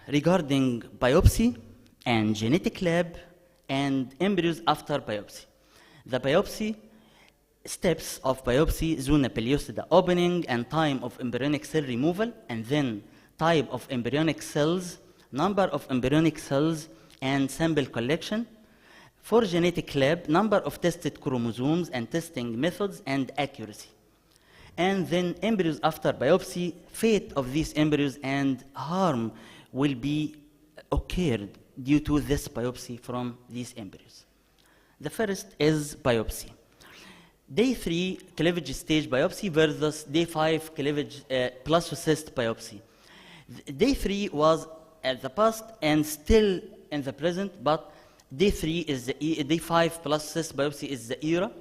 Regarding biopsy and genetic lab and embryos after biopsy. The biopsy, steps of biopsy, zona pellucida opening and time of embryonic cell removal, and then type of embryonic cells, number of embryonic cells, and sample collection. For genetic lab, number of tested chromosomes and testing methods and accuracy. And then embryos after biopsy, fate of these embryos and harm will be occurred due to this biopsy from these embryos. The first is biopsy. Day 3 cleavage stage biopsy versus day 5 cleavage blastocyst biopsy. Day 3 was at the past and still in the present, but day 3 is the day 5 blastocyst biopsy is the era.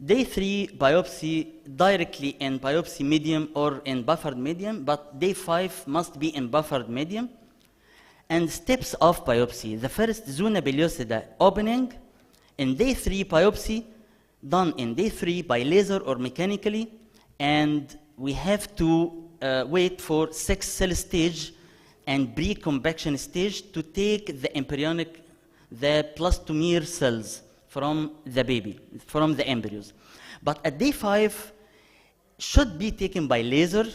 Day 3 biopsy directly in biopsy medium or in buffered medium, but day 5 must be in buffered medium. And steps of biopsy. The first, zona pellucida opening. In day 3 biopsy, done in day 3 by laser or mechanically, and we have to wait for 6 cell stage and pre-compaction stage to take the embryonic, the plastomere cells from the baby, from the embryos. But at day 5, should be taken by laser,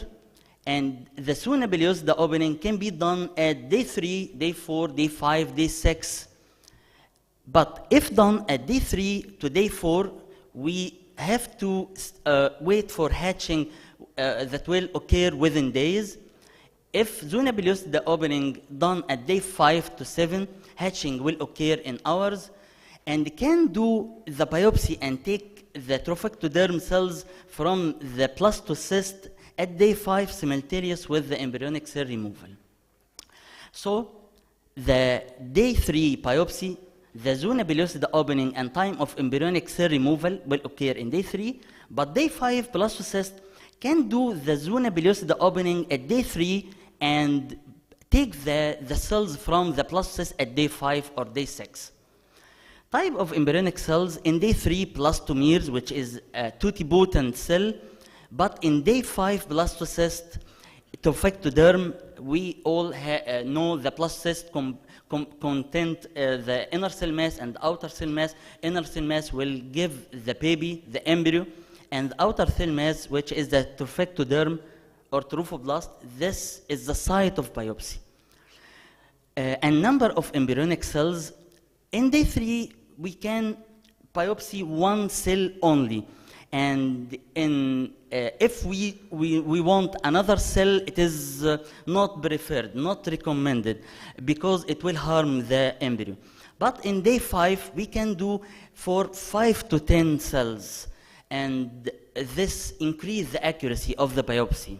and the zona pellucida opening can be done at day 3, day 4, day 5, day 6. But if done at day 3 to day 4, we have to wait for hatching that will occur within days. If zona pellucida opening done at day 5 to 7, hatching will occur in hours, and can do the biopsy and take the trophectoderm cells from the blastocyst at day 5 simultaneous with the embryonic cell removal. So the day 3 biopsy, the zona pellucida opening and time of embryonic cell removal will occur in day 3, but day 5 blastocyst can do the zona pellucida opening at day 3 and take the cells from the blastocyst at day 5 or day 6. Type of embryonic cells in day 3 blastomeres, which is a totipotent cell, but in day 5 blastocyst, trophectoderm, we all know the blastocyst content the inner cell mass and outer cell mass. Inner cell mass will give the baby, the embryo, and the outer cell mass, which is the trophectoderm or trophoblast, this is the site of biopsy. And number of embryonic cells, in day 3, we can biopsy one cell only. And if we want another cell, it is not preferred, not recommended, because it will harm the embryo. But in day 5, we can do for 5 to 10 cells, and this increases the accuracy of the biopsy.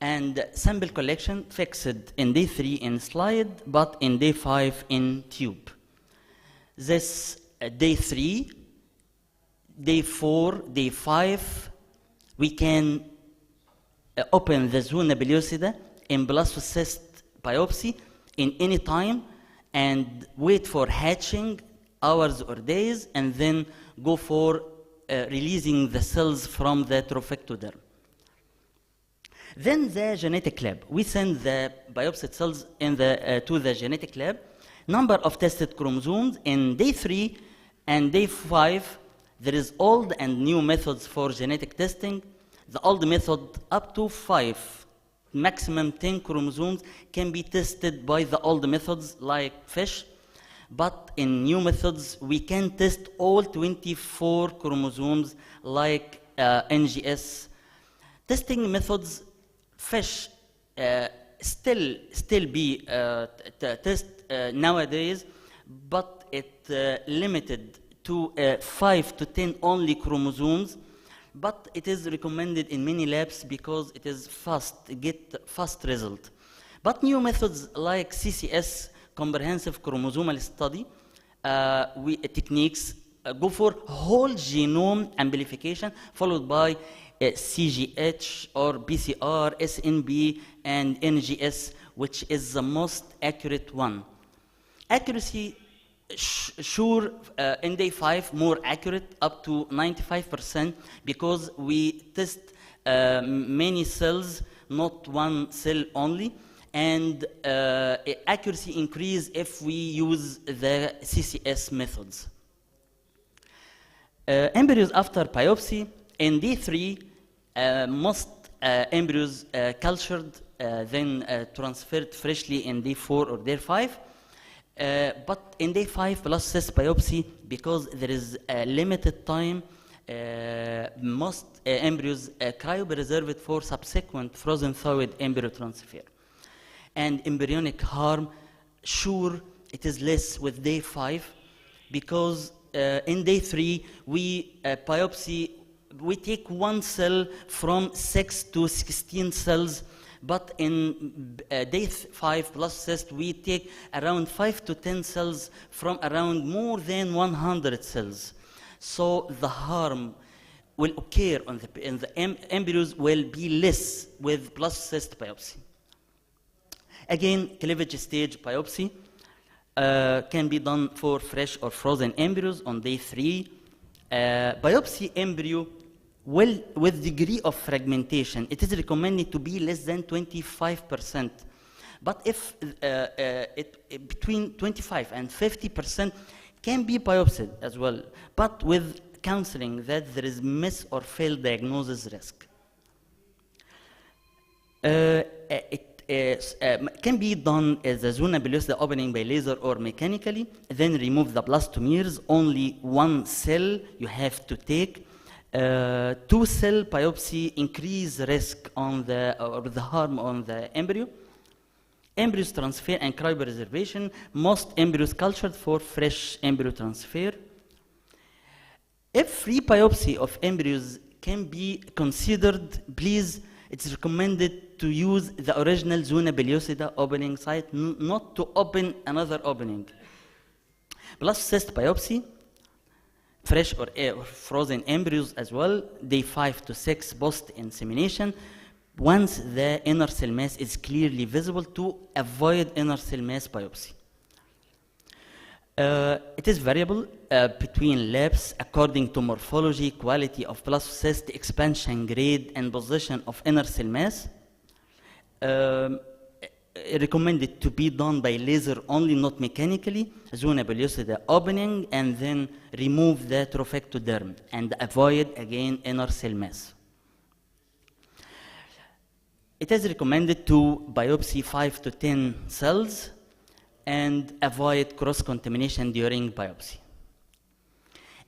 And sample collection fixed in day 3 in slide, but in day 5 in tube. This day 3, day 4, day 5, we can open the zona pellucida in blastocyst biopsy in any time and wait for hatching hours or days, and then go for releasing the cells from the trophectoderm. Then the genetic lab. We send the biopsy cells in to the genetic lab. Number of tested chromosomes in day 3 and day 5. There is old and new methods for genetic testing. The old method, up to 5, maximum 10 chromosomes can be tested by the old methods like FISH. But in new methods, we can test all 24 chromosomes like NGS. Testing methods, FISH still be test nowadays, but it limited to 5 to 10 only chromosomes, but it is recommended in many labs because it is get fast result. But new methods like CCS, comprehensive chromosomal study, techniques go for whole genome amplification, followed by CGH or PCR, SNB, and NGS, which is the most accurate one. Accuracy, sure, in day 5, more accurate, up to 95%, because we test many cells, not one cell only, and accuracy increase if we use the CCS methods. Embryos after biopsy, in day 3, most embryos cultured, then transferred freshly in day 4 or day 5. But in day 5 blastocyst biopsy, because there is a limited time, most embryos cryopreserved for subsequent frozen thawed embryo transfer. And embryonic harm sure it is less with day 5 because in day 3 we biopsy, we take one cell from 6 to 16 cells, but in day 5 plus cyst we take around 5 to 10 cells from around more than 100 cells. So the harm will occur on in the embryos will be less with plus cyst biopsy. Again, cleavage stage biopsy can be done for fresh or frozen embryos on day 3. Biopsy embryo with degree of fragmentation, it is recommended to be less than 25%. But if between 25 and 50% can be biopsied as well, but with counseling that there is miss or failed diagnosis risk. Can be done as a zona pellucida opening by laser or mechanically, then remove the blastomeres, only one cell you have to take. 2-cell biopsy increase risk on the harm on the embryo. Embryos transfer and cryopreservation, most embryos cultured for fresh embryo transfer. If free biopsy of embryos can be considered, please, it's recommended to use the original zona pellucida opening site, not to open another opening. Plus cyst biopsy, fresh or frozen embryos as well, day 5 to 6 post-insemination, once the inner cell mass is clearly visible to avoid inner cell mass biopsy. It is variable between labs according to morphology, quality of blastocyst, expansion grade, and position of inner cell mass. Recommended to be done by laser only, not mechanically, zona pellucida opening, and then remove the trophectoderm and avoid again inner cell mass. It is recommended to biopsy 5 to 10 cells and avoid cross-contamination during biopsy.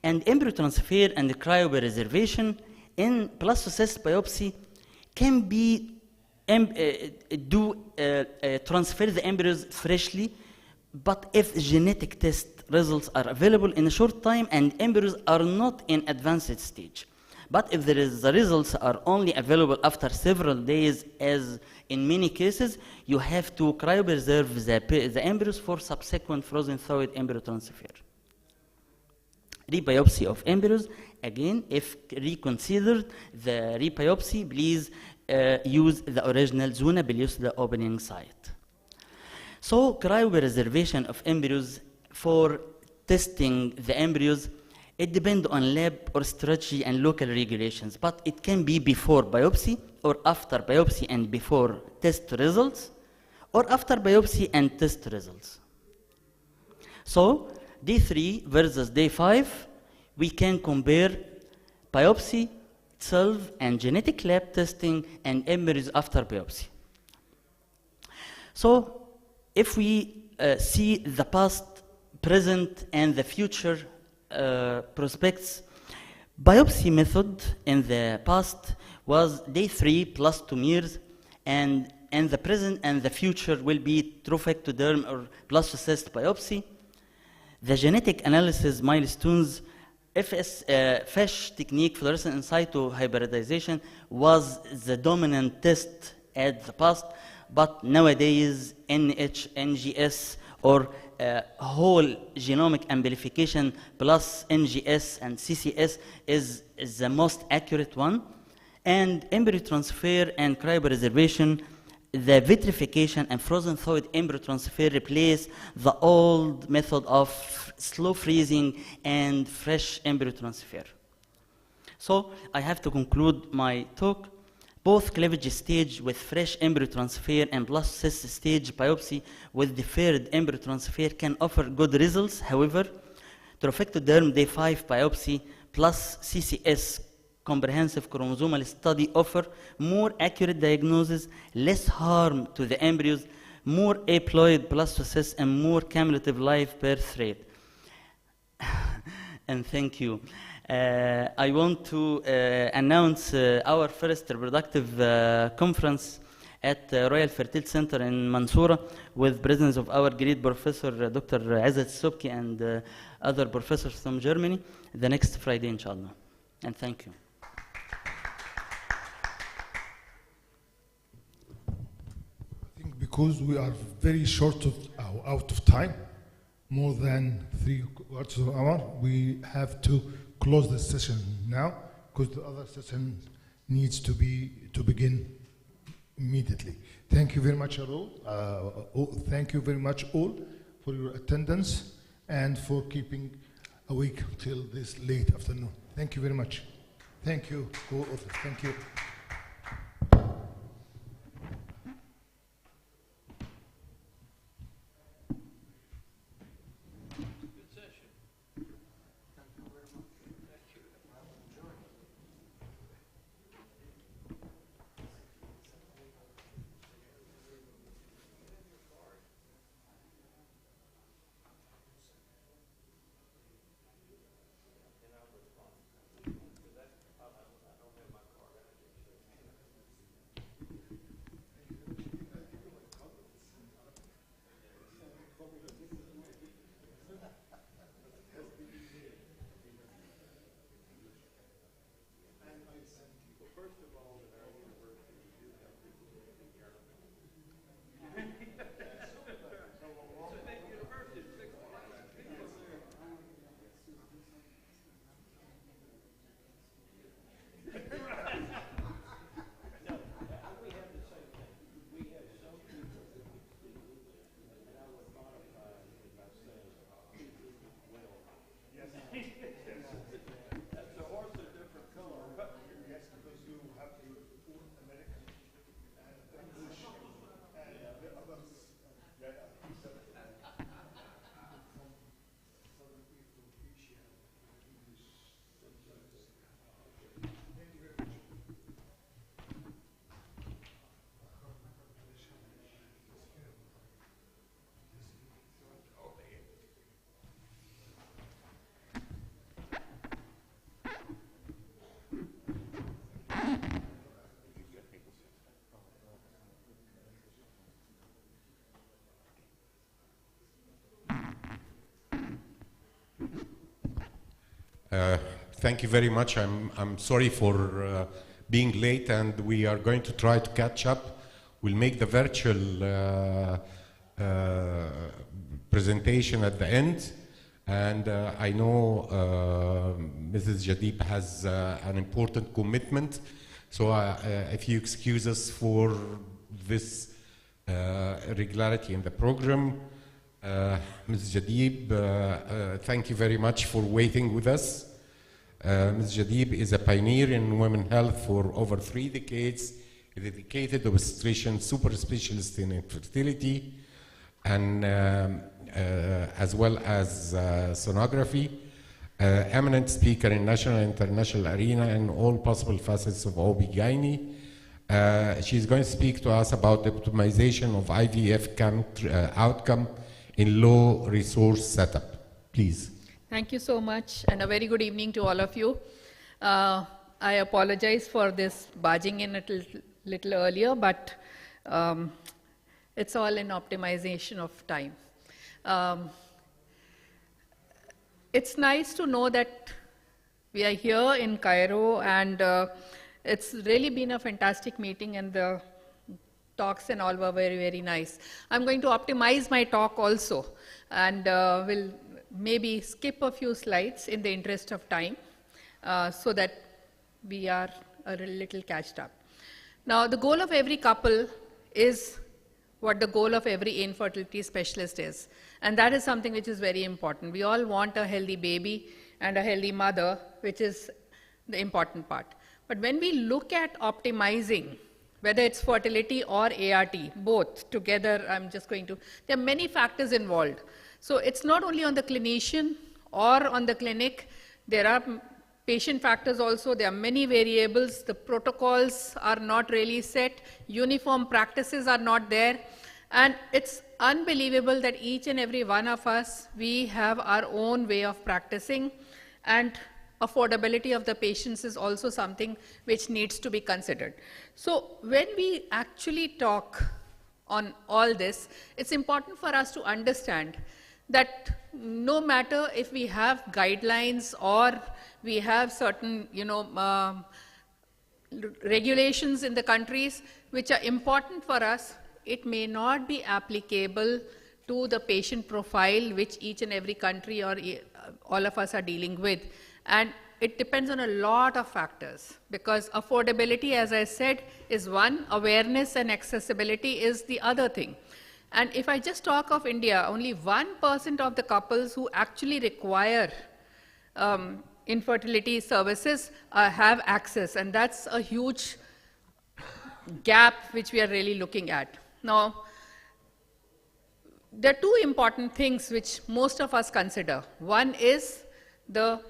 And embryo transfer and cryopreservation in blastocyst biopsy can be transfer the embryos freshly, but if genetic test results are available in a short time and embryos are not in advanced stage. But if the results are only available after several days, as in many cases, you have to cryopreserve the embryos for subsequent frozen thawed embryo transfer. Rebiopsy of embryos, again, if reconsidered the rebiopsy, please use the original zona pellucida opening site. So cryopreservation of embryos for testing the embryos, it depends on lab or strategy and local regulations, but it can be before biopsy or after biopsy and before test results, or after biopsy and test results. So day 3 versus day 5, we can compare biopsy itself and genetic lab testing and embryos after biopsy. So if we see the past, present, and the future prospects, biopsy method in the past was day 3 plus blastomeres, and in the present and the future will be trophectoderm or blastocyst biopsy. The genetic analysis milestones, FISH technique, fluorescent in situ hybridization, was the dominant test at the past, but nowadays NGS or whole genomic amplification plus NGS and CCS is the most accurate one. And embryo transfer and cryopreservation, the vitrification and frozen thawed embryo transfer replace the old method of slow freezing and fresh embryo transfer. So I have to conclude my talk. Both cleavage stage with fresh embryo transfer and blastocyst stage biopsy with deferred embryo transfer can offer good results. However, trophectoderm day 5 biopsy plus CCS comprehensive chromosomal study offer more accurate diagnosis, less harm to the embryos, more aploid blastocysts, and more cumulative live birth rate. And thank you. I want to announce our first reproductive conference at Royal Fertility Center in Mansoura with presence of our great professor, Dr. Azat Subki, and other professors from Germany the next Friday, inshallah. And thank you. I think because we are very short of out of time, more than 3/4 of an hour, we have to close the session now because the other session needs to begin immediately. Thank you very much all. Thank you very much all for your attendance and for keeping awake till this late afternoon. Thank you very much. Thank you, co-authors. Thank you. Thank you very much. I'm sorry for being late, and we are going to try to catch up. We'll make the virtual presentation at the end, and I know Mrs. Jadib has an important commitment, so if you excuse us for this irregularity in the program. Ms. Jadib, thank you very much for waiting with us. Ms. Jadib is a pioneer in women's health for over 3 decades, a dedicated obstetrician super specialist in infertility, and as well as sonography, eminent speaker in national and international arena in all possible facets of OB-GYN. She's going to speak to us about the optimization of IVF outcome in low resource setup. Please. Thank you so much, and a very good evening to all of you. I apologize for this barging in a little earlier, but it's all in optimization of time. It's nice to know that we are here in Cairo, and it's really been a fantastic meeting, and the talks and all were very, very nice. I'm going to optimize my talk also, and will maybe skip a few slides in the interest of time, so that we are a little catched up. Now, the goal of every couple is what the goal of every infertility specialist is, and that is something which is very important. We all want a healthy baby and a healthy mother, which is the important part. But when we look at optimizing, whether it's fertility or ART, both together, there are many factors involved. So it's not only on the clinician or on the clinic, there are patient factors also, there are many variables, the protocols are not really set, uniform practices are not there, and it's unbelievable that each and every one of us, we have our own way of practicing, and affordability of the patients is also something which needs to be considered. So when we actually talk on all this, it's important for us to understand that no matter if we have guidelines or we have certain, regulations in the countries which are important for us, it may not be applicable to the patient profile which each and every country or all of us are dealing with. And it depends on a lot of factors, because affordability, as I said, is one, awareness and accessibility is the other thing. And if I just talk of India, only 1% of the couples who actually require infertility services have access, and that's a huge gap which we are really looking at. Now, there are two important things which most of us consider. One is the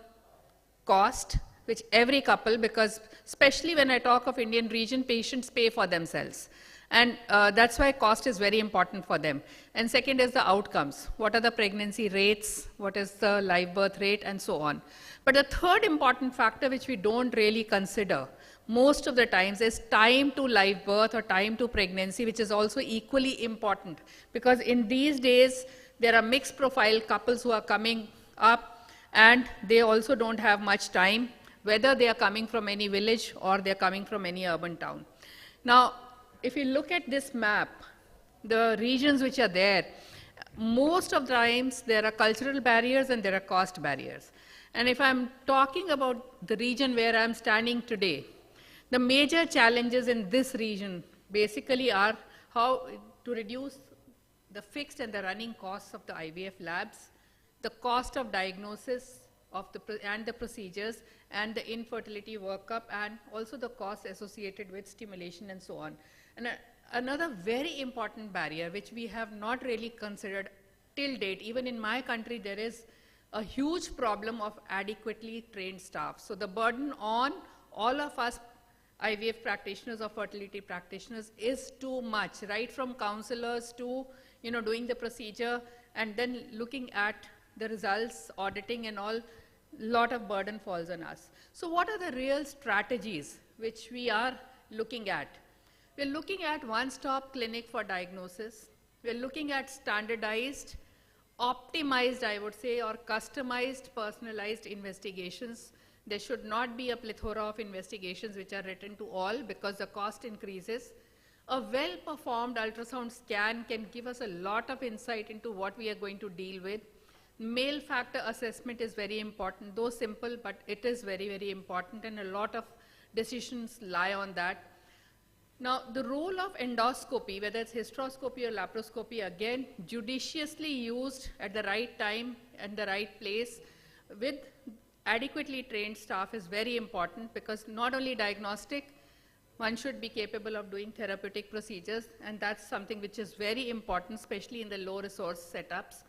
cost, which every couple, because especially when I talk of Indian region, patients pay for themselves. And that's why cost is very important for them. And second is the outcomes. What are the pregnancy rates? What is the live birth rate? And so on. But the third important factor which we don't really consider most of the times is time to live birth or time to pregnancy, which is also equally important. Because in these days, there are mixed profile couples who are coming up and they also don't have much time, whether they are coming from any village or they are coming from any urban town. Now, if you look at this map, the regions which are there, most of the times there are cultural barriers and there are cost barriers. And if I'm talking about the region where I'm standing today, the major challenges in this region basically are how to reduce the fixed and the running costs of the IVF labs, the cost of diagnosis of and the procedures, and the infertility workup, and also the costs associated with stimulation and so on. And another very important barrier which we have not really considered till date, even in my country, there is a huge problem of adequately trained staff. So the burden on all of us IVF practitioners or fertility practitioners is too much, right from counselors to doing the procedure and then looking at the results, auditing and all, lot of burden falls on us. So what are the real strategies which we are looking at? We're looking at one-stop clinic for diagnosis. We're looking at standardized, optimized, I would say, or customized, personalized investigations. There should not be a plethora of investigations which are written to all because the cost increases. A well-performed ultrasound scan can give us a lot of insight into what we are going to deal with. Male factor assessment is very important, though simple, but it is very, very important, and a lot of decisions lie on that. Now, the role of endoscopy, whether it's hysteroscopy or laparoscopy, again, judiciously used at the right time and the right place with adequately trained staff is very important, because not only diagnostic, one should be capable of doing therapeutic procedures, and that's something which is very important, especially in the low resource setups.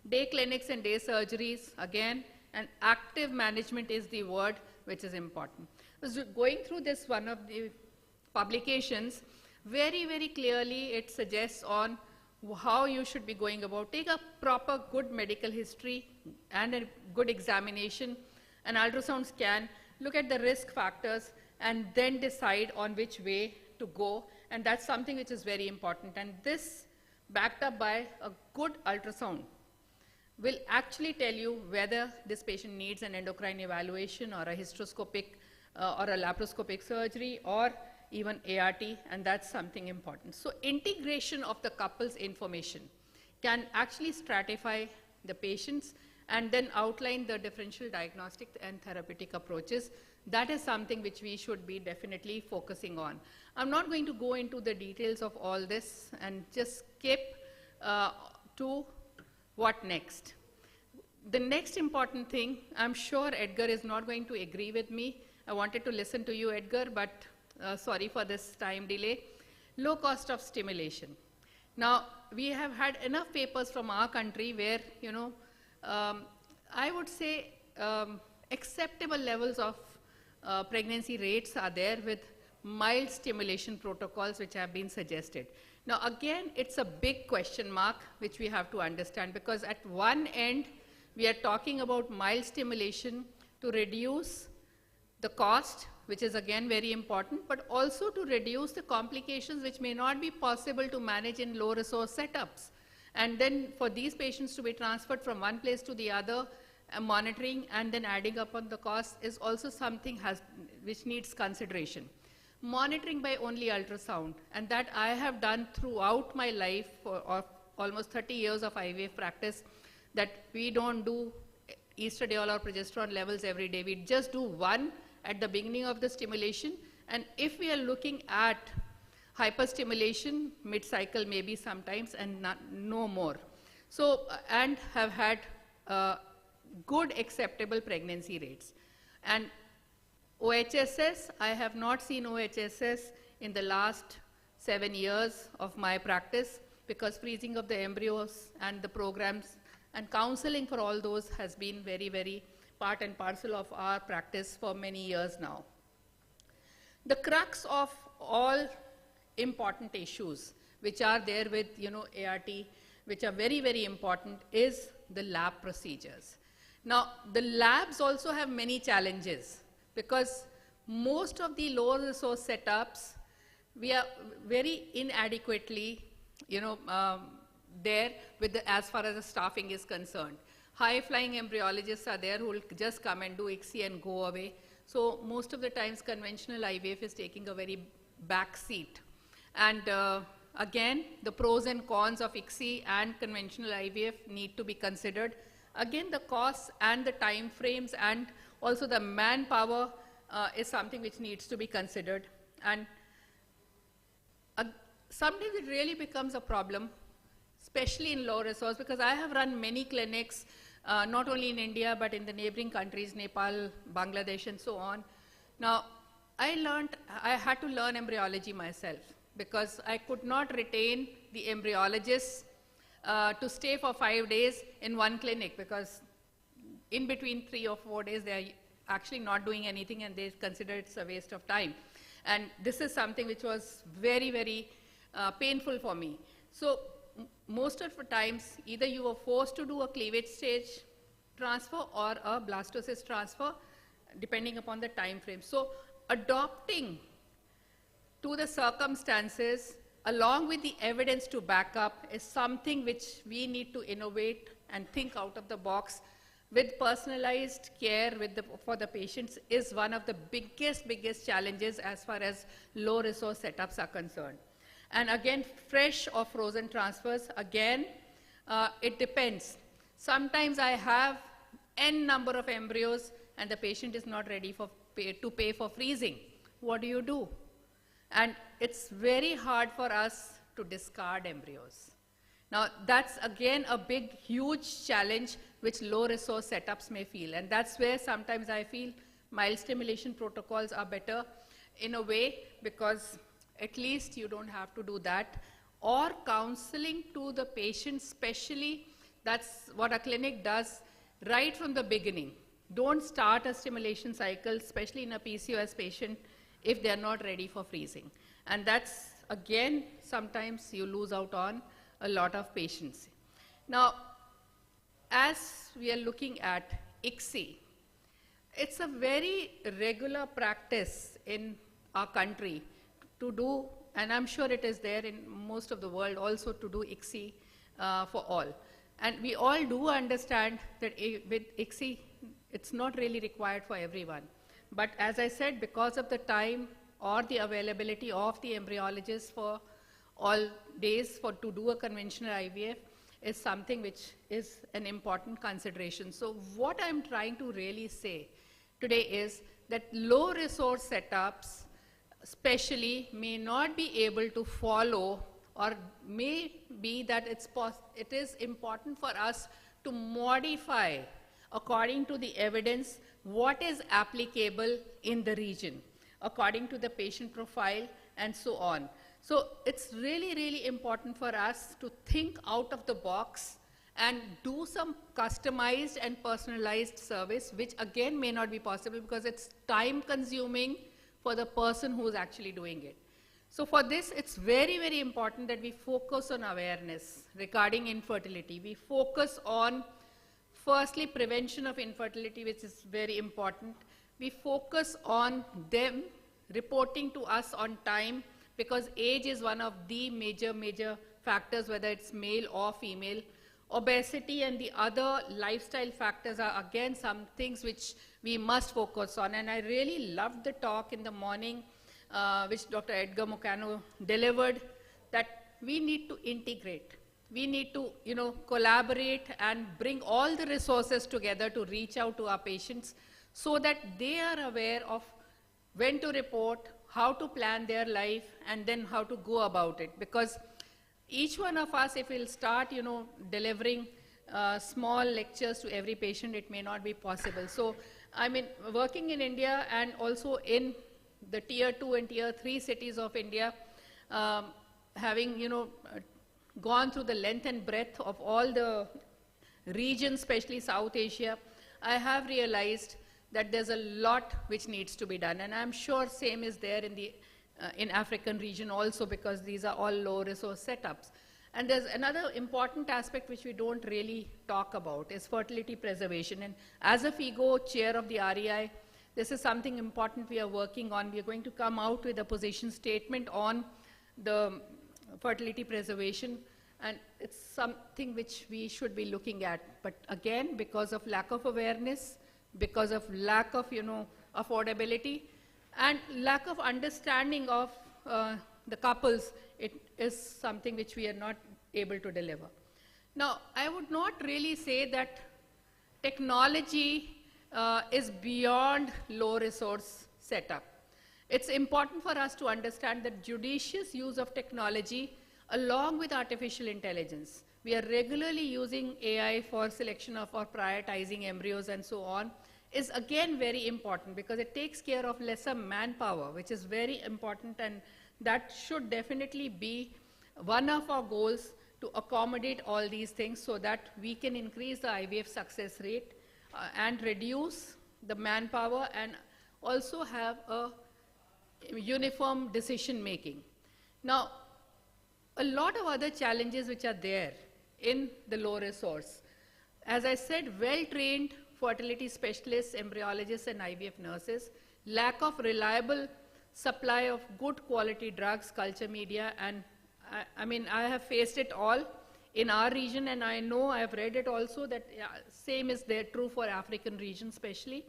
Day clinics and day surgeries, again, and active management is the word which is important. So going through this, one of the publications, very, very clearly it suggests on how you should be going about. Take a proper good medical history and a good examination, an ultrasound scan, look at the risk factors, and then decide on which way to go. And that's something which is very important. And this, backed up by a good ultrasound, will actually tell you whether this patient needs an endocrine evaluation or a hysteroscopic or a laparoscopic surgery or even ART, and that's something important. So integration of the couple's information can actually stratify the patients and then outline the differential diagnostic and therapeutic approaches. That is something which we should be definitely focusing on. I'm not going to go into the details of all this and just skip to what next. The next important thing, I'm sure Edgar is not going to agree with me. I wanted to listen to you, Edgar, but sorry for this time delay. Low cost of stimulation. Now, we have had enough papers from our country where, I would say acceptable levels of pregnancy rates are there with mild stimulation protocols which have been suggested. Now, again, it's a big question mark which we have to understand, because at one end, we are talking about mild stimulation to reduce the cost, which is again very important, but also to reduce the complications which may not be possible to manage in low resource setups. And then for these patients to be transferred from one place to the other, monitoring and then adding up on the cost is also something which needs consideration. Monitoring by only ultrasound, and that I have done throughout my life for almost 30 years of IVF practice, that we don't do estradiol or progesterone levels every day. We just do one at the beginning of the stimulation, and if we are looking at hyperstimulation, mid-cycle maybe sometimes, and no more. So, and have had good acceptable pregnancy rates. And OHSS, I have not seen OHSS in the last 7 years of my practice, because freezing of the embryos and the programs and counseling for all those has been very, very part and parcel of our practice for many years now. The crux of all important issues which are there with ART, which are very, very important, is the lab procedures. Now, the labs also have many challenges, because most of the low resource setups, we are very inadequately, there with as far as the staffing is concerned. High-flying embryologists are there who will just come and do ICSI and go away. So most of the times, conventional IVF is taking a very back seat. And again, the pros and cons of ICSI and conventional IVF need to be considered. Again, the costs and the time frames and also the manpower is something which needs to be considered. And sometimes it really becomes a problem, especially in low resource, because I have run many clinics, not only in India, but in the neighboring countries, Nepal, Bangladesh, and so on. Now, I had to learn embryology myself, because I could not retain the embryologists to stay for 5 days in one clinic, because in between 3 or 4 days, they are actually not doing anything, and they consider it's a waste of time. And this is something which was very, very painful for me. So most of the times, either you were forced to do a cleavage stage transfer or a blastocyst transfer, depending upon the time frame. So adopting to the circumstances, along with the evidence to back up, is something which we need to innovate and think out of the box. With personalized care for the patients is one of the biggest challenges as far as low resource setups are concerned. And again, fresh or frozen transfers, again, it depends. Sometimes I have n number of embryos and the patient is not ready to pay for freezing. What do you do? And it's very hard for us to discard embryos. Now, that's again a huge challenge which low resource setups may feel. And that's where sometimes I feel mild stimulation protocols are better in a way, because at least you don't have to do that. Or counseling to the patient, especially, that's what a clinic does right from the beginning. Don't start a stimulation cycle, especially in a PCOS patient, if they're not ready for freezing. And that's, again, sometimes you lose out on a lot of patients. Now, as we are looking at ICSI, it's a very regular practice in our country to do, and I'm sure it is there in most of the world also, to do ICSI for all. And we all do understand that with ICSI, it's not really required for everyone. But as I said, because of the time or the availability of the embryologists for all days to do a conventional IVF is something which is an important consideration. So what I'm trying to really say today is that low resource setups especially may not be able to follow, or may be that it is important for us to modify according to the evidence what is applicable in the region, according to the patient profile and so on. So it's really, really important for us to think out of the box and do some customized and personalized service, which again may not be possible because it's time consuming for the person who's actually doing it. So for this, it's very, very important that we focus on awareness regarding infertility. We focus on Firstly, prevention of infertility, which is very important. We focus on them reporting to us on time, because age is one of the major factors, whether it's male or female. Obesity and the other lifestyle factors are again some things which we must focus on. And I really loved the talk in the morning, which Dr. Edgar Mocano delivered, that we need to integrate. We need to, collaborate and bring all the resources together to reach out to our patients so that they are aware of when to report, how to plan their life, and then how to go about it. Because each one of us, if we'll start, delivering small lectures to every patient, it may not be possible. So, I mean, working in India and also in the tier 2 and tier 3 cities of India, having, gone through the length and breadth of all the regions, especially South Asia, I have realized that there's a lot which needs to be done. And I'm sure same is there in the in African region also, because these are all low resource setups. And there's another important aspect which we don't really talk about is fertility preservation. And as a FIGO chair of the REI, this is something important we are working on. We are going to come out with a position statement on the fertility preservation, and it's something which we should be looking at. But again, because of lack of awareness, because of lack of, affordability, and lack of understanding of the couples, it is something which we are not able to deliver. Now, I would not really say that technology is beyond low resource setup. It's important for us to understand that judicious use of technology along with artificial intelligence. We are regularly using AI for selection of or prioritizing embryos and so on, is again very important, because it takes care of lesser manpower, which is very important, and that should definitely be one of our goals, to accommodate all these things so that we can increase the IVF success rate and reduce the manpower and also have a uniform decision making. Now, a lot of other challenges which are there in the low resource. As I said, well-trained fertility specialists, embryologists, and IVF nurses, lack of reliable supply of good quality drugs, culture media, and I have faced it all in our region, and I know I have read it also that same is there true for African region especially.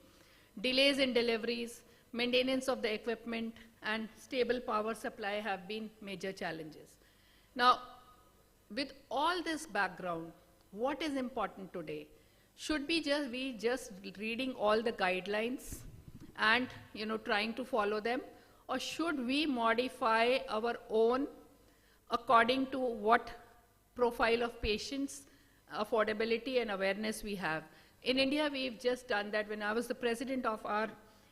Delays in deliveries, maintenance of the equipment, and stable power supply have been major challenges. Now, with all this background, what is important today? Should we just reading all the guidelines and trying to follow them, or should we modify our own according to what profile of patients, affordability, and awareness we have? In India, we've just done that. When I was the president of our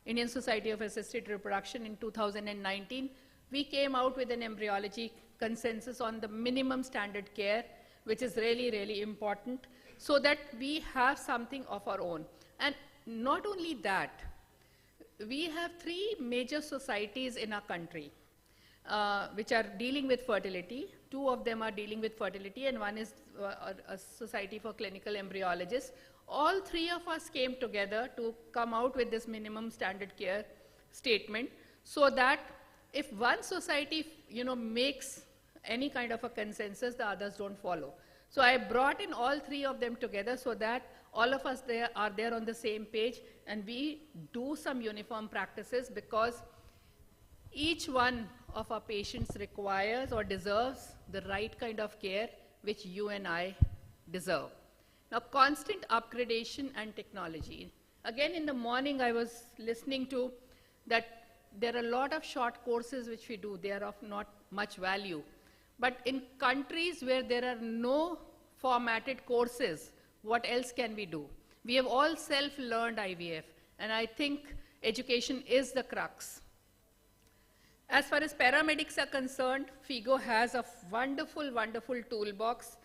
Indian Society of Assisted Reproduction in 2019, we came out with an embryology consensus on the minimum standard care, which is really, really important, so that we have something of our own. And not only that, we have 3 major societies in our country which are dealing with fertility. 2 of them are dealing with fertility, and one is a society for clinical embryologists. All 3 of us came together to come out with this minimum standard care statement, so that if one society makes any kind of a consensus, the others don't follow. So I brought in all 3 of them together so that all of us are there on the same page, and we do some uniform practices, because each one of our patients requires or deserves the right kind of care which you and I deserve. Now, constant upgradation and technology. Again, in the morning I was listening to that there are a lot of short courses which we do. They are of not much value. But in countries where there are no formatted courses, what else can we do? We have all self-learned IVF, and I think education is the crux. As far as paramedics are concerned, FIGO has a wonderful, wonderful toolbox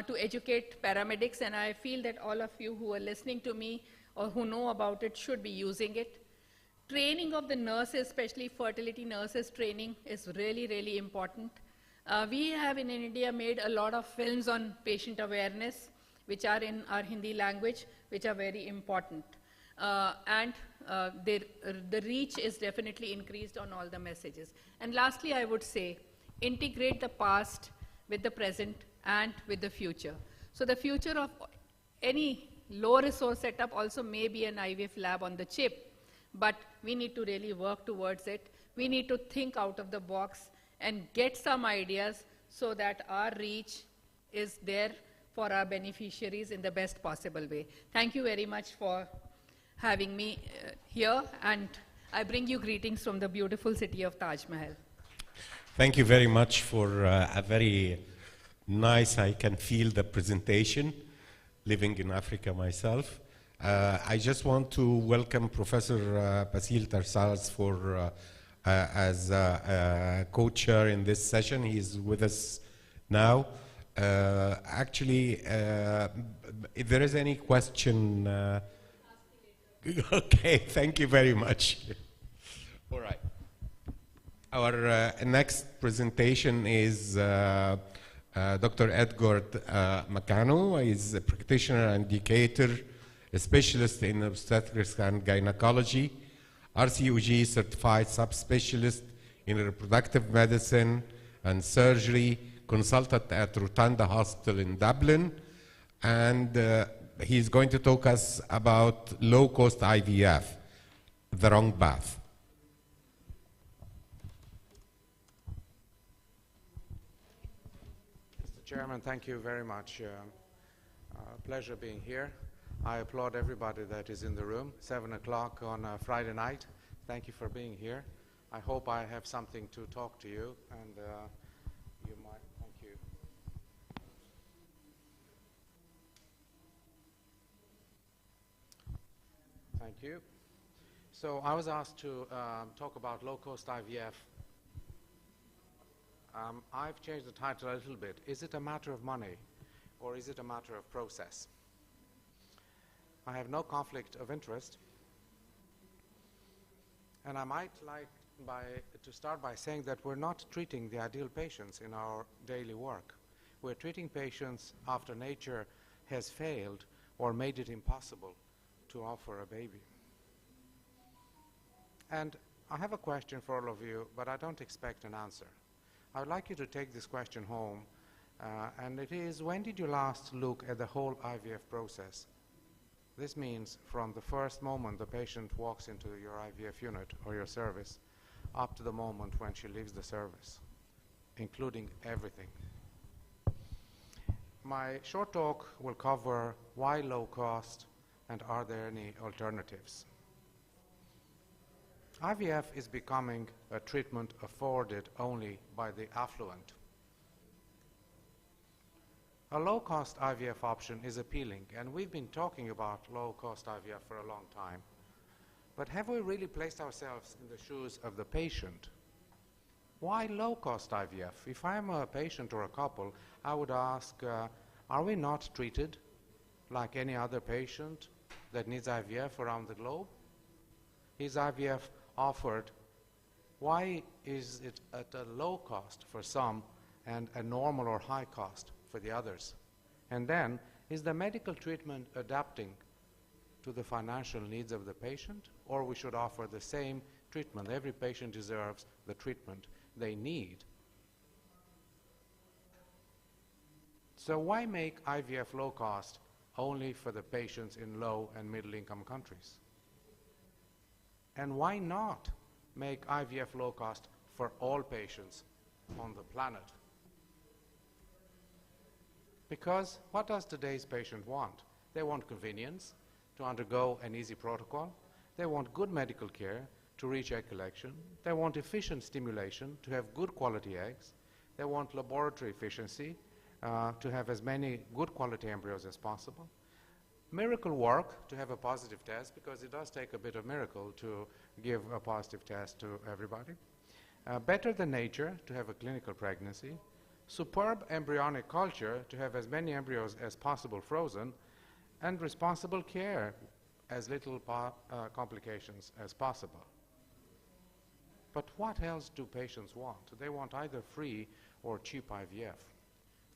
to educate paramedics, and I feel that all of you who are listening to me or who know about it should be using it. Training of the nurses, especially fertility nurses training, is really, really important. We have in India made a lot of films on patient awareness, which are in our Hindi language, which are very important. The reach is definitely increased on all the messages. And lastly, I would say, integrate the past with the present and with the future. So the future of any low resource setup also may be an IVF lab on the chip, but we need to really work towards it. We need to think out of the box and get some ideas so that our reach is there for our beneficiaries in the best possible way. Thank you very much for having me here, and I bring you greetings from the beautiful city of Taj Mahal. Thank you very much for a very nice, I can feel the presentation, living in Africa myself. I just want to welcome Professor Basil Tarsals for as co-chair in this session. He's with us now. Actually, if there is any question, okay, thank you very much. All right. Our next presentation is Dr. Edgar Macano. He's a practitioner and educator, a specialist in obstetrics and gynecology, RCOG certified subspecialist in reproductive medicine and surgery, consultant at Rotunda Hospital in Dublin, and he's going to talk us about low-cost IVF, the wrong path. Mr. Chairman, thank you very much. Pleasure being here. I applaud everybody that is in the room. 7 o'clock on a Friday night. Thank you for being here. I hope I have something to talk to you, and you might. Thank you. Thank you. So I was asked to talk about low-cost IVF. I've changed the title a little bit. Is it a matter of money, or is it a matter of process? I have no conflict of interest, and I might like to start by saying that we're not treating the ideal patients in our daily work. We're treating patients after nature has failed or made it impossible to offer a baby. And I have a question for all of you, but I don't expect an answer. I would like you to take this question home, and it is, when did you last look at the whole IVF process? This means from the first moment the patient walks into your IVF unit or your service up to the moment when she leaves the service, including everything. My short talk will cover why low cost and are there any alternatives. IVF is becoming a treatment afforded only by the affluent. A low-cost IVF option is appealing, and we've been talking about low-cost IVF for a long time. But have we really placed ourselves in the shoes of the patient? Why low-cost IVF? If I'm a patient or a couple, I would ask, are we not treated like any other patient that needs IVF around the globe? Is IVF offered? Why is it at a low cost for some and a normal or high cost for the others? And then, is the medical treatment adapting to the financial needs of the patient, or we should offer the same treatment? Every patient deserves the treatment they need. So why make IVF low cost only for the patients in low and middle income countries? And why not make IVF low cost for all patients on the planet? Because what does today's patient want? They want convenience to undergo an easy protocol. They want good medical care to reach egg collection. They want efficient stimulation to have good quality eggs. They want laboratory efficiency to have as many good quality embryos as possible. Miracle work to have a positive test, because it does take a bit of miracle to give a positive test to everybody. Better than nature to have a clinical pregnancy. Superb embryonic culture to have as many embryos as possible frozen, and responsible care, as little complications as possible. But what else do patients want? They want either free or cheap IVF.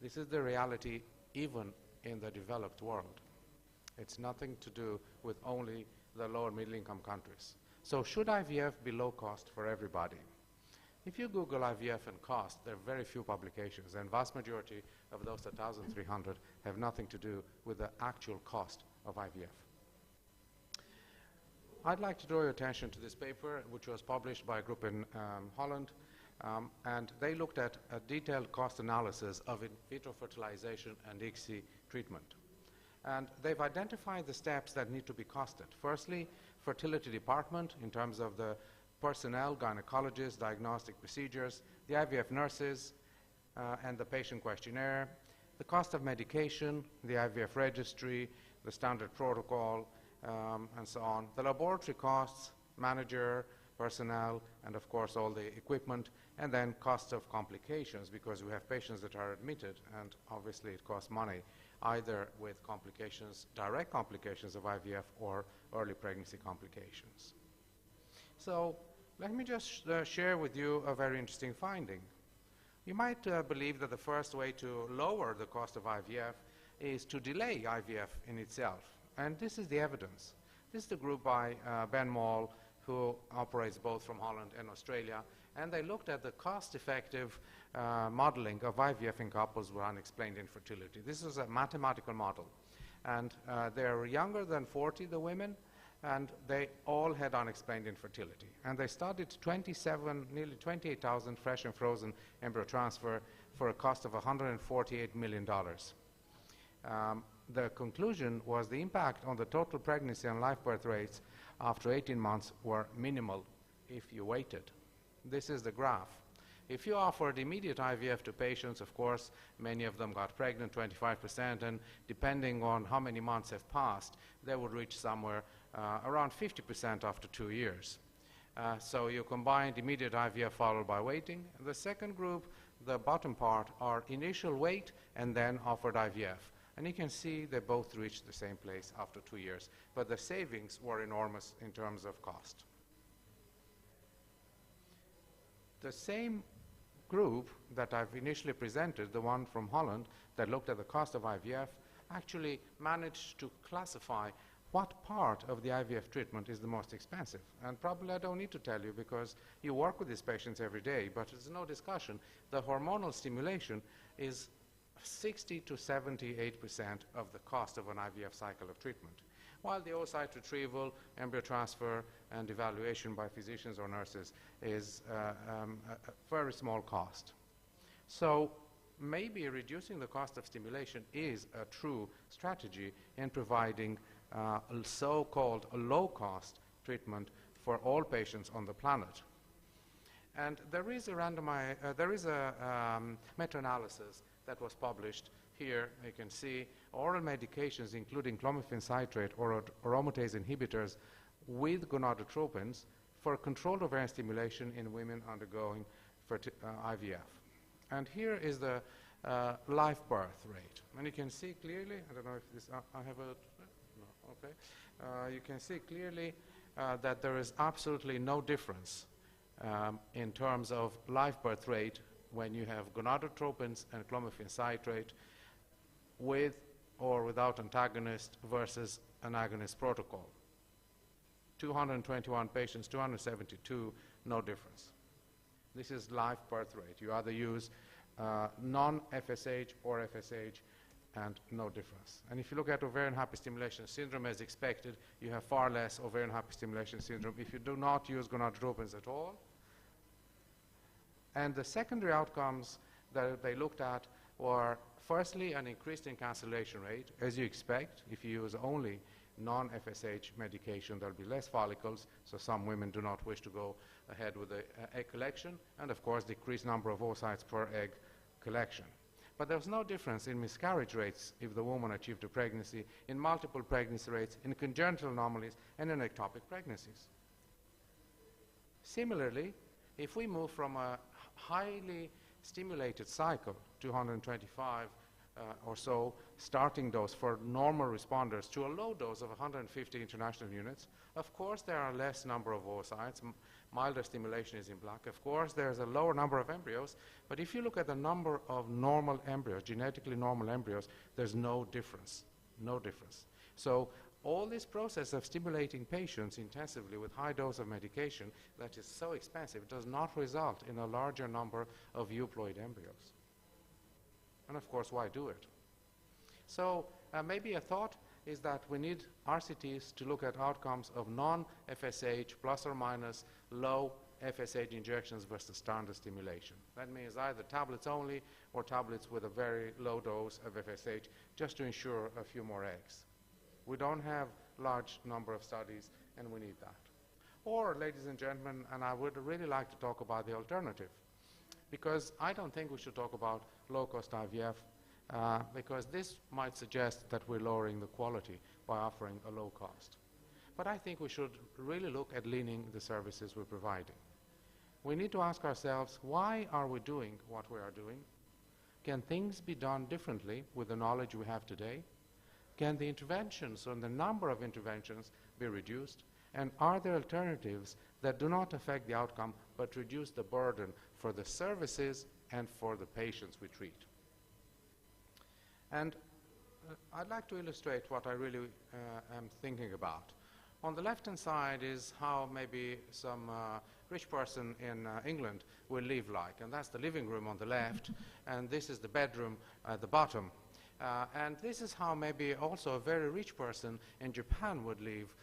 This is the reality even in the developed world. It's nothing to do with only the lower middle income countries. So should IVF be low cost for everybody? If you Google IVF and cost, there are very few publications, and vast majority of those 1,300 have nothing to do with the actual cost of IVF. I'd like to draw your attention to this paper, which was published by a group in Holland, and they looked at a detailed cost analysis of in vitro fertilization and ICSI treatment. And they've identified the steps that need to be costed. Firstly, fertility department in terms of the personnel, gynecologists, diagnostic procedures, the IVF nurses, and the patient questionnaire, the cost of medication, the IVF registry, the standard protocol, and so on, the laboratory costs, manager, personnel, and of course all the equipment, and then cost of complications, because we have patients that are admitted, and obviously it costs money, either with complications, direct complications of IVF or early pregnancy complications. So let me just share with you a very interesting finding. You might believe that the first way to lower the cost of IVF is to delay IVF in itself. And this is the evidence. This is the group by Ben Moll, who operates both from Holland and Australia. And they looked at the cost-effective modeling of IVF in couples with unexplained infertility. This is a mathematical model. And they're younger than 40, the women, and they all had unexplained infertility. And they studied 27, nearly 28,000 fresh and frozen embryo transfer for a cost of $148 million. The conclusion was the impact on the total pregnancy and live birth rates after 18 months were minimal if you waited. This is the graph. If you offered immediate IVF to patients, of course, many of them got pregnant, 25%, and depending on how many months have passed, they would reach somewhere around 50% after 2 years. So you combined immediate IVF followed by waiting. The second group, the bottom part, are initial wait and then offered IVF. And you can see they both reached the same place after 2 years. But the savings were enormous in terms of cost. The same group that I've initially presented, the one from Holland that looked at the cost of IVF, actually managed to classify what part of the IVF treatment is the most expensive. And probably I don't need to tell you because you work with these patients every day, but there's no discussion. The hormonal stimulation is 60 to 78% of the cost of an IVF cycle of treatment, while the oocyte retrieval, embryo transfer, and evaluation by physicians or nurses is a very small cost. So maybe reducing the cost of stimulation is a true strategy in providing so-called low-cost treatment for all patients on the planet. And there is a meta-analysis that was published here. You can see oral medications, including clomiphene citrate or aromatase inhibitors with gonadotropins for controlled ovarian stimulation in women undergoing IVF. And here is the live birth rate. And you can see clearly, I don't know if this, I have a, no, okay. You can see clearly that there is absolutely no difference in terms of live birth rate when you have gonadotropins and clomiphene citrate with or without antagonist versus an agonist protocol. 221 patients, 272, no difference. This is live birth rate. You either use non-FSH or FSH and no difference. And if you look at ovarian hyperstimulation syndrome as expected, you have far less ovarian hyperstimulation syndrome if you do not use gonadotropins at all. And the secondary outcomes that they looked at were, firstly, an increase in cancellation rate. As you expect, if you use only non-FSH medication, there will be less follicles, so some women do not wish to go ahead with the egg collection, and of course, decreased number of oocytes per egg collection. But there was no difference in miscarriage rates if the woman achieved a pregnancy, in multiple pregnancy rates, in congenital anomalies, and in ectopic pregnancies. Similarly, if we move from a highly stimulated cycle, 225 or so starting dose for normal responders, to a low dose of 150 international units, of course there are less number of oocytes, milder stimulation is in black. Of course there's a lower number of embryos, but if you look at the number of normal embryos, genetically normal embryos, there's no difference, no difference. So all this process of stimulating patients intensively with high dose of medication that is so expensive does not result in a larger number of euploid embryos. And of course, why do it? So maybe a thought is that we need RCTs to look at outcomes of non-FSH plus or minus low FSH injections versus standard stimulation. That means either tablets only or tablets with a very low dose of FSH just to ensure a few more eggs. We don't have large number of studies and we need that. Or, ladies and gentlemen, and I would really like to talk about the alternative, because I don't think we should talk about low-cost IVF because this might suggest that we're lowering the quality by offering a low cost. But I think we should really look at leaning the services we're providing. We need to ask ourselves, why are we doing what we are doing? Can things be done differently with the knowledge we have today? Can the interventions or the number of interventions be reduced? And are there alternatives that do not affect the outcome but reduce the burden for the services and for the patients we treat? And I'd like to illustrate what I really am thinking about. On the left-hand side is how maybe some rich person in England will live like, and that's the living room on the left, and this is the bedroom at the bottom. And this is how maybe also a very rich person in Japan would live,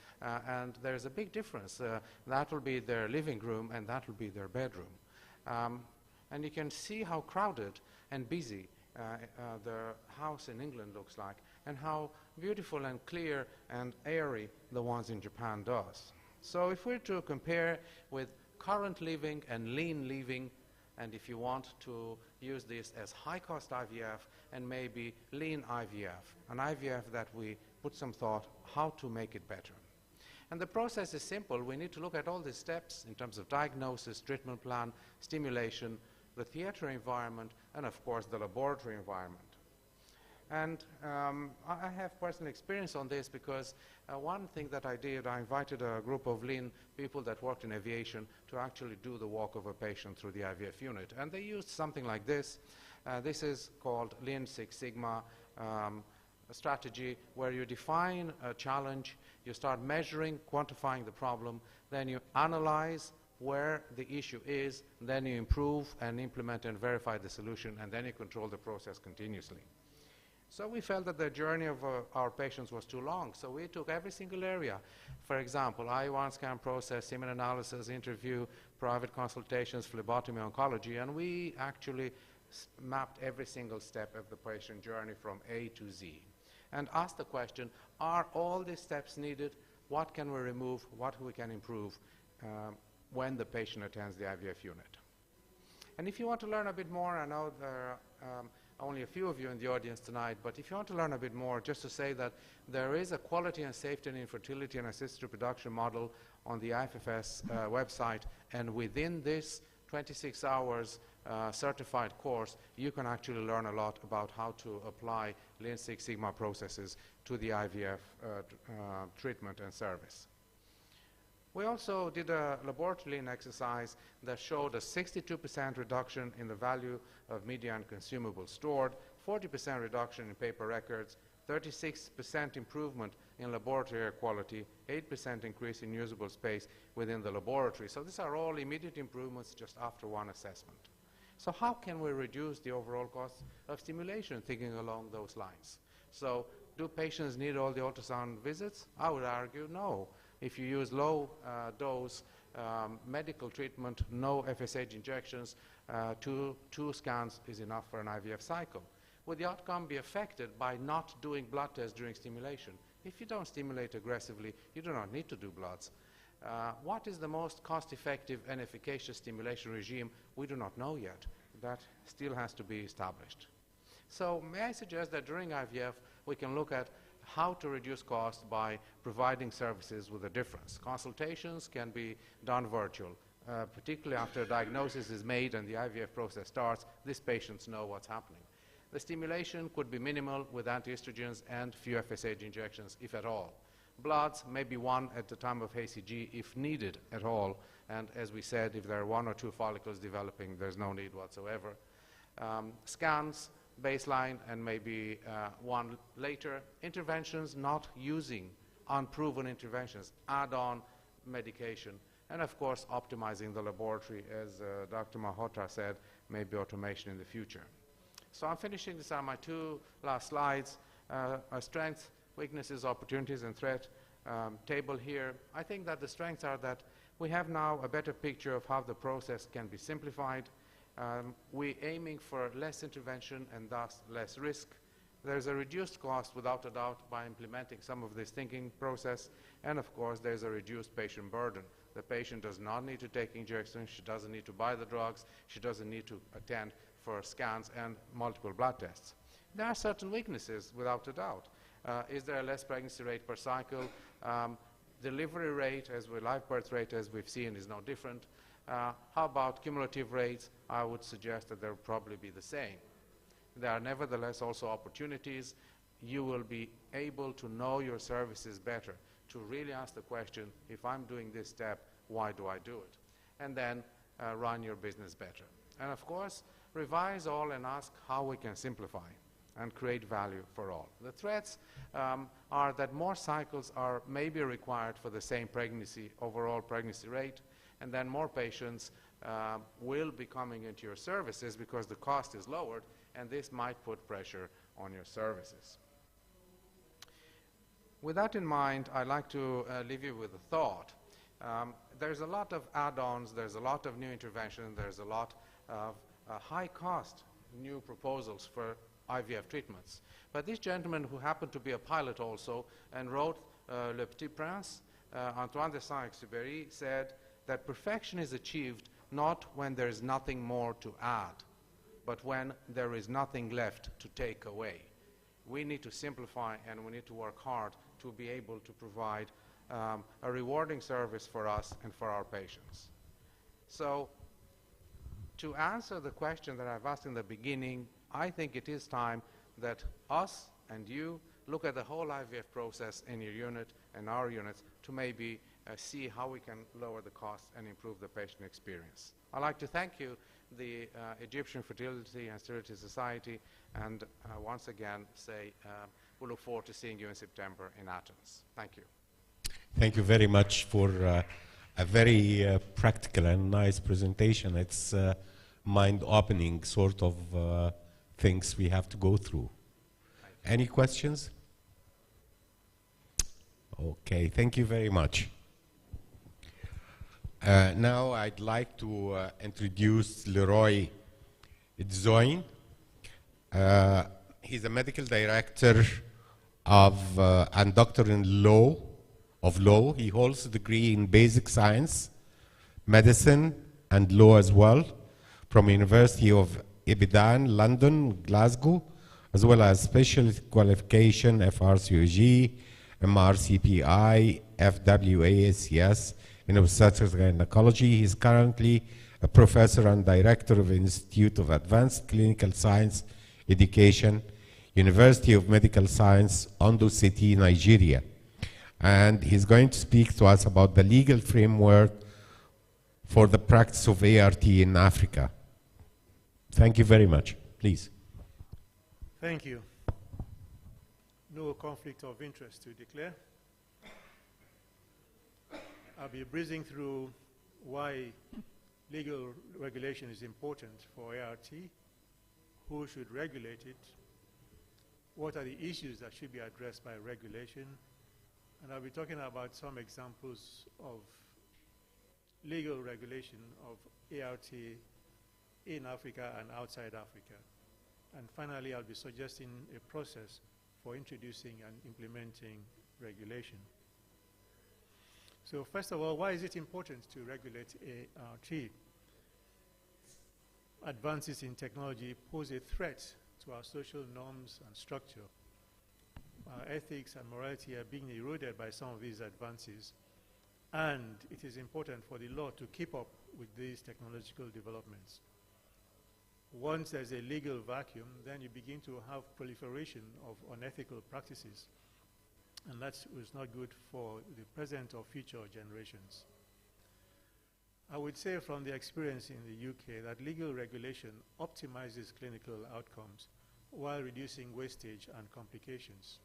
and there's a big difference. That will be their living room, and that will be their bedroom. And you can see how crowded and busy the house in England looks like, and how beautiful and clear and airy the ones in Japan does. So if we're to compare with current living and lean living, and if you want to use this as high-cost IVF and maybe lean IVF, an IVF that we put some thought how to make it better. And the process is simple. We need to look at all these steps in terms of diagnosis, treatment plan, stimulation, the theater environment, and of course the laboratory environment. And I have personal experience on this because one thing that I did, I invited a group of lean people that worked in aviation to actually do the walk of a patient through the IVF unit. And they used something like this. This is called Lean Six Sigma strategy, where you define a challenge, you start measuring, quantifying the problem, then you analyze where the issue is, then you improve and implement and verify the solution, and then you control the process continuously. So we felt that the journey of our patients was too long, so we took every single area. For example, IU1 scan process, semen analysis, interview, private consultations, phlebotomy, oncology, and we actually mapped every single step of the patient journey from A to Z and asked the question, are all these steps needed? What can we remove? What we can improve when the patient attends the IVF unit? And if you want to learn a bit more, I know there are only a few of you in the audience tonight, but if you want to learn a bit more, just to say that there is a quality and safety and infertility and assisted reproduction model on the EFSS website, and within this 26 hours certified course, you can actually learn a lot about how to apply Lean Six Sigma processes to the IVF treatment and service. We also did a laboratory lean exercise that showed a 62% reduction in the value of media and consumables stored, 40% reduction in paper records, 36% improvement in laboratory air quality, 8% increase in usable space within the laboratory. So these are all immediate improvements just after one assessment. So how can we reduce the overall cost of stimulation, thinking along those lines? So do patients need all the ultrasound visits? I would argue no. If you use low dose medical treatment, no FSH injections, two scans is enough for an IVF cycle. Would the outcome be affected by not doing blood tests during stimulation? If you don't stimulate aggressively, you do not need to do bloods. What is the most cost-effective and efficacious stimulation regime? We do not know yet. That still has to be established. So may I suggest that during IVF, we can look at how to reduce cost by providing services with a difference. Consultations can be done virtual, particularly after a diagnosis is made and the IVF process starts. These patients know what's happening. The stimulation could be minimal with antiestrogens and few FSH injections, if at all. Bloods may be one at the time of HCG if needed at all, and as we said, if there are 1 or 2 follicles developing, there's no need whatsoever. Scans baseline and maybe one later. Interventions not using unproven interventions, add-on medication, and of course optimizing the laboratory, as Dr. Mahota said, maybe automation in the future. So I'm finishing. These are my two last slides. Strengths, weaknesses, opportunities, and threat table here. I think that the strengths are that we have now a better picture of how the process can be simplified. We're aiming for less intervention and thus less risk. There's a reduced cost, without a doubt, by implementing some of this thinking process. And of course, there's a reduced patient burden. The patient does not need to take injections. She doesn't need to buy the drugs. She doesn't need to attend for scans and multiple blood tests. There are certain weaknesses, without a doubt. Is there a less pregnancy rate per cycle? Delivery rate, live birth rate, as we've seen, is no different. How about cumulative rates? I would suggest that they'll probably be the same. There are nevertheless also opportunities. You will be able to know your services better, to really ask the question, if I'm doing this step, why do I do it? And then run your business better. And of course, revise all and ask how we can simplify and create value for all. The threats are that more cycles are maybe required for the same pregnancy, overall pregnancy rate, and then more patients will be coming into your services because the cost is lowered, and this might put pressure on your services. With that in mind, I'd like to leave you with a thought. There's a lot of add-ons, there's a lot of new intervention, there's a lot of high-cost new proposals for IVF treatments. But this gentleman, who happened to be a pilot also and wrote Le Petit Prince, Antoine de Saint-Exupéry, said that perfection is achieved not when there is nothing more to add, but when there is nothing left to take away. We need to simplify, and we need to work hard to be able to provide a rewarding service for us and for our patients. So, to answer the question that I've asked in the beginning, I think it is time that us and you look at the whole IVF process in your unit and our units to maybe see how we can lower the costs and improve the patient experience. I'd like to thank you, the Egyptian Fertility and Sterility Society, and once again say we look forward to seeing you in September in Athens. Thank you. Thank you very much for a very practical and nice presentation. It's mind-opening sort of things we have to go through. Any questions? Okay, thank you very much. Now I'd like to introduce Leroy Dzoin. He's a medical director of and doctor in law. He holds a degree in basic science, medicine, and law as well from University of Ibadan, London, Glasgow, as well as specialty qualification FRCOG, MRCPI, FWASCS in obstetrics and gynecology. He is currently a professor and director of Institute of Advanced Clinical Science Education, University of Medical Science, Ondo City, Nigeria. And he's going to speak to us about the legal framework for the practice of ART in Africa. Thank you very much. Please. Thank you. No conflict of interest to declare. I'll be breezing through why legal regulation is important for ART, who should regulate it, what are the issues that should be addressed by regulation, and I'll be talking about some examples of legal regulation of ART in Africa and outside Africa. And finally, I'll be suggesting a process for introducing and implementing regulation. So first of all, why is it important to regulate ART? Advances in technology pose a threat to our social norms and structure. Our ethics and morality are being eroded by some of these advances, and it is important for the law to keep up with these technological developments. Once there's a legal vacuum, then you begin to have proliferation of unethical practices, and that is not good for the present or future generations. I would say from the experience in the UK that legal regulation optimizes clinical outcomes while reducing wastage and complications.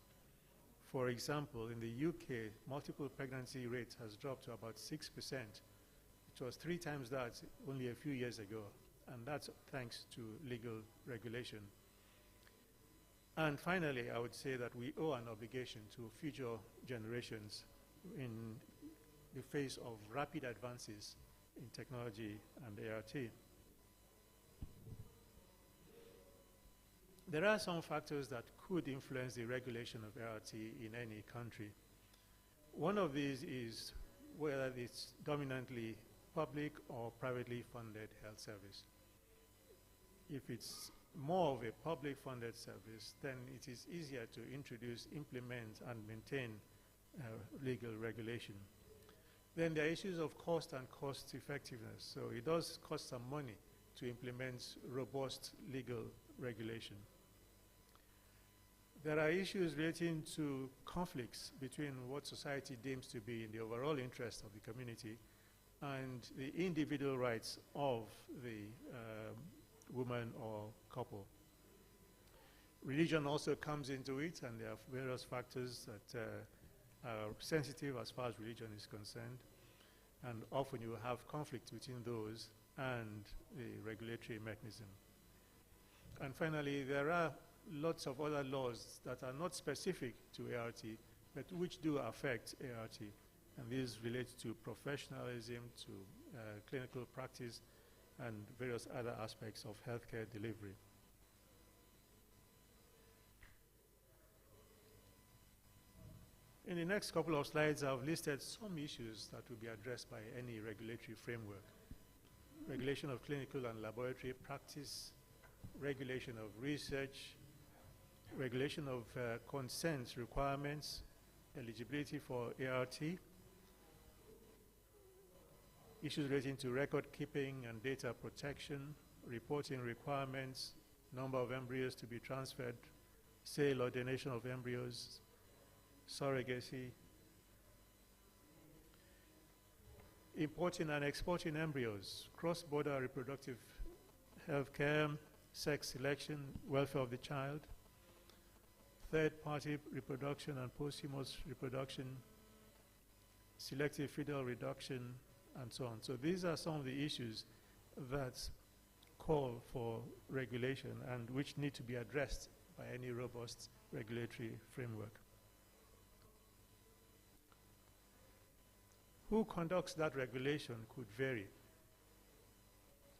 For example, in the UK, multiple pregnancy rate has dropped to about 6%. It was 3 times that only a few years ago, and that's thanks to legal regulation. And finally, I would say that we owe an obligation to future generations in the face of rapid advances in technology and ART. There are some factors that could influence the regulation of ART in any country. One of these is whether it's dominantly public or privately funded health service. If it's more of a public funded service, then it is easier to introduce, implement, and maintain legal regulation. Then there are issues of cost and cost effectiveness. So it does cost some money to implement robust legal regulation. There are issues relating to conflicts between what society deems to be in the overall interest of the community and the individual rights of the woman or couple. Religion also comes into it, and there are various factors that are sensitive as far as religion is concerned, and often you have conflict between those and the regulatory mechanism. And finally, there are lots of other laws that are not specific to ART, but which do affect ART. And these relate to professionalism, to clinical practice, and various other aspects of healthcare delivery. In the next couple of slides, I've listed some issues that will be addressed by any regulatory framework. Regulation of clinical and laboratory practice, regulation of research, regulation of consent requirements, eligibility for ART, issues relating to record keeping and data protection, reporting requirements, number of embryos to be transferred, sale or donation of embryos, surrogacy, importing and exporting embryos, cross-border reproductive health care, sex selection, welfare of the child, third-party reproduction and posthumous reproduction, selective fetal reduction, and so on. So these are some of the issues that call for regulation and which need to be addressed by any robust regulatory framework. Who conducts that regulation could vary.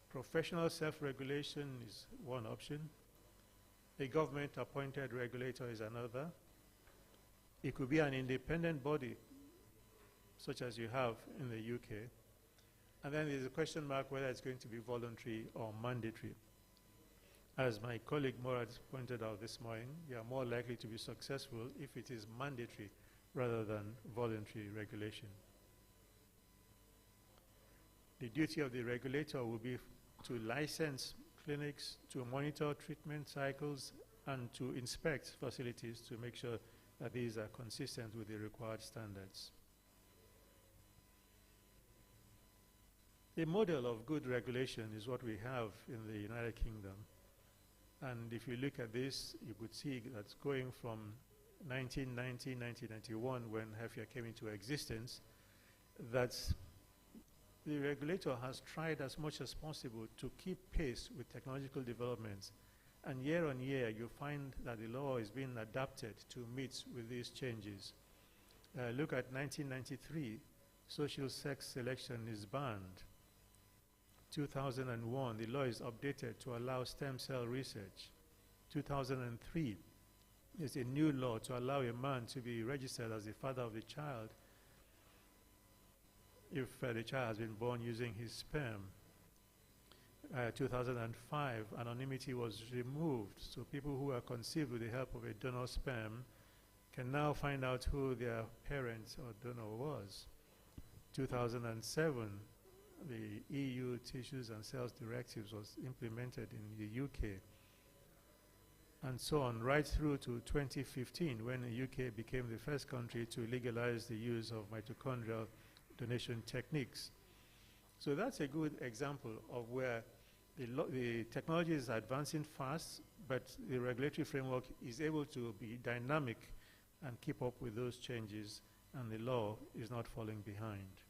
Professional self-regulation is one option. A government-appointed regulator is another. It could be an independent body, such as you have in the UK. And then there's a question mark whether it's going to be voluntary or mandatory. As my colleague Morad pointed out this morning, you are more likely to be successful if it is mandatory rather than voluntary regulation. The duty of the regulator will be to license clinics, to monitor treatment cycles, and to inspect facilities to make sure that these are consistent with the required standards. A model of good regulation is what we have in the United Kingdom. And if you look at this, you could see that's going from 1990, 1991, when HEFIA came into existence, that the regulator has tried as much as possible to keep pace with technological developments. And year on year, you find that the law is being adapted to meet with these changes. Look at 1993, social sex selection is banned. 2001, the law is updated to allow stem cell research. 2003, there's a new law to allow a man to be registered as the father of the child if the child has been born using his sperm. 2005, anonymity was removed, so people who are conceived with the help of a donor sperm can now find out who their parent or donor was. 2007, the EU Tissues and Cells Directives was implemented in the UK, and so on, right through to 2015, when the UK became the first country to legalize the use of mitochondrial donation techniques. So that's a good example of where the technology is advancing fast, but the regulatory framework is able to be dynamic and keep up with those changes, and the law is not falling behind.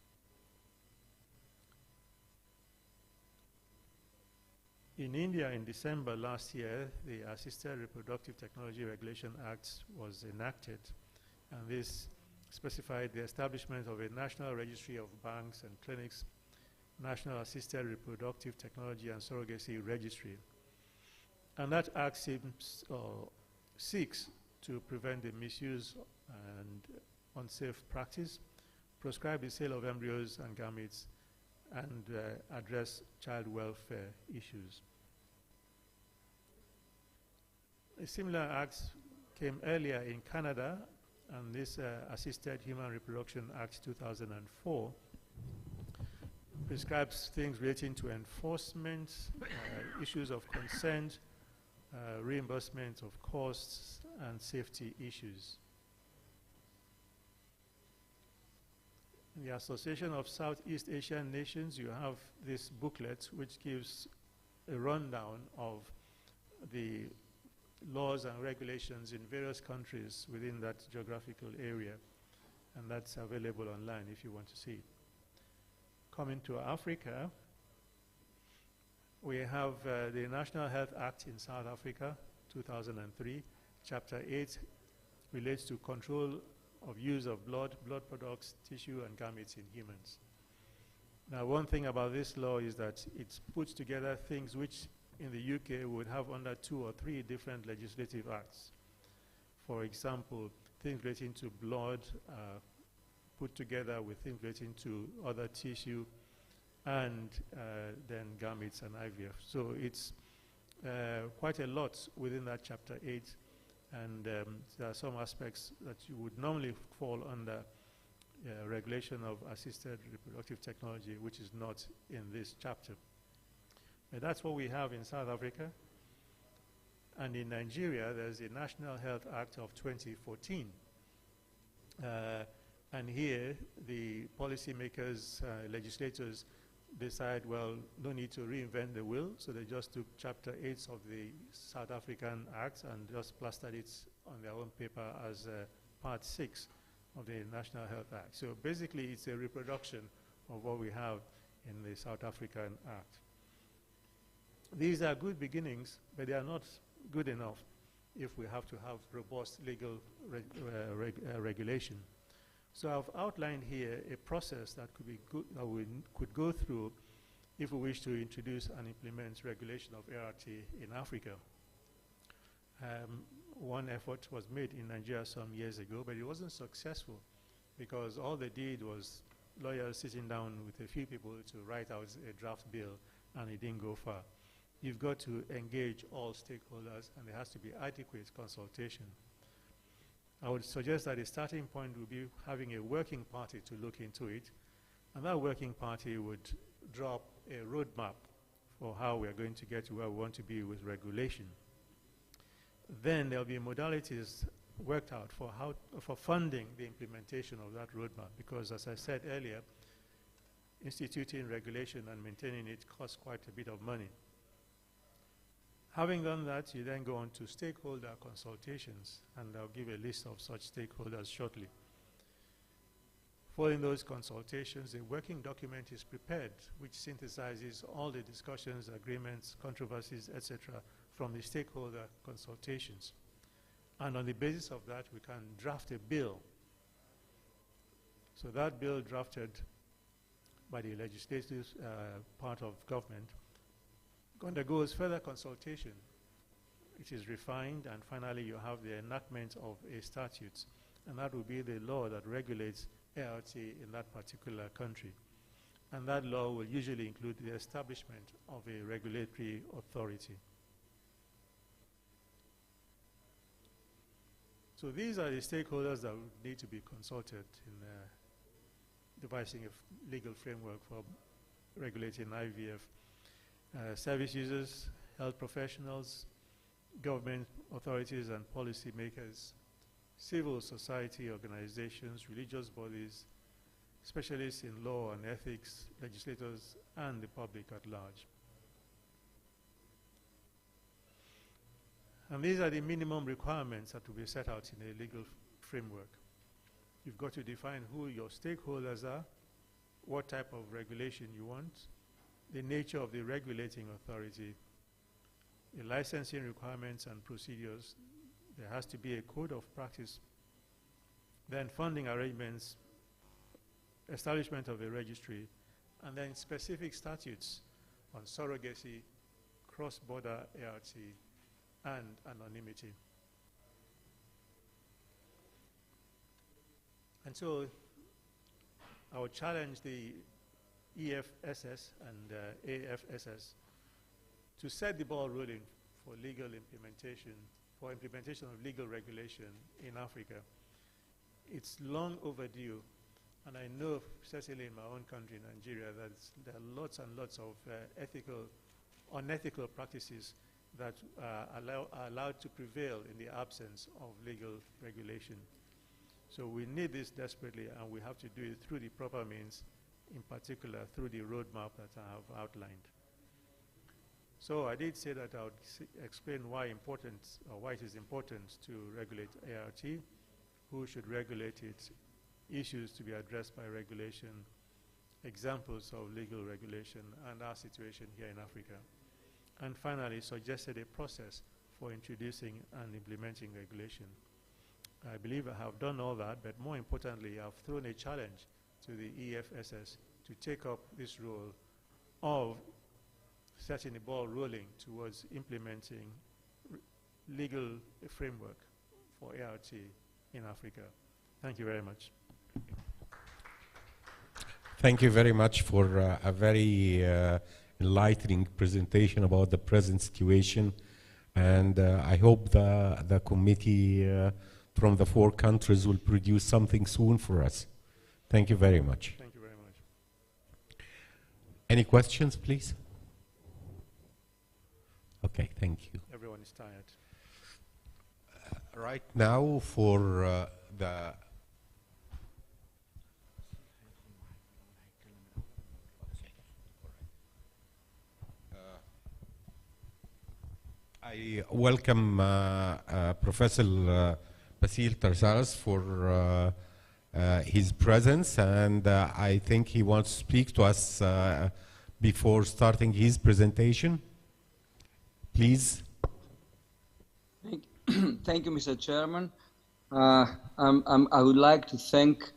In India, in December last year, the Assisted Reproductive Technology Regulation Act was enacted, and this specified the establishment of a national registry of banks and clinics, National Assisted Reproductive Technology and Surrogacy Registry. And that act seeks to prevent the misuse and unsafe practice, prescribe the sale of embryos and gametes, and address child welfare issues. A similar act came earlier in Canada, and this Assisted Human Reproduction Act 2004 prescribes things relating to enforcement, issues of consent, reimbursement of costs, and safety issues. In the Association of Southeast Asian Nations, you have this booklet which gives a rundown of the laws and regulations in various countries within that geographical area, and that's available online if you want to see it. Coming to Africa, we have the National Health Act in South Africa, 2003. Chapter 8 relates to control of use of blood products, tissue, and gametes in humans. Now, one thing about this law is that it puts together things which in the UK would have under 2 or 3 different legislative acts. For example, things relating to blood put together with things relating to other tissue, and then gametes and IVF. So it's quite a lot within that Chapter 8, and there are some aspects that you would normally fall under regulation of assisted reproductive technology, which is not in this chapter. But that's what we have in South Africa. And in Nigeria, there's the National Health Act of 2014. And here, the policymakers, legislators decide, well, no need to reinvent the wheel, so they just took Chapter 8 of the South African Act and just plastered it on their own paper as Part 6 of the National Health Act. So basically, it's a reproduction of what we have in the South African Act. These are good beginnings, but they are not good enough if we have to have robust legal regulation. So I've outlined here a process that could be good, that we could go through if we wish to introduce and implement regulation of ART in Africa. One effort was made in Nigeria some years ago, but it wasn't successful because all they did was lawyers sitting down with a few people to write out a draft bill, and it didn't go far. You've got to engage all stakeholders, and there has to be adequate consultation. I would suggest that a starting point would be having a working party to look into it, and that working party would drop a roadmap for how we are going to get to where we want to be with regulation. Then there'll be modalities worked out for funding the implementation of that roadmap, because as I said earlier, instituting regulation and maintaining it costs quite a bit of money. Having done that, you then go on to stakeholder consultations, and I'll give a list of such stakeholders shortly. Following those consultations, a working document is prepared which synthesizes all the discussions, agreements, controversies, etc. from the stakeholder consultations. And on the basis of that, we can draft a bill. So that bill drafted by the legislative part of government undergoes further consultation. It is refined, and finally you have the enactment of a statute, and that will be the law that regulates ART in that particular country. And that law will usually include the establishment of a regulatory authority. So these are the stakeholders that would need to be consulted in devising a legal framework for regulating IVF. Service users, health professionals, government authorities and policy makers, civil society organizations, religious bodies, specialists in law and ethics, legislators, and the public at large. And these are the minimum requirements that will be set out in a legal framework. You've got to define who your stakeholders are, what type of regulation you want, the nature of the regulating authority, the licensing requirements and procedures. There has to be a code of practice. Then funding arrangements, establishment of a registry, and then specific statutes on surrogacy, cross-border ART, and anonymity. And so I would challenge the EFSS and AFSS to set the ball rolling for legal implementation, for implementation of legal regulation in Africa. It's long overdue, and I know, certainly in my own country, Nigeria, that there are lots and lots of unethical practices that are allowed to prevail in the absence of legal regulation. So we need this desperately, and we have to do it through the proper means, in particular through the roadmap that I have outlined. So I did say that I would explain why it is important to regulate ART, who should regulate it, issues to be addressed by regulation, examples of legal regulation, and our situation here in Africa. And finally, suggested a process for introducing and implementing regulation. I believe I have done all that, but more importantly, I've thrown a challenge to the EFSS to take up this role of setting the ball rolling towards implementing legal framework for ART in Africa. Thank you very much. Thank you very much for a very enlightening presentation about the present situation. And I hope the committee from the 4 countries will produce something soon for us. Thank you very much. Thank you very much. Any questions, please? Okay, thank you. Everyone is tired. Right now for the... I welcome Professor Basil Tarsaras for his presence, and I think he wants to speak to us before starting his presentation. Please. Thank you, Mr. Chairman. I would like to thank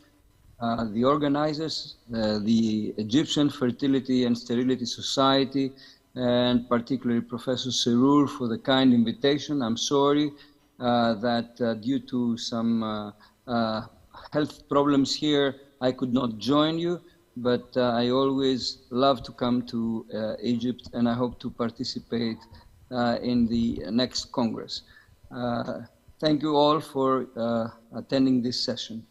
the organizers, the Egyptian Fertility and Sterility Society, and particularly Professor Serur for the kind invitation. I'm sorry that due to some health problems here, I could not join you, but I always love to come to Egypt, and I hope to participate in the next Congress. Thank you all for attending this session.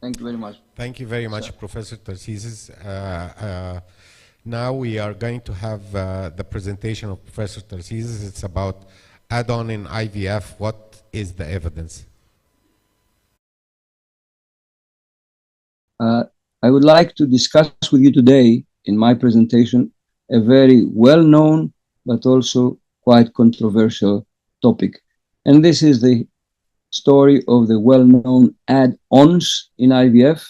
Thank you very much. Thank you very much, Professor Tarsaras. Now we are going to have the presentation of Professor Tarsaras. It's about add-on in IVF. What is the evidence? I would like to discuss with you today in my presentation a very well-known but also quite controversial topic. And this is the story of the well-known add-ons in IVF.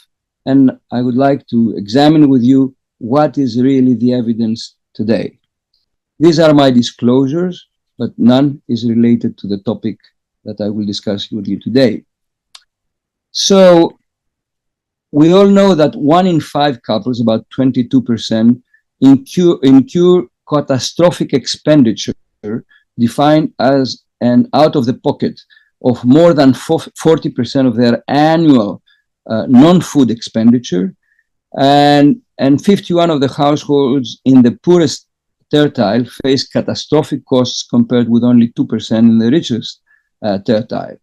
And I would like to examine with you what is really the evidence today. These are my disclosures, but none is related to the topic that I will discuss with you today. So we all know that 1 in 5 couples, about 22%, incur catastrophic expenditure defined as an out-of-the-pocket of more than 40% of their annual non-food expenditure, and 51 of the households in the poorest tertile face catastrophic costs compared with only 2% in the richest tertile.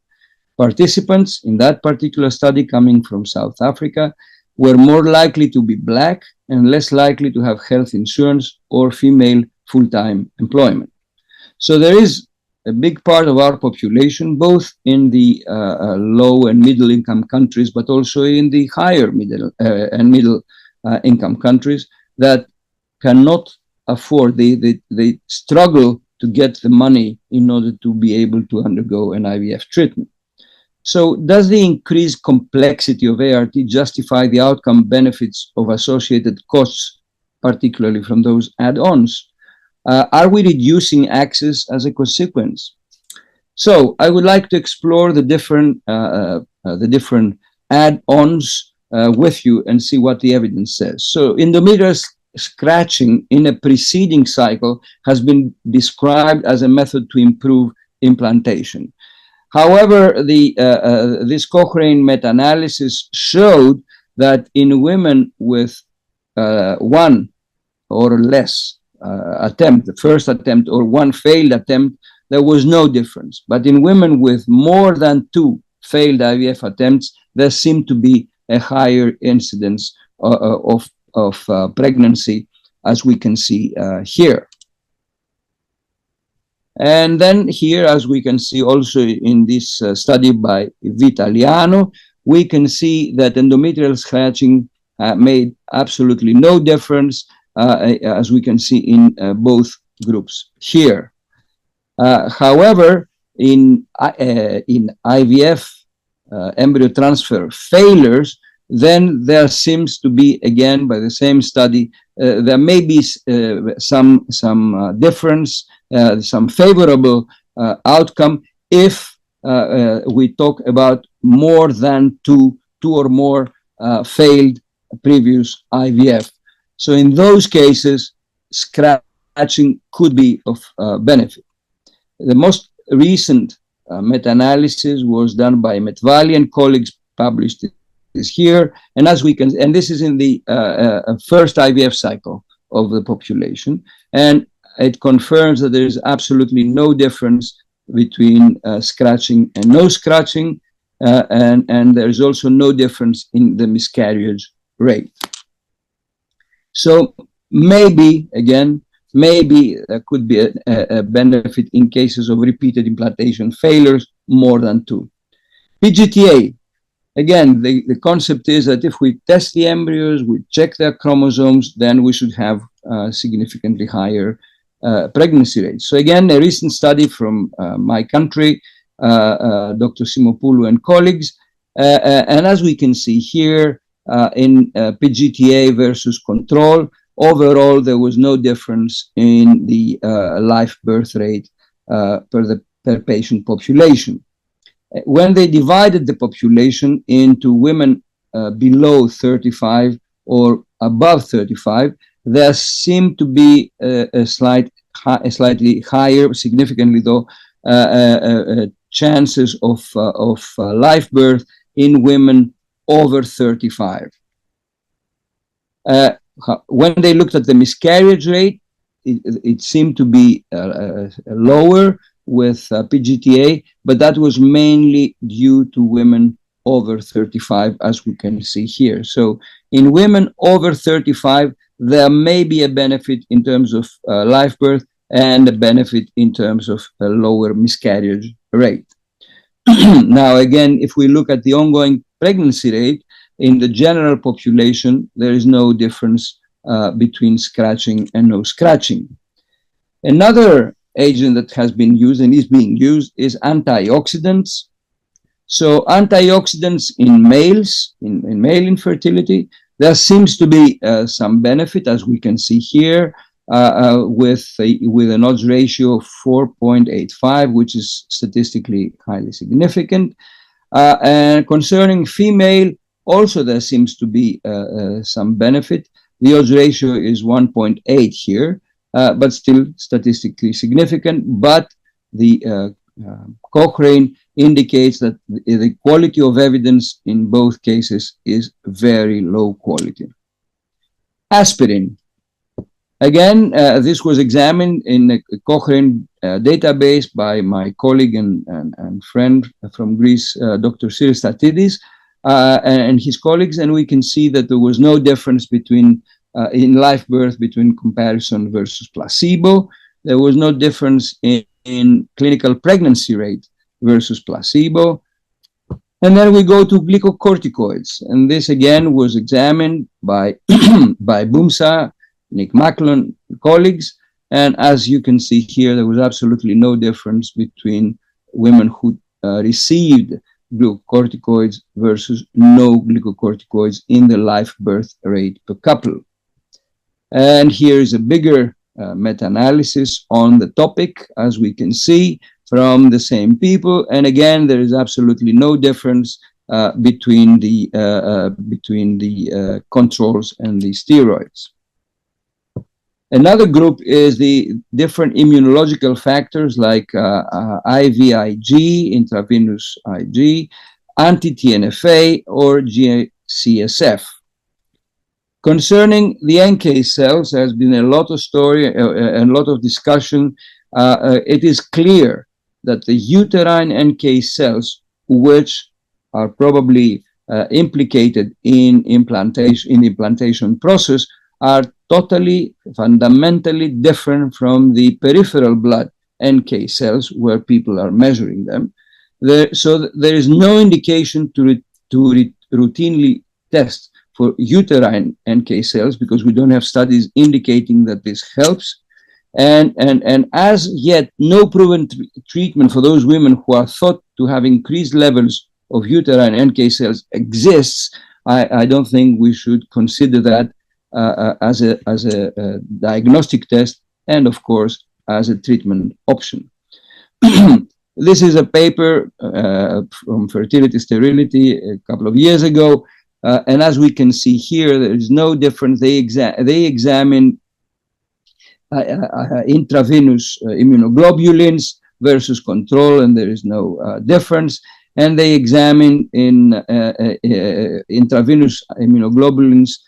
Participants in that particular study coming from South Africa were more likely to be Black and less likely to have health insurance or female full-time employment. So there is a big part of our population, both in the low and middle income countries, but also in the higher middle and middle income countries, that cannot afford, they struggle to get the money in order to be able to undergo an IVF treatment. So does the increased complexity of ART justify the outcome benefits of associated costs, particularly from those add-ons? Are we reducing access as a consequence? So I would like to explore the different add-ons with you and see what the evidence says. So endometrial scratching in a preceding cycle has been described as a method to improve implantation. However, this Cochrane meta-analysis showed that in women with one or less attempt, the first attempt or one failed attempt, there was no difference. But in women with more than 2 failed IVF attempts, there seemed to be a higher incidence of pregnancy, as we can see here. And then here, as we can see also in this study by Vitaliano, we can see that endometrial scratching made absolutely no difference, as we can see in both groups here. However, in IVF embryo transfer failures, then there seems to be, again, by the same study, there may be some difference, some favorable outcome if we talk about more than two or more failed previous IVF. So in those cases, scratching could be of benefit. The most recent meta-analysis was done by Metvali and colleagues, published is here, and as we can, and this is in the first IVF cycle of the population, and it confirms that there is absolutely no difference between scratching and no scratching, and there is also no difference in the miscarriage rate. So maybe, again, maybe there could be a benefit in cases of repeated implantation failures, more than 2. PGTA. Again, the concept is that if we test the embryos, we check their chromosomes, then we should have significantly higher pregnancy rates. So again, a recent study from my country, Dr. Simopoulou and colleagues, and as we can see here, in PGTA versus control, overall there was no difference in the live birth rate per patient population. When they divided the population into women below 35 or above 35, there seemed to be a slightly higher, significantly though, chances of live birth in women over 35. When they looked at the miscarriage rate, it seemed to be lower with PGTA, but that was mainly due to women over 35, as we can see here. So in women over 35, there may be a benefit in terms of live birth and a benefit in terms of a lower miscarriage rate. Now, again, if we look at the ongoing pregnancy rate, in the general population, there is no difference between scratching and no scratching. Another agent that has been used and is being used is antioxidants. So antioxidants in males, in male infertility, there seems to be some benefit, as we can see here, with an odds ratio of 4.85, which is statistically highly significant. And concerning female, also there seems to be some benefit. The odds ratio is 1.8 here, but still statistically significant. But the Cochrane indicates that the quality of evidence in both cases is very low quality. Aspirin. Again, this was examined in a Cochrane database by my colleague and friend from Greece, Dr. Siristatidis, and his colleagues, and we can see that there was no difference between in live birth between comparison versus placebo. There was no difference in clinical pregnancy rate versus placebo. And then we go to glucocorticoids, and this again was examined by by Boomsa, Nick Macklin colleagues, And as you can see here, there was absolutely no difference between women who received glucocorticoids versus no glucocorticoids in the live birth rate per couple. And here is a bigger meta-analysis on the topic, as we can see, from the same people. And again, there is absolutely no difference between the controls and the steroids. Another group is the different immunological factors like IVIG, intravenous IG, anti-TNFA, or GCSF. Concerning the NK cells, there has been a lot of story, a lot of discussion. It is clear that the uterine NK cells, which are probably implicated in the implantation process, are totally, fundamentally different from the peripheral blood NK cells, where people are measuring them. So there is no indication to routinely test for uterine NK cells, because we don't have studies indicating that this helps. And as yet, no proven treatment for those women who are thought to have increased levels of uterine NK cells exists. I don't think we should consider that as a diagnostic test, and of course as a treatment option. This is a paper from Fertility Sterility a couple of years ago, and as we can see here, there is no difference. They examine intravenous immunoglobulins versus control, and there is no difference. And they examine in intravenous immunoglobulins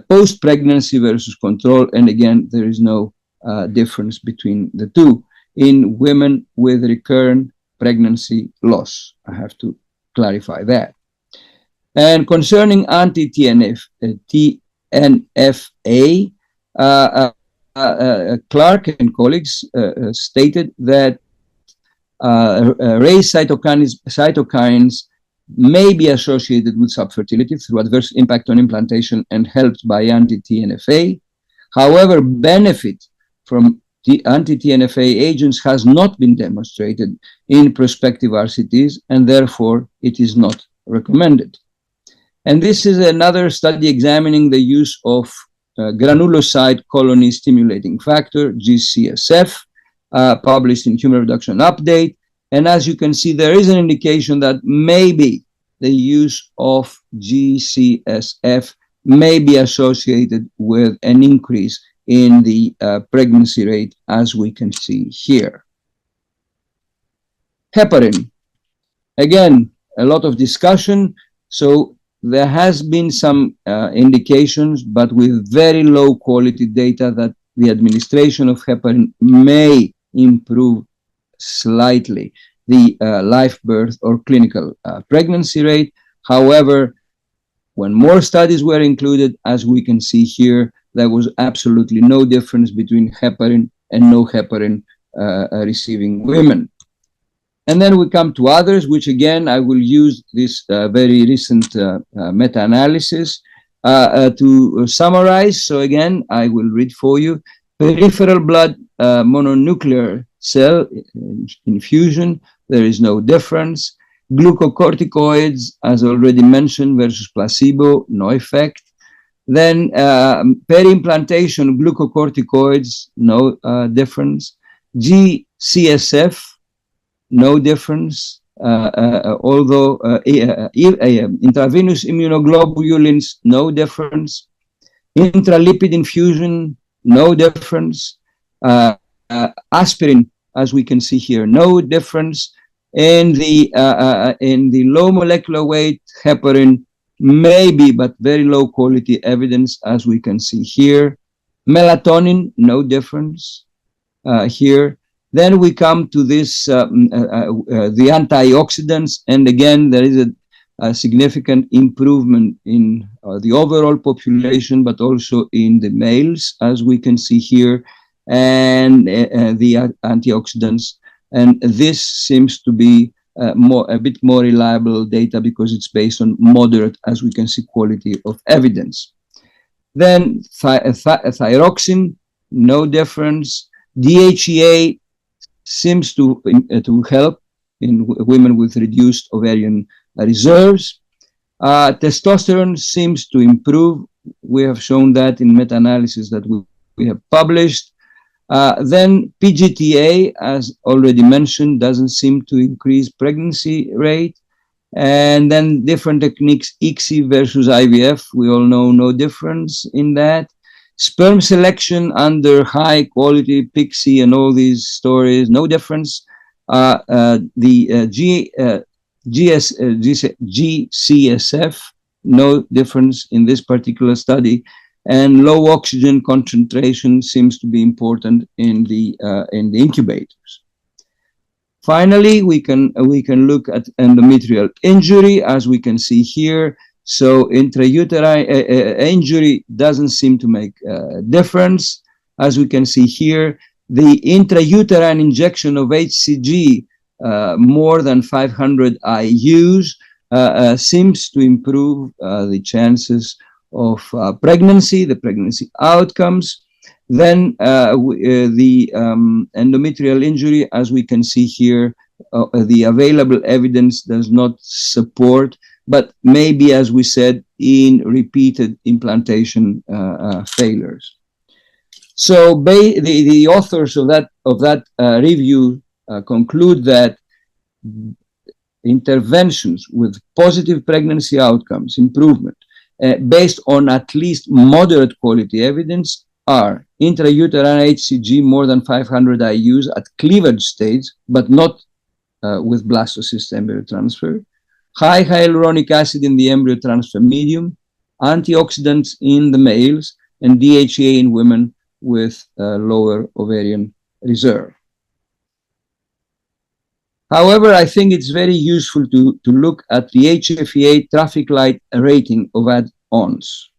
post-pregnancy versus control, and again, there is no difference between the two in women with recurrent pregnancy loss. I have to clarify that. And concerning anti-TNFA, Clark and colleagues stated that raised cytokines may be associated with subfertility through adverse impact on implantation and helped by anti-TNFA. However, benefit from the anti-TNFA agents has not been demonstrated in prospective RCTs, and therefore it is not recommended. And this is another study examining the use of granulocyte colony stimulating factor, GCSF, published in Human Reproduction Update. And as you can see, there is an indication that maybe the use of GCSF may be associated with an increase in the pregnancy rate, as we can see here. Heparin. Again, a lot of discussion. So there has been some indications, but with very low quality data, that the administration of heparin may improve slightly the live birth or clinical pregnancy rate. However, when more studies were included, as we can see here, there was absolutely no difference between heparin and no heparin receiving women. And then we come to others, which again, I will use this very recent meta-analysis to summarize. So again, I will read for you. Peripheral blood mononuclear cell infusion, there is no difference. Glucocorticoids, as already mentioned, versus placebo, no effect. Then peri-implantation glucocorticoids, no difference. GCSF, no difference, although intravenous immunoglobulins, no difference. Intralipid infusion, no difference. Aspirin, as we can see here, no difference. In the low molecular weight heparin, maybe, but very low quality evidence, as we can see here. Melatonin, no difference here. Then we come to this, the antioxidants, and again, there is a significant improvement in the overall population, but also in the males, as we can see here, and the antioxidants. And this seems to be a bit more reliable data because it's based on moderate, as we can see, quality of evidence. Then thyroxine, no difference. DHEA seems to help in women with reduced ovarian reserves. Testosterone seems to improve. We have shown that in meta-analysis that we have published. Then PGTA, as already mentioned, doesn't seem to increase pregnancy rate. And then different techniques, ICSI versus IVF, we all know no difference in that. Sperm selection under high quality PIXI and all these stories, no difference. GCSF, no difference in this particular study. And low oxygen concentration seems to be important in the incubators. Finally, we can look at endometrial injury, as we can see here. So intrauterine injury doesn't seem to make a difference. As we can see here, the intrauterine injection of HCG more than 500 IUs seems to improve the chances of pregnancy, the pregnancy outcomes. Then the endometrial injury, as we can see here, the available evidence does not support, but maybe, as we said, in repeated implantation failures. So the authors of that review conclude that interventions with positive pregnancy outcomes improvement based on at least moderate quality evidence are intrauterine HCG more than 500 IUs at cleavage stage, but not with blastocyst embryo transfer, high hyaluronic acid in the embryo transfer medium, antioxidants in the males, and DHEA in women with lower ovarian reserve. However, I think it's very useful to look at the HFEA traffic light rating of add-ons.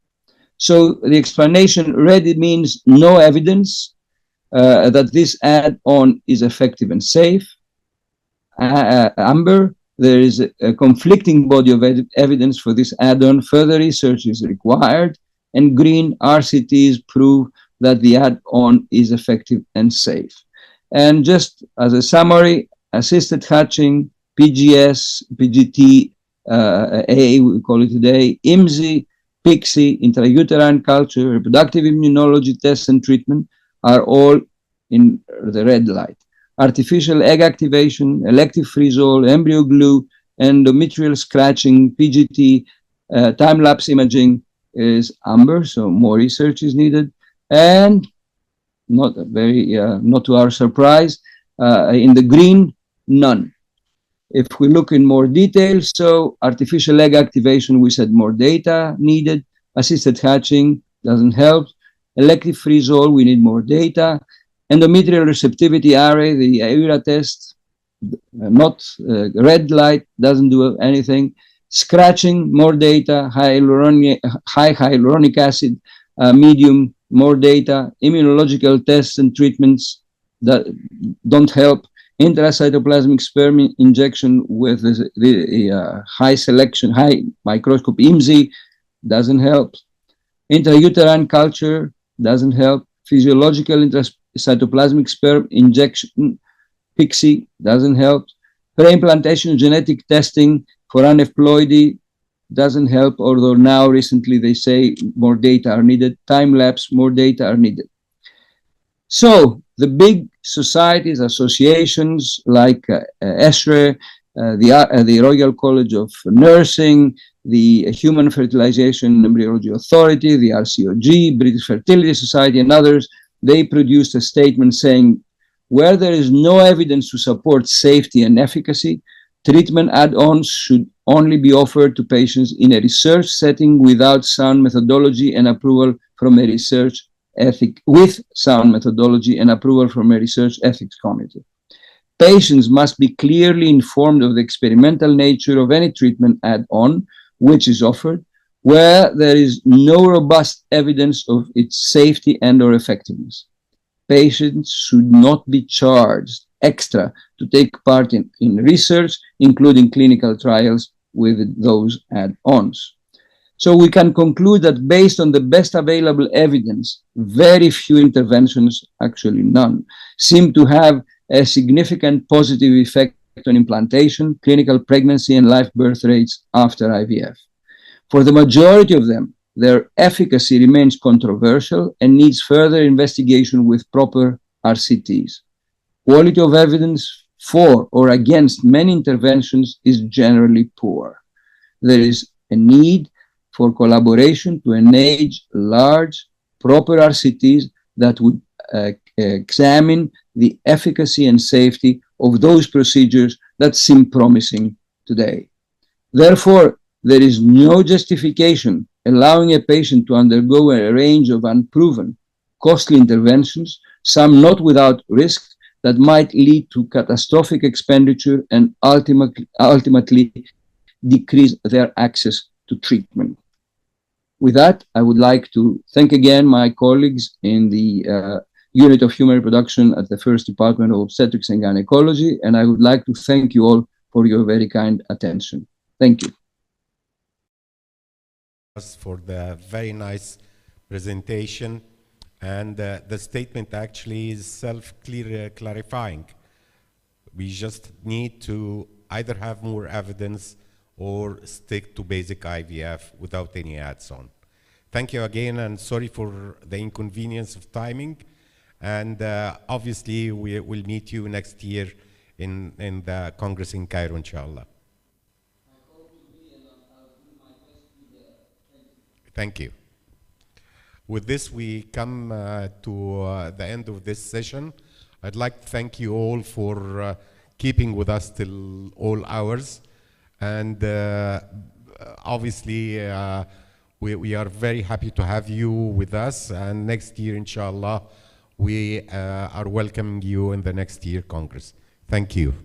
So the explanation ready means no evidence that this add-on is effective and safe. Amber, there is a conflicting body of evidence for this add-on. Further research is required. And green, RCTs prove that the add-on is effective and safe. And just as a summary, assisted hatching, PGS, PGT, A, we call it today, IMSI, PIXI, intrauterine culture, reproductive immunology tests and treatment are all in the red light. Artificial egg activation, elective freeze-all, embryo glue, endometrial scratching, PGT, time-lapse imaging is amber, so more research is needed. And not to our surprise, in the green, none. If we look in more detail, so artificial egg activation, we said more data needed. Assisted hatching doesn't help. Elective freeze-all, we need more data. Endometrial receptivity array, the EURA test, not red light, doesn't do anything. Scratching, more data. High hyaluronic acid, medium, more data. Immunological tests and treatments that don't help. Intracytoplasmic sperm injection with the high selection, high microscopy IMSI doesn't help. Intrauterine culture doesn't help. Physiological intracytoplasmic sperm injection, PIXI, doesn't help. Pre-implantation genetic testing for aneuploidy doesn't help, although now recently they say more data are needed. Time-lapse, more data are needed. So the big societies, associations like ESHRE, the Royal College of Nursing, the Human Fertilization and Embryology Authority, the RCOG, British Fertility Society, and others, they produced a statement saying, where there is no evidence to support safety and efficacy, treatment add-ons should only be offered to patients in a research setting without sound methodology and approval from a research ethic, with sound methodology and approval from a research ethics committee. Patients must be clearly informed of the experimental nature of any treatment add-on which is offered, where there is no robust evidence of its safety and or effectiveness. Patients should not be charged extra to take part in research, including clinical trials with those add-ons. So we can conclude that based on the best available evidence, very few interventions, actually none, seem to have a significant positive effect on implantation, clinical pregnancy, and live birth rates after IVF. For the majority of them, their efficacy remains controversial and needs further investigation with proper RCTs. Quality of evidence for or against many interventions is generally poor. There is a need for collaboration to enable large, proper RCTs that would examine the efficacy and safety of those procedures that seem promising today. Therefore, there is no justification allowing a patient to undergo a range of unproven, costly interventions, some not without risk, that might lead to catastrophic expenditure and ultimately decrease their access to treatment. With that, I would like to thank again my colleagues in the Unit of Human Reproduction at the First Department of Obstetrics and Gynecology, and I would like to thank you all for your very kind attention. Thank you. For the very nice presentation, and the statement actually is self-clarifying. We just need to either have more evidence or stick to basic IVF without any ads-on. Thank you again, and sorry for the inconvenience of timing. And obviously, we will meet you next year in the Congress in Cairo, inshallah. Thank you. With this, we come to the end of this session. I'd like to thank you all for keeping with us till all hours. And obviously, we are very happy to have you with us. And next year, inshallah, we are welcoming you in the next year Congress. Thank you.